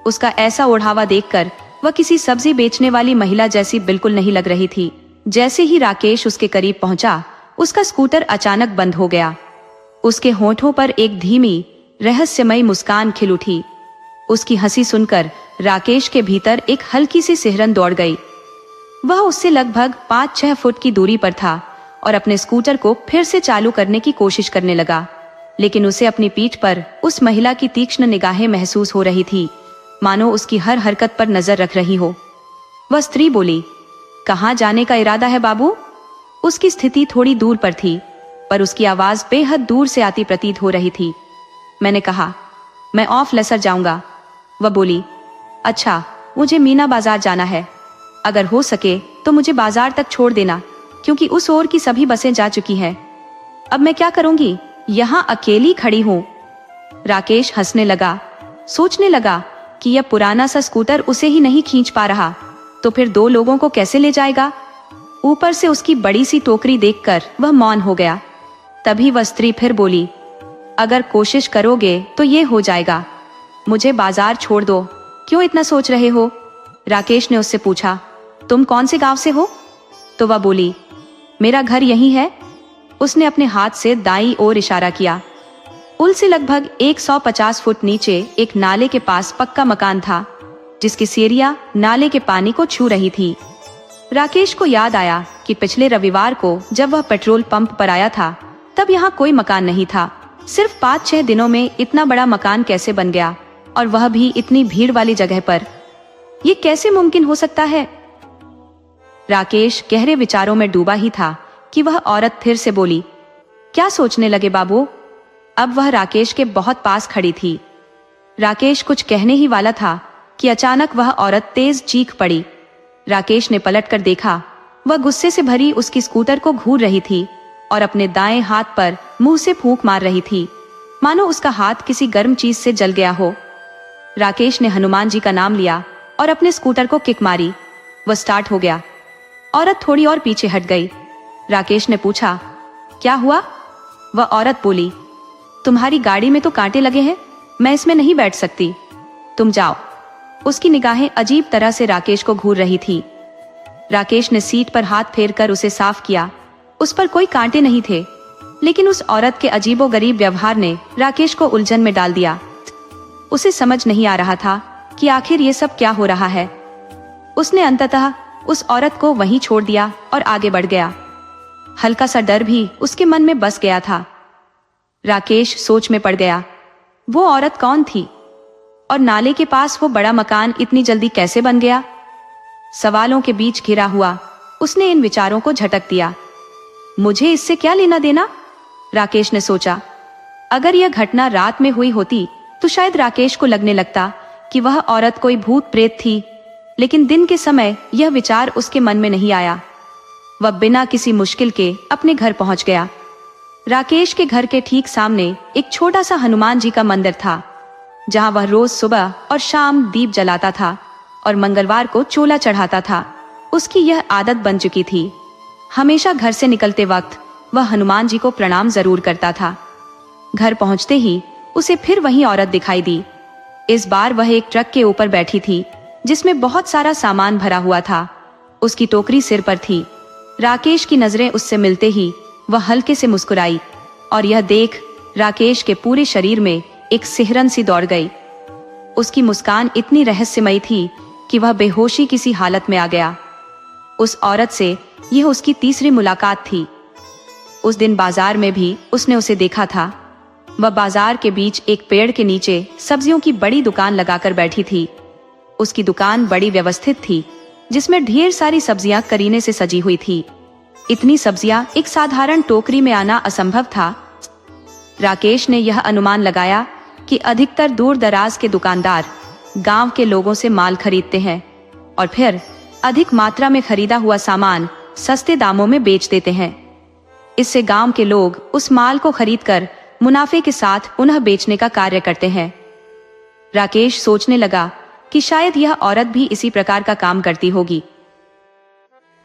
उसका ऐसा ओढ़ावा देखकर वह किसी सब्जी बेचने वाली महिला जैसी बिल्कुल नहीं लग रही थी। जैसे ही राकेश उसके करीब पहुंचा, उसका स्कूटर अचानक बंद हो गया। उसके होठों पर एक धीमी रहस्यमयी मुस्कान खिल उठी। उसकी हंसी सुनकर राकेश के भीतर एक हल्की सी सिहरन दौड़ गई। वह उससे लगभग 5-6 फुट की दूरी पर था और अपने स्कूटर को फिर से चालू करने की कोशिश करने लगा। लेकिन उसे अपनी पीठ पर उस महिला की तीक्ष्ण निगाहें महसूस हो रही थी, मानो उसकी हर हरकत पर नजर रख रही हो। वह स्त्री बोली, कहाँ जाने का इरादा है बाबू? उसकी स्थिति थोड़ी दूर पर थी, पर उसकी आवाज बेहद दूर से आती प्रतीत हो रही थी। मैंने कहा, मैं ऑफ लेसर जाऊंगा। वह बोली, अच्छा, मुझे मीना बाजार जाना है। अगर हो सके तो मुझे बाजार तक छोड़ देना, क्योंकि उस ओर की सभी बसें जा चुकी हैं। अब मैं क्या करूंगी? यहाँ अकेली खड़ी हूँ। राकेश हंसने लगा। सोचने लगा कि यह पुराना सा स्कूटर उसे ही नहीं खींच पा रहा, तो फिर 2 लोगों को कैसे ले जाएगा? ऊपर से उसकी बड़ी सी टोकरी देखकर वह मौन हो गया। तभी वह स्त्री फिर बोली, अगर कोशिश करोगे तो ये हो जाएगा। मुझे बाजार छोड़ दो। क्यों इतना सोच रहे हो? राकेश ने उससे पूछा, तुम कौन से गांव से हो? तो वह बोली, मेरा घर यही है। उसने अपने हाथ से दाईं ओर इशारा किया। पुल से लगभग 150 फुट नीचे एक नाले के पास पक्का मकान था, जिसकी सीढ़ियां नाले के पानी को छू रही थी। राकेश को याद आया कि पिछले रविवार को जब वह पेट्रोल पंप पर आया था, तब यहाँ कोई मकान नहीं था। सिर्फ 5-6 दिनों में इतना बड़ा मकान कैसे बन गया, और वह भी इतनी भीड़ वाली जगह पर? ये कैसे मुमकिन हो सकता है? राकेश गहरे विचारों में डूबा ही था कि वह औरत फिर से बोली, क्या सोचने लगे बाबू? अब वह राकेश के बहुत पास खड़ी थी। राकेश कुछ कहने ही वाला था कि अचानक वह औरत तेज चीख पड़ी। राकेश ने पलटकर देखा। वह गुस्से से भरी उसकी स्कूटर को घूर रही थी और अपने दाएं हाथ पर मुंह से फूंक मार रही थी, मानो उसका हाथ किसी गर्म चीज से जल गया हो। राकेश ने हनुमान जी का नाम लिया और अपने स्कूटर को किक मारी। वह स्टार्ट हो गया। औरत थोड़ी और पीछे हट गई। राकेश ने पूछा, क्या हुआ? वह औरत बोली, तुम्हारी गाड़ी में तो कांटे लगे हैं, मैं इसमें नहीं बैठ सकती, तुम जाओ। उसकी निगाहें अजीब तरह से राकेश को घूर रही थी। राकेश ने सीट पर हाथ फेरकर उसे साफ किया। उस पर कोई कांटे नहीं थे, लेकिन उस औरत के अजीबोगरीब व्यवहार ने राकेश को उलझन में डाल दिया। उसे समझ नहीं आ रहा था कि आखिर ये सब क्या हो रहा है। उसने अंततः उस औरत को वहीं छोड़ दिया और आगे बढ़ गया। हल्का सा डर भी उसके मन में बस गया था। राकेश सोच में पड़ गया। वो औरत कौन थी? और नाले के पास वो बड़ा मकान इतनी जल्दी कैसे बन गया? सवालों के बीच घिरा हुआ उसने इन विचारों को झटक दिया। मुझे इससे क्या लेना देना? राकेश ने सोचा। अगर यह घटना रात में हुई होती तो शायद राकेश को लगने लगता कि वह औरत कोई भूत प्रेत थी, लेकिन दिन के समय यह विचार उसके मन में नहीं आया। वह बिना किसी मुश्किल के अपने घर पहुंच गया। राकेश के घर के ठीक सामने एक छोटा सा हनुमान जी का मंदिर था, जहां वह रोज सुबह और शाम दीप जलाता था और मंगलवार को चोला चढ़ाता था। उसकी यह आदत बन चुकी थी। हमेशा घर से निकलते वक्त वह हनुमान जी को प्रणाम जरूर करता था। घर पहुंचते ही उसे फिर वही औरत दिखाई दी। इस बार वह एक ट्रक के ऊपर बैठी थी जिसमें बहुत सारा सामान भरा हुआ था। उसकी टोकरी सिर पर थी। राकेश की नजरें उससे मिलते ही वह हल्के से मुस्कुराई और यह देख राकेश के पूरे शरीर में एक सिहरन सी दौड़ गई। उसकी मुस्कान इतनी रहस्यमयी थी कि वह बेहोशी किसी हालत में आ गया। उस औरत से यह उसकी तीसरी मुलाकात थी। उस दिन बाजार में भी उसने उसे देखा था। वह बाजार के बीच एक पेड़ के नीचे सब्जियों की बड़ी दुकान लगाकर बैठी थी। उसकी दुकान बड़ी व्यवस्थित थी, जिसमें ढेर सारी सब्जियां करीने से सजी हुई थी। इतनी सब्जियां एक साधारण टोकरी में आना असंभव था। राकेश ने यह अनुमान लगाया कि अधिकतर दूर दराज के दुकानदार गांव के लोगों से माल खरीदते हैं और फिर अधिक मात्रा में खरीदा हुआ सामान सस्ते दामों में बेच देते हैं। इससे गांव के लोग उस माल को खरीदकर मुनाफे के साथ पुनः बेचने का कार्य करते हैं। राकेश सोचने लगा कि शायद यह औरत भी इसी प्रकार का काम करती होगी।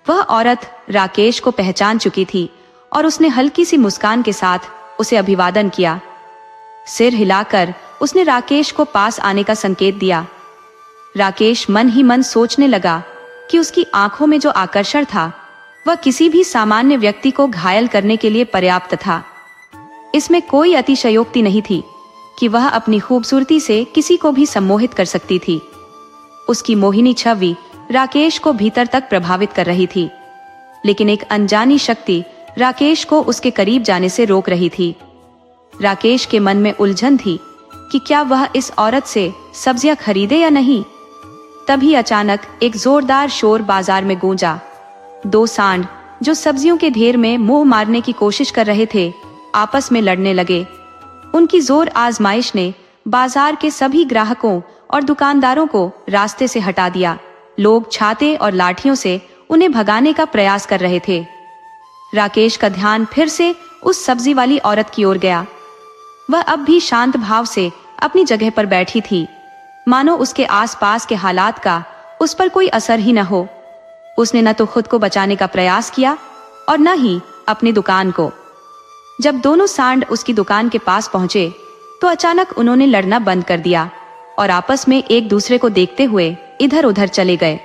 वह औरत राकेश को पहचान चुकी थी और उसने हल्की सी मुस्कान के साथ उसे अभिवादन किया। सिर हिलाकर उसने राकेश को पास आने का संकेत दिया। राकेश मन ही मन सोचने लगा कि उसकी आंखों में जो आकर्षण था वह किसी भी सामान्य व्यक्ति को घायल करने के लिए पर्याप्त था। इसमें कोई अतिशयोक्ति नहीं थी कि वह अपनी खूबसूरती से किसी को भी सम्मोहित कर सकती थी। उसकी मोहिनी छवि राकेश को भीतर तक प्रभावित कर रही थी, लेकिन एक अनजानी शक्ति राकेश को उसके करीब जाने से रोक रही थी। राकेश के मन में उलझन थी कि क्या वह इस औरत से सब्जियां खरीदे या नहीं। तभी अचानक एक जोरदार शोर बाजार में गूंजा। दो सांड जो सब्जियों के ढेर में मुंह मारने की कोशिश कर रहे थे, आपस में लड़ने लगे। उनकी जोर आजमाइश ने बाजार के सभी ग्राहकों और दुकानदारों को रास्ते से हटा दिया। लोग छाते और लाठियों से उन्हें भगाने का प्रयास कर रहे थे। राकेश का ध्यान फिर से उस सब्जी वाली औरत की ओर गया। वह अब भी शांत भाव से अपनी जगह पर बैठी थी, मानो उसके आसपास के हालात का उस पर कोई असर ही न हो। उसने न तो खुद को बचाने का प्रयास किया और न ही अपनी दुकान को। जब दोनों सांड उसकी दुकान के पास पहुंचे तो अचानक उन्होंने लड़ना बंद कर दिया और आपस में एक दूसरे को देखते हुए इधर उधर चले गए।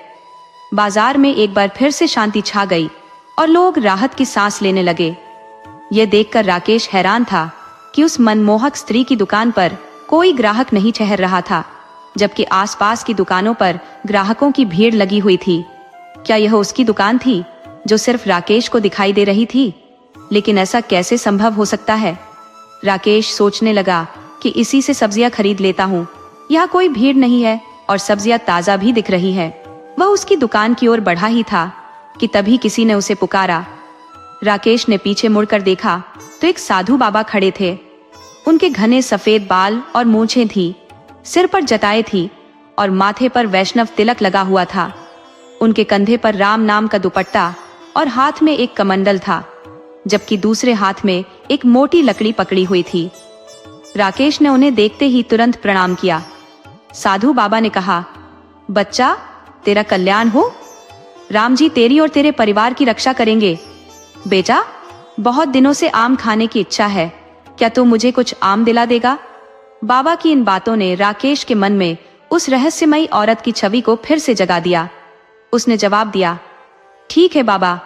बाजार में एक बार फिर से शांति छा गई और लोग राहत की सांस लेने लगे। यह देखकर राकेश हैरान था कि उस मनमोहक स्त्री की दुकान पर कोई ग्राहक नहीं ठहर रहा था, जबकि आसपास की दुकानों पर ग्राहकों की भीड़ लगी हुई थी। क्या यह उसकी दुकान थी जो सिर्फ राकेश को दिखाई दे रही थी? लेकिन ऐसा कैसे संभव हो सकता है? राकेश सोचने लगा कि इसी से सब्जियां खरीद लेता हूँ। यहाँ कोई भीड़ नहीं है और सब्जियां ताजा भी दिख रही है। वह उसकी दुकान की ओर बढ़ा ही था कि तभी किसी ने उसे पुकारा। राकेश ने पीछे मुड़कर देखा तो एक साधु बाबा खड़े थे। उनके घने सफेद बाल और मूंछें थी, सिर पर जटाएं थी और माथे पर वैष्णव तिलक लगा हुआ था। उनके कंधे पर राम नाम का दुपट्टा और हाथ में एक कमंडल था, जबकि दूसरे हाथ में एक मोटी लकड़ी पकड़ी हुई थी। राकेश ने उन्हें देखते ही तुरंत प्रणाम किया। साधु बाबा ने कहा, बच्चा, तेरा कल्याण हो। राम जी तेरी और तेरे परिवार की रक्षा करेंगे। बेटा, बहुत दिनों से आम खाने की इच्छा है, क्या तू मुझे कुछ आम दिला देगा? बाबा की इन बातों ने राकेश के मन में उस रहस्यमयी औरत की छवि को फिर से जगा दिया। उसने जवाब दिया, ठीक है बाबा,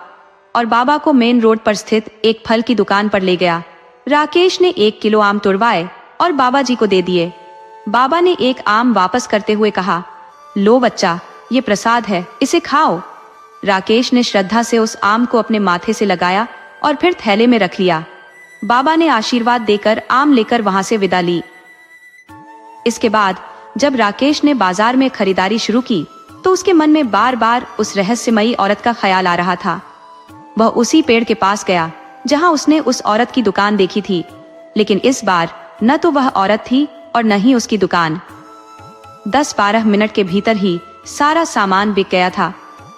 और बाबा को मेन रोड पर स्थित एक फल की दुकान पर ले गया। राकेश ने 1 किलो आम तुड़वाए और बाबा जी को दे दिए। बाबा ने एक आम वापस करते हुए कहा, लो बच्चा, ये प्रसाद है, इसे खाओ। राकेश ने श्रद्धा से उस आम को अपने माथे से लगाया और फिर थैले में रख लिया। बाबा ने आशीर्वाद देकर आम लेकर वहां से विदा ली। इसके बाद जब राकेश ने बाजार में खरीदारी शुरू की तो उसके मन में बार बार उस रहस्यमयी औरत का ख्याल आ रहा था। वह उसी पेड़ के पास गया जहां उसने उस औरत की दुकान देखी थी, लेकिन इस बार न तो वह औरत थी और न ही उसकी दुकान। 10-12 मिनट के भीतर ही सारा सामान बिक गया था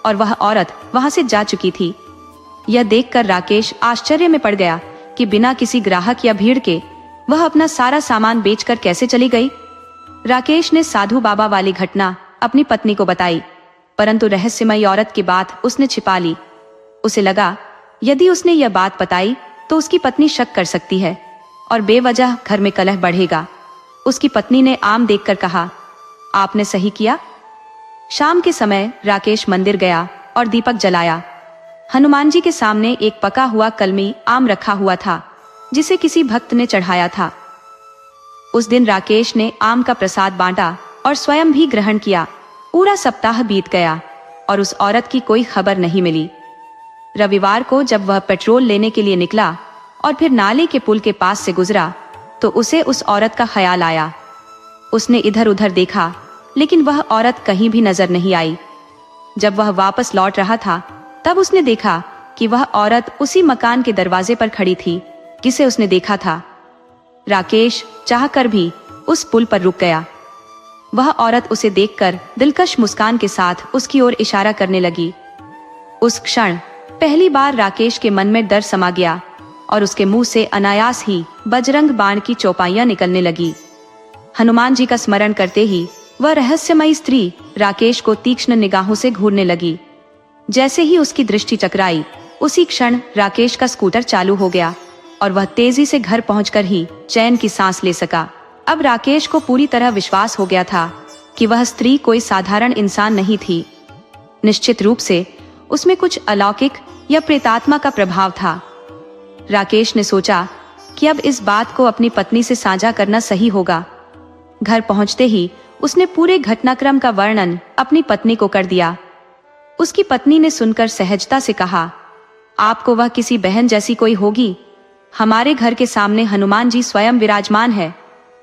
और वह औरत वहां से जा चुकी थी। यह देखकर राकेश आश्चर्य में पड़ गया कि बिना किसी ग्राहक या भीड़ के वह अपना सारा सामान बेचकर कैसे चली गई। राकेश ने साधु बाबा वाली घटना अपनी पत्नी को बताई, परंतु रहस्यमयी औरत की बात उसने छिपा ली। उसे लगा यदि उसने यह बात बताई तो उसकी पत्नी शक कर सकती है। और बेवजह घर में कलह बढ़ेगा। उसकी पत्नी ने आम देखकर कहा, आपने सही किया। शाम के समय राकेश मंदिर गया और दीपक जलाया। हनुमान जी के सामने एक पका हुआ कलमी आम रखा हुआ था, जिसे किसी भक्त ने चढ़ाया था। उस दिन राकेश ने आम का प्रसाद बांटा और स्वयं भी ग्रहण किया। पूरा सप्ताह बीत गया और उस औरत की कोई खबर नहीं मिली। रविवार को जब वह पेट्रोल लेने के लिए निकला और फिर नाले के पुल के पास से गुजरा, तो उसे उस औरत का ख्याल आया। उसने इधर उधर देखा, लेकिन वह औरत कहीं भी नजर नहीं आई। जब वह वापस लौट रहा था, तब उसने देखा कि वह औरत उसी मकान के दरवाजे पर खड़ी थी जिसे उसने देखा था। राकेश चाहकर भी उस पुल पर रुक गया। वह औरत उसे देखकर दिलकश मुस्कान के साथ उसकी ओर इशारा करने लगी। उस क्षण पहली बार राकेश के मन में डर समा गया और उसके मुंह से अनायास ही बजरंग बाण की चौपाइयां निकलने लगी। हनुमान जी का स्मरण करते ही वह रहस्यमयी स्त्री राकेश को तीक्ष्ण निगाहों से घूरने लगी। जैसे ही उसकी दृष्टि टकराई, उसी क्षण राकेश का स्कूटर चालू हो गया और वह तेजी से घर पहुंचकर ही चैन की सांस ले सका। अब राकेश को पूरी तरह विश्वास हो गया था कि वह स्त्री कोई साधारण इंसान नहीं थी। निश्चित रूप से उसमें कुछ अलौकिक या प्रेतात्मा का प्रभाव था। राकेश ने सोचा कि अब इस बात को अपनी पत्नी से साझा करना सही होगा। घर पहुंचते ही उसने पूरे घटनाक्रम का वर्णन अपनी पत्नी को कर दिया। उसकी पत्नी ने सुनकर सहजता से कहा, आपको वह किसी बहन जैसी कोई होगी। हमारे घर के सामने हनुमान जी स्वयं विराजमान है,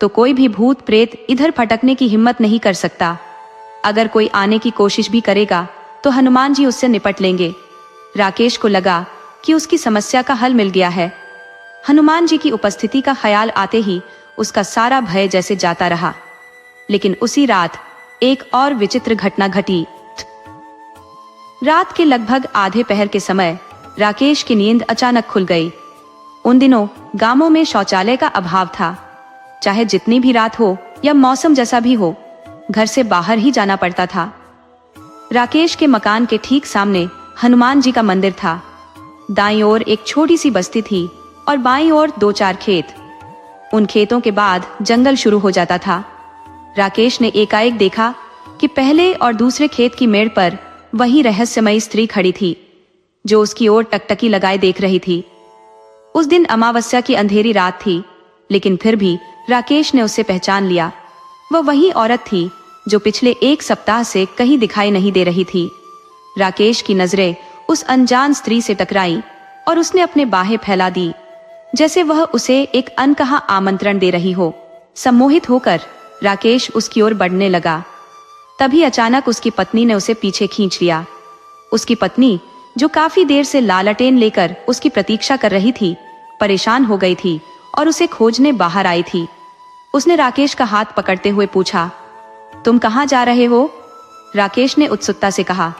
तो कोई भी भूत प्रेत इधर फटकने की हिम्मत नहीं कर सकता। अगर कोई आने की कोशिश भी करेगा तो हनुमान जी उससे निपट लेंगे। राकेश को लगा कि उसकी समस्या का हल मिल गया है। हनुमान जी की उपस्थिति का ख्याल आते ही उसका सारा भय जैसे जाता रहा। लेकिन उसी रात एक और विचित्र घटना घटी। रात के लगभग आधे पहर के समय राकेश की नींद अचानक खुल गई। उन दिनों गांवों में शौचालय का अभाव था। चाहे जितनी भी रात हो या मौसम जैसा भी हो, घर से बाहर ही जाना पड़ता था। राकेश के मकान के ठीक सामने हनुमान जी का मंदिर था। दाईं ओर एक छोटी सी बस्ती थी और बाईं ओर 2-4 खेत। उन खेतों के बाद जंगल शुरू हो जाता था। राकेश ने एकाएक देखा कि पहले और दूसरे खेत की मेड़ पर वही रहस्यमयी स्त्री खड़ी थी, जो उसकी ओर टकटकी लगाए देख रही थी। उस दिन अमावस्या की अंधेरी रात थी, लेकिन फिर भी राकेश ने उसे पहचान लिया। वह वही औरत थी जो पिछले 1 सप्ताह से कहीं दिखाई नहीं दे रही थी। राकेश की नजरें उस अनजान स्त्री से टकराई और उसने अपने बाहें फैला दी, जैसे वह उसे एक अनकहा आमंत्रण दे रही हो। सम्मोहित होकर राकेश उसकी ओर बढ़ने लगा। तभी अचानक उसकी पत्नी ने उसे पीछे खींच लिया। उसकी पत्नी, जो काफी देर से लालटेन लेकर उसकी प्रतीक्षा कर रही थी, परेशान हो गई थी और उसे खोजने बाहर आई थी। उसने राकेश का हाथ पकड़ते हुए पूछा, तुम कहाँ जा रहे हो? राकेश ने उत्सुकता से कहा,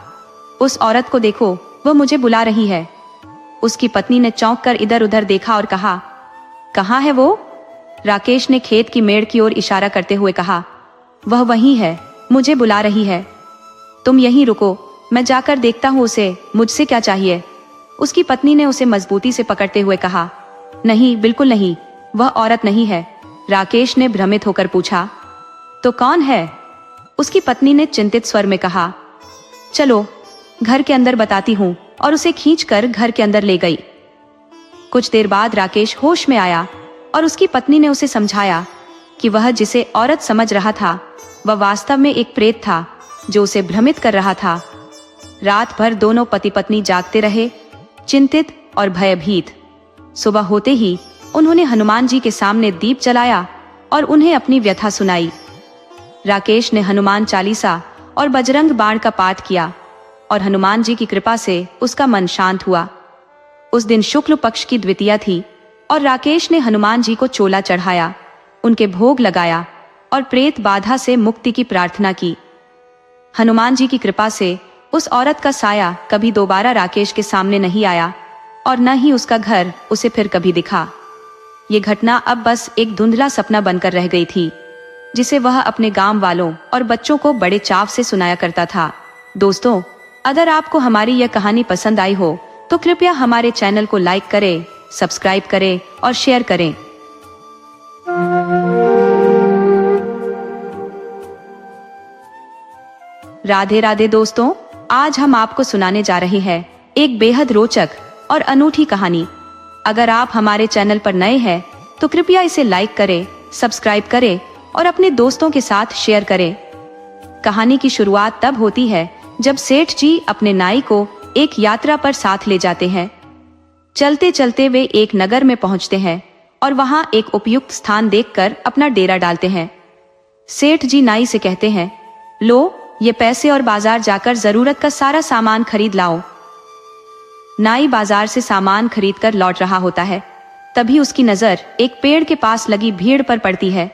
उस औरत को देखो, वह मुझे बुला रही है। उसकी पत्नी ने चौंक कर इधर उधर देखा और कहा, कहाँ है वो? राकेश ने खेत की मेड़ की ओर इशारा करते हुए कहा, वह वहीं है, मुझे बुला रही है। तुम यहीं रुको, मैं जाकर देखता हूँ उसे, मुझसे क्या चाहिए? उसकी पत्नी ने उसे मजबूती से पकड़ते हुए कहा, नहीं, बिल्कुल नहीं, वह औरत नहीं है। राकेश ने भ्रमित होकर पूछा, तो कौन है? उसकी पत्नी ने चिंतित स्वर में कहा, चलो घर के अंदर बताती हूँ, और उसे खींचकर घर के अंदर ले गई। कुछ देर बाद राकेश होश में आया और उसकी पत्नी ने उसे समझाया कि वह जिसे औरत समझ रहा था, वह वास्तव में एक प्रेत था जो उसे भ्रमित कर रहा था। रात भर दोनों पति पत्नी जागते रहे, चिंतित और भयभीत। सुबह होते ही उन्होंने हनुमान जी के सामने दीप जलाया और उन्हें अपनी व्यथा सुनाई। राकेश ने हनुमान चालीसा और बजरंग बाण का पाठ किया और हनुमान जी की कृपा से उसका मन शांत हुआ। उस दिन शुक्ल पक्ष की द्वितीया थी और राकेश ने हनुमान जी को चोला चढ़ाया, उनके भोग लगाया और प्रेत बाधा से मुक्ति की प्रार्थना की। हनुमान जी की कृपा से उस औरत का साया कभी दोबारा राकेश के सामने नहीं आया और न ही उसका घर उसे फिर कभी दिखा। ये घटना अब बस एक धुंधला सपना बनकर रह गई थी, जिसे वह अपने गांव वालों और बच्चों को बड़े चाव से सुनाया करता था। दोस्तों, अगर आपको हमारी यह कहानी पसंद आई हो तो कृपया हमारे चैनल को लाइक करें, सब्सक्राइब करें और शेयर करें। राधे राधे दोस्तों, आज हम आपको सुनाने जा रहे हैं एक बेहद रोचक और अनूठी कहानी। अगर आप हमारे चैनल पर नए हैं तो कृपया इसे लाइक करें, सब्सक्राइब करें और अपने दोस्तों के साथ शेयर करें। कहानी की शुरुआत तब होती है जब सेठ जी अपने नाई को एक यात्रा पर साथ ले जाते हैं। चलते चलते वे एक नगर में पहुंचते हैं और वहां एक उपयुक्त स्थान देखकर अपना डेरा डालते हैं। सेठ जी नाई से कहते हैं, लो ये पैसे और बाजार जाकर जरूरत का सारा सामान खरीद लाओ। नाई बाजार से सामान खरीद कर लौट रहा होता है। तभी उसकी नजर एक पेड़ के पास लगी भीड़ पर पड़ती है।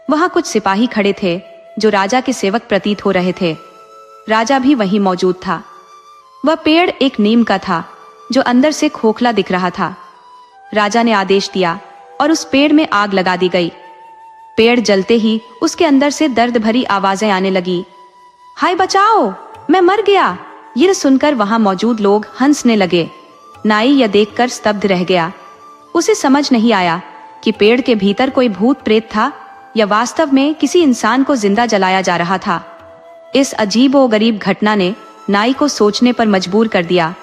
वहां कुछ सिपाही खड़े थे जो राजा के सेवक प्रतीत हो रहे थे। राजा भी वहीं मौजूद था। वह पेड़ एक नीम का था जो अंदर से खोखला दिख रहा था। राजा ने आदेश दिया और उस पेड़ में आग लगा दी गई। पेड़ जलते ही उसके अंदर से दर्द भरी आवाजें आने लगी। हाय बचाओ, मैं मर गया। ये सुनकर वहां मौजूद लोग हंसने लगे। नाई यह देखकर स्तब्ध रह गया। उसे समझ नहीं आया कि पेड़ के भीतर कोई भूत प्रेत था या वास्तव में किसी इंसान को जिंदा जलाया जा रहा था। इस अजीबोगरीब घटना ने नाई को सोचने पर मजबूर कर दिया।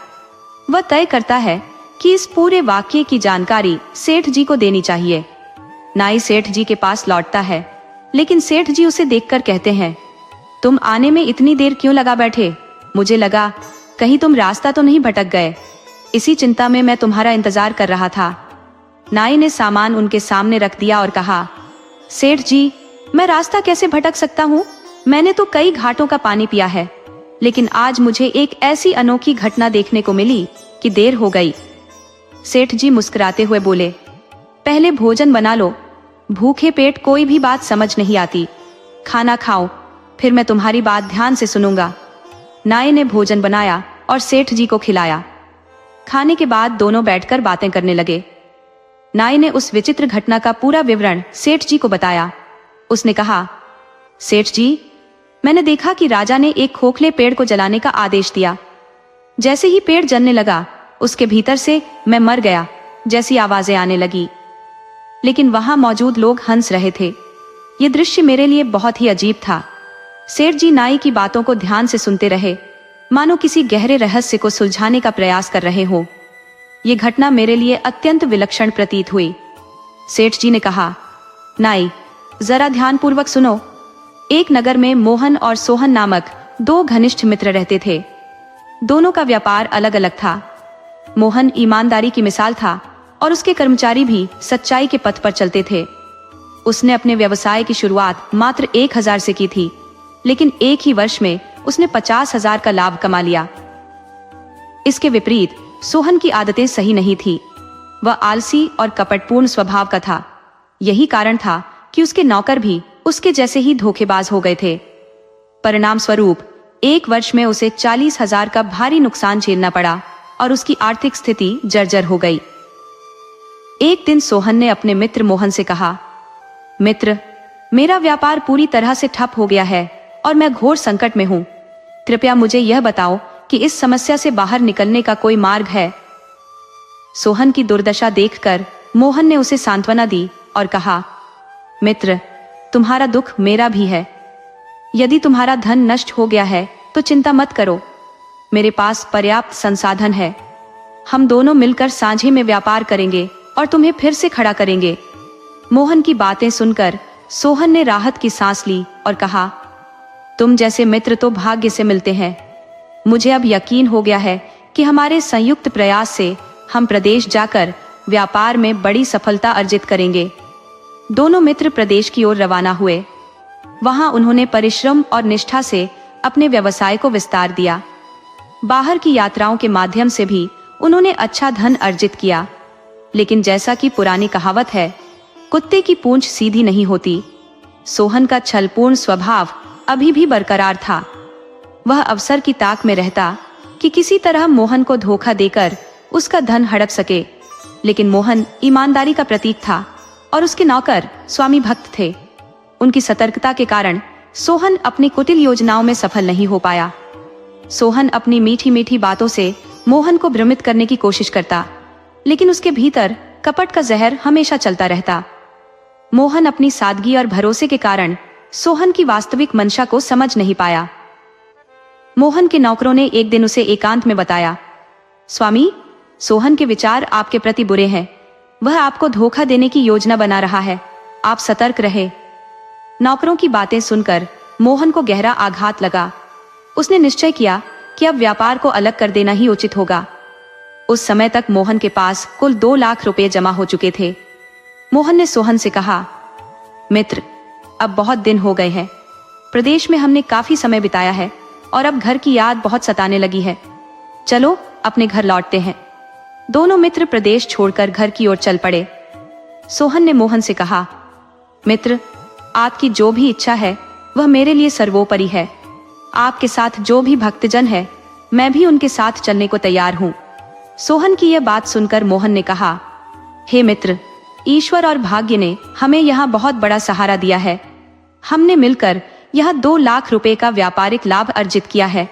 वह तय करता है कि इस पूरे वाकये की जानकारी सेठ जी को देनी चाहिए। नाई सेठ जी के पास लौटता है, लेकिन सेठ जी उसे देखकर कहते हैं, तुम आने में इतनी देर क्यों लगा बैठे? मुझे लगा कहीं तुम रास्ता तो नहीं भटक गए। इसी चिंता में मैं तुम्हारा इंतजार कर रहा था। नाई ने सामान उनके सामने रख दिया और कहा, सेठ जी, मैं रास्ता कैसे भटक सकता हूँ? मैंने तो कई घाटों का पानी पिया है, लेकिन आज मुझे एक ऐसी अनोखी घटना देखने को मिली कि देर हो गई। सेठ जी मुस्कुराते हुए बोले, पहले भोजन बना लो। भूखे पेट कोई भी बात समझ नहीं आती। खाना खाओ, फिर मैं तुम्हारी बात ध्यान से सुनूंगा। नाई ने भोजन बनाया और सेठ जी को खिलाया। खाने के बाद दोनों बैठकर बातें करने लगे। नाई ने उस विचित्र घटना का पूरा विवरण सेठ जी को बताया। उसने कहा, सेठ जी, मैंने देखा कि राजा ने एक खोखले पेड़ को जलाने का आदेश दिया। जैसे ही पेड़ जलने लगा, उसके भीतर से मैं मर गया जैसी आवाजें आने लगी। लेकिन वहां मौजूद लोग हंस रहे थे। ये दृश्य मेरे लिए बहुत ही अजीब था। सेठ जी नाई की बातों को ध्यान से सुनते रहे, मानो किसी गहरे रहस्य को सुलझाने का प्रयास कर रहे हो। ये घटना मेरे लिए अत्यंत विलक्षण प्रतीत हुई। सेठ जी ने कहा, नाई, जरा ध्यानपूर्वक सुनो। एक नगर में मोहन और सोहन नामक दो घनिष्ठ मित्र रहते थे। दोनों का व्यापार अलग अलग था। मोहन ईमानदारी की मिसाल था और उसके कर्मचारी भी सच्चाई के पथ पर चलते थे। उसने अपने व्यवसाय की शुरुआत मात्र 1000 से की थी, लेकिन एक ही वर्ष में उसने 50,000 का लाभ कमा लिया। इसके विपरीत सोहन की आदतें सही नहीं थी। वह आलसी और कपटपूर्ण स्वभाव का था। यही कारण था कि उसके नौकर भी उसके जैसे ही धोखेबाज हो गए थे। परिणाम स्वरूप एक वर्ष में उसे 40,000 का भारी नुकसान झेलना पड़ा और उसकी आर्थिक स्थिति जर्जर हो गई। एक दिन सोहन ने अपने मित्र मोहन से कहा, मित्र, मेरा व्यापार पूरी तरह से ठप हो गया है और मैं घोर संकट में हूँ। कृपया मुझे यह बताओ कि इस समस्या से बाहर निकलने का कोई मार्ग है। सोहन की दुर्दशा देखकर मोहन ने उसे सांत्वना दी और कहा, मित्र, तुम्हारा दुख मेरा भी है। यदि तुम्हारा धन नष्ट हो गया है तो चिंता मत करो। मेरे पास पर्याप्त संसाधन है। हम दोनों मिलकर साझे में व्यापार करेंगे और तुम्हें फिर से खड़ा करेंगे। मोहन की बातें सुनकर सोहन ने राहत की सांस ली और कहा, तुम जैसे मित्र तो भाग्य से मिलते हैं। मुझे अब यकीन हो गया है कि हमारे संयुक्त प्रयास से हम प्रदेश जाकर व्यापार में बड़ी सफलता अर्जित करेंगे। दोनों मित्र प्रदेश की ओर रवाना हुए। वहां उन्होंने परिश्रम और निष्ठा से अपने व्यवसाय को विस्तार दिया। बाहर की यात्राओं के माध्यम से भी उन्होंने अच्छा धन अर्जित किया। लेकिन जैसा कि पुरानी कहावत है, कुत्ते की पूंछ सीधी नहीं होती। सोहन का छलपूर्ण स्वभाव अभी भी बरकरार था। वह अवसर की ताक में रहता कि किसी तरह मोहन को धोखा देकर उसका धन हड़प सके। लेकिन मोहन ईमानदारी का प्रतीक था और उसके नौकर स्वामी भक्त थे। उनकी सतर्कता के कारण सोहन अपनी कुटिल योजनाओं में सफल नहीं हो पाया। सोहन अपनी मीठी मीठी बातों से मोहन को भ्रमित करने की कोशिश करता, लेकिन उसके भीतर कपट का जहर हमेशा चलता रहता। मोहन अपनी सादगी और भरोसे के कारण सोहन की वास्तविक मंशा को समझ नहीं पाया। मोहन के नौकरों ने एक दिन उसे एकांत में बताया, स्वामी, सोहन के विचार आपके प्रति बुरे हैं। वह आपको धोखा देने की योजना बना रहा है, आप सतर्क रहे। नौकरों की बातें सुनकर मोहन को गहरा आघात लगा। उसने निश्चय किया कि अब व्यापार को अलग कर देना ही उचित होगा। उस समय तक मोहन के पास कुल 2 लाख रुपए जमा हो चुके थे। मोहन ने सोहन से कहा, मित्र, अब बहुत दिन हो गए हैं। प्रदेश में हमने काफी समय बिताया है और अब घर की याद बहुत सताने लगी है। चलो अपने घर लौटते हैं। दोनों मित्र प्रदेश छोड़कर घर की ओर चल पड़े। सोहन ने मोहन से कहा, मित्र, आपकी जो भी इच्छा है वह मेरे लिए सर्वोपरि है। आपके साथ जो भी भक्तजन है, मैं भी उनके साथ चलने को तैयार हूँ। सोहन की यह बात सुनकर मोहन ने कहा, हे मित्र, ईश्वर और भाग्य ने हमें यहाँ बहुत बड़ा सहारा दिया है। हमने मिलकर यह 2 लाख रुपए का व्यापारिक लाभ अर्जित किया है।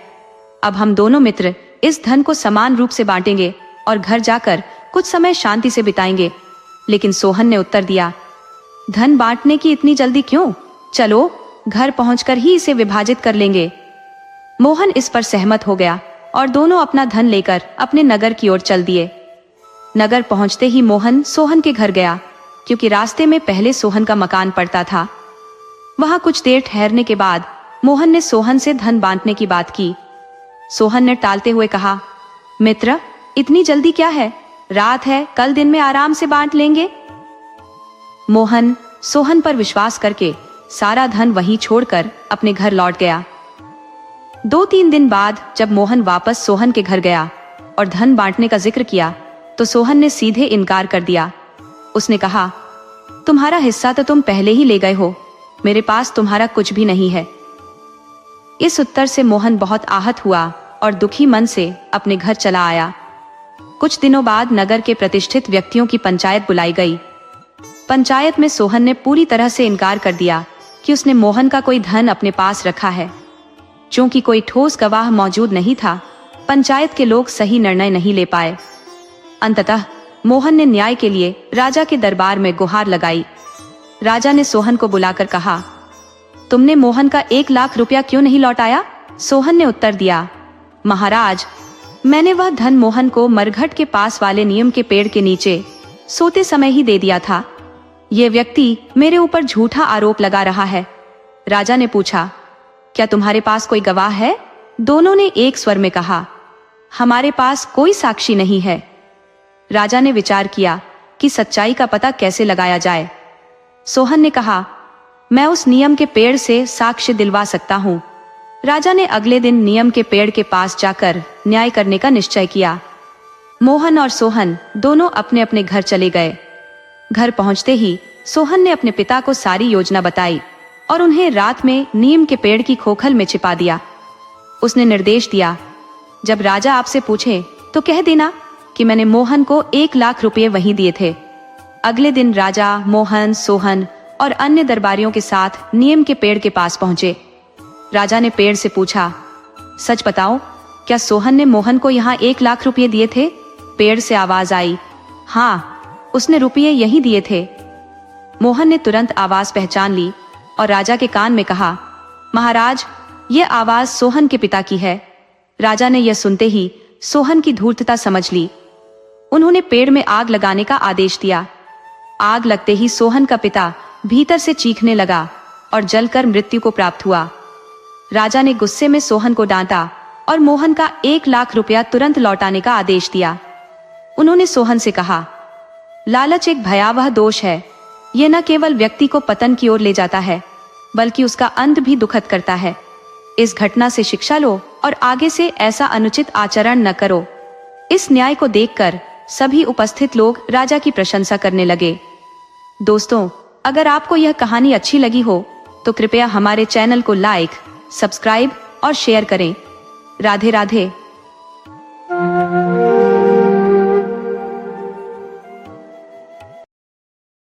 अब हम दोनों मित्र इस धन को समान रूप से बांटेंगे और घर जाकर कुछ समय शांति से बिताएंगे। लेकिन सोहन ने उत्तर दिया, धन बांटने की इतनी जल्दी क्यों? चलो घर पहुंचकर ही इसे विभाजित कर लेंगे। मोहन इस पर सहमत हो गया और दोनों अपना धन लेकर अपने नगर की ओर चल दिए। नगर पहुंचते ही मोहन सोहन के घर गया, क्योंकि रास्ते में पहले सोहन का मकान पड़ता था। वहां कुछ देर ठहरने के बाद मोहन ने सोहन से धन बांटने की बात की। सोहन ने टालते हुए कहा, मित्र, इतनी जल्दी क्या है? रात है, कल दिन में आराम से बांट लेंगे। मोहन सोहन पर विश्वास करके सारा धन वहीं छोड़कर अपने घर लौट गया। 2-3 दिन बाद जब मोहन वापस सोहन के घर गया और धन बांटने का जिक्र किया तो सोहन ने सीधे इनकार कर दिया। उसने कहा, तुम्हारा हिस्सा तो तुम पहले ही ले गए हो, मेरे पास तुम्हारा कुछ भी नहीं है। इस उत्तर से मोहन बहुत आहत हुआ और दुखी मन से अपने घर चला आया। कुछ दिनों बाद नगर के प्रतिष्ठित व्यक्तियों की पंचायत बुलाई गई। पंचायत में सोहन ने पूरी तरह से इनकार कर दिया कि उसने मोहन का कोई धन अपने पास रखा है। चूंकि कोई ठोस गवाह मौजूद नहीं था, पंचायत के लोग सही निर्णय नहीं ले पाए। अंततः मोहन ने न्याय के लिए राजा के दरबार में गुहार लगाई। राजा ने सोहन को बुलाकर कहा, तुमने मोहन का 1 लाख रुपया क्यों नहीं लौटाया? सोहन ने उत्तर दिया, महाराज, मैंने वह धन मोहन को मरघट के पास वाले नीम के पेड़ के नीचे सोते समय ही दे दिया था। ये व्यक्ति मेरे ऊपर झूठा आरोप लगा रहा है। राजा ने पूछा, क्या तुम्हारे पास कोई गवाह है? दोनों ने एक स्वर में कहा, हमारे पास कोई साक्षी नहीं है। राजा ने विचार किया कि सच्चाई का पता कैसे लगाया जाए। सोहन ने कहा, मैं उस नियम के पेड़ से साक्ष्य दिलवा सकता हूँ। राजा ने अगले दिन नियम के पेड़ के पास जाकर न्याय करने का निश्चय किया। मोहन और सोहन दोनों अपने अपने घर चले गए। घर पहुंचते ही सोहन ने अपने पिता को सारी योजना बताई और उन्हें रात में नीम के पेड़ की खोखल में छिपा दिया। उसने निर्देश दिया, जब राजा आपसे पूछे तो कह देना कि मैंने मोहन को 1 लाख रुपए वहीं दिए थे। अगले दिन राजा, मोहन, सोहन और अन्य दरबारियों के साथ नीम के पेड़ के पास पहुंचे। राजा ने पेड़ से पूछा, सच बताओ, क्या सोहन ने मोहन को यहाँ 1 लाख रुपए दिए थे? पेड़ से आवाज आई, हाँ, उसने रुपये यहीं दिए थे। मोहन ने तुरंत आवाज पहचान ली और राजा के कान में कहा, महाराज, यह आवाज सोहन के पिता की है। राजा ने यह सुनते ही सोहन की धूर्तता समझ ली। उन्होंने पेड़ में आग लगाने का आदेश दिया। आग लगते ही सोहन का पिता भीतर से चीखने लगा और जलकर मृत्यु को प्राप्त हुआ। राजा ने गुस्से में सोहन को डांटा और मोहन का 1 लाख रुपया तुरंत लौटाने का आदेश दिया। उन्होंने सोहन से कहा, लालच एक भयावह दोष है। यह न केवल व्यक्ति को पतन की ओर ले जाता है, बल्कि उसका अंत भी दुखद करता है। इस घटना से शिक्षा लो और आगे से ऐसा अनुचित आचरण न करो। इस न्याय को देखकर सभी उपस्थित लोग राजा की प्रशंसा करने लगे। दोस्तों, अगर आपको यह कहानी अच्छी लगी हो तो कृपया हमारे चैनल को लाइक, सब्सक्राइब और शेयर करें। राधे राधे।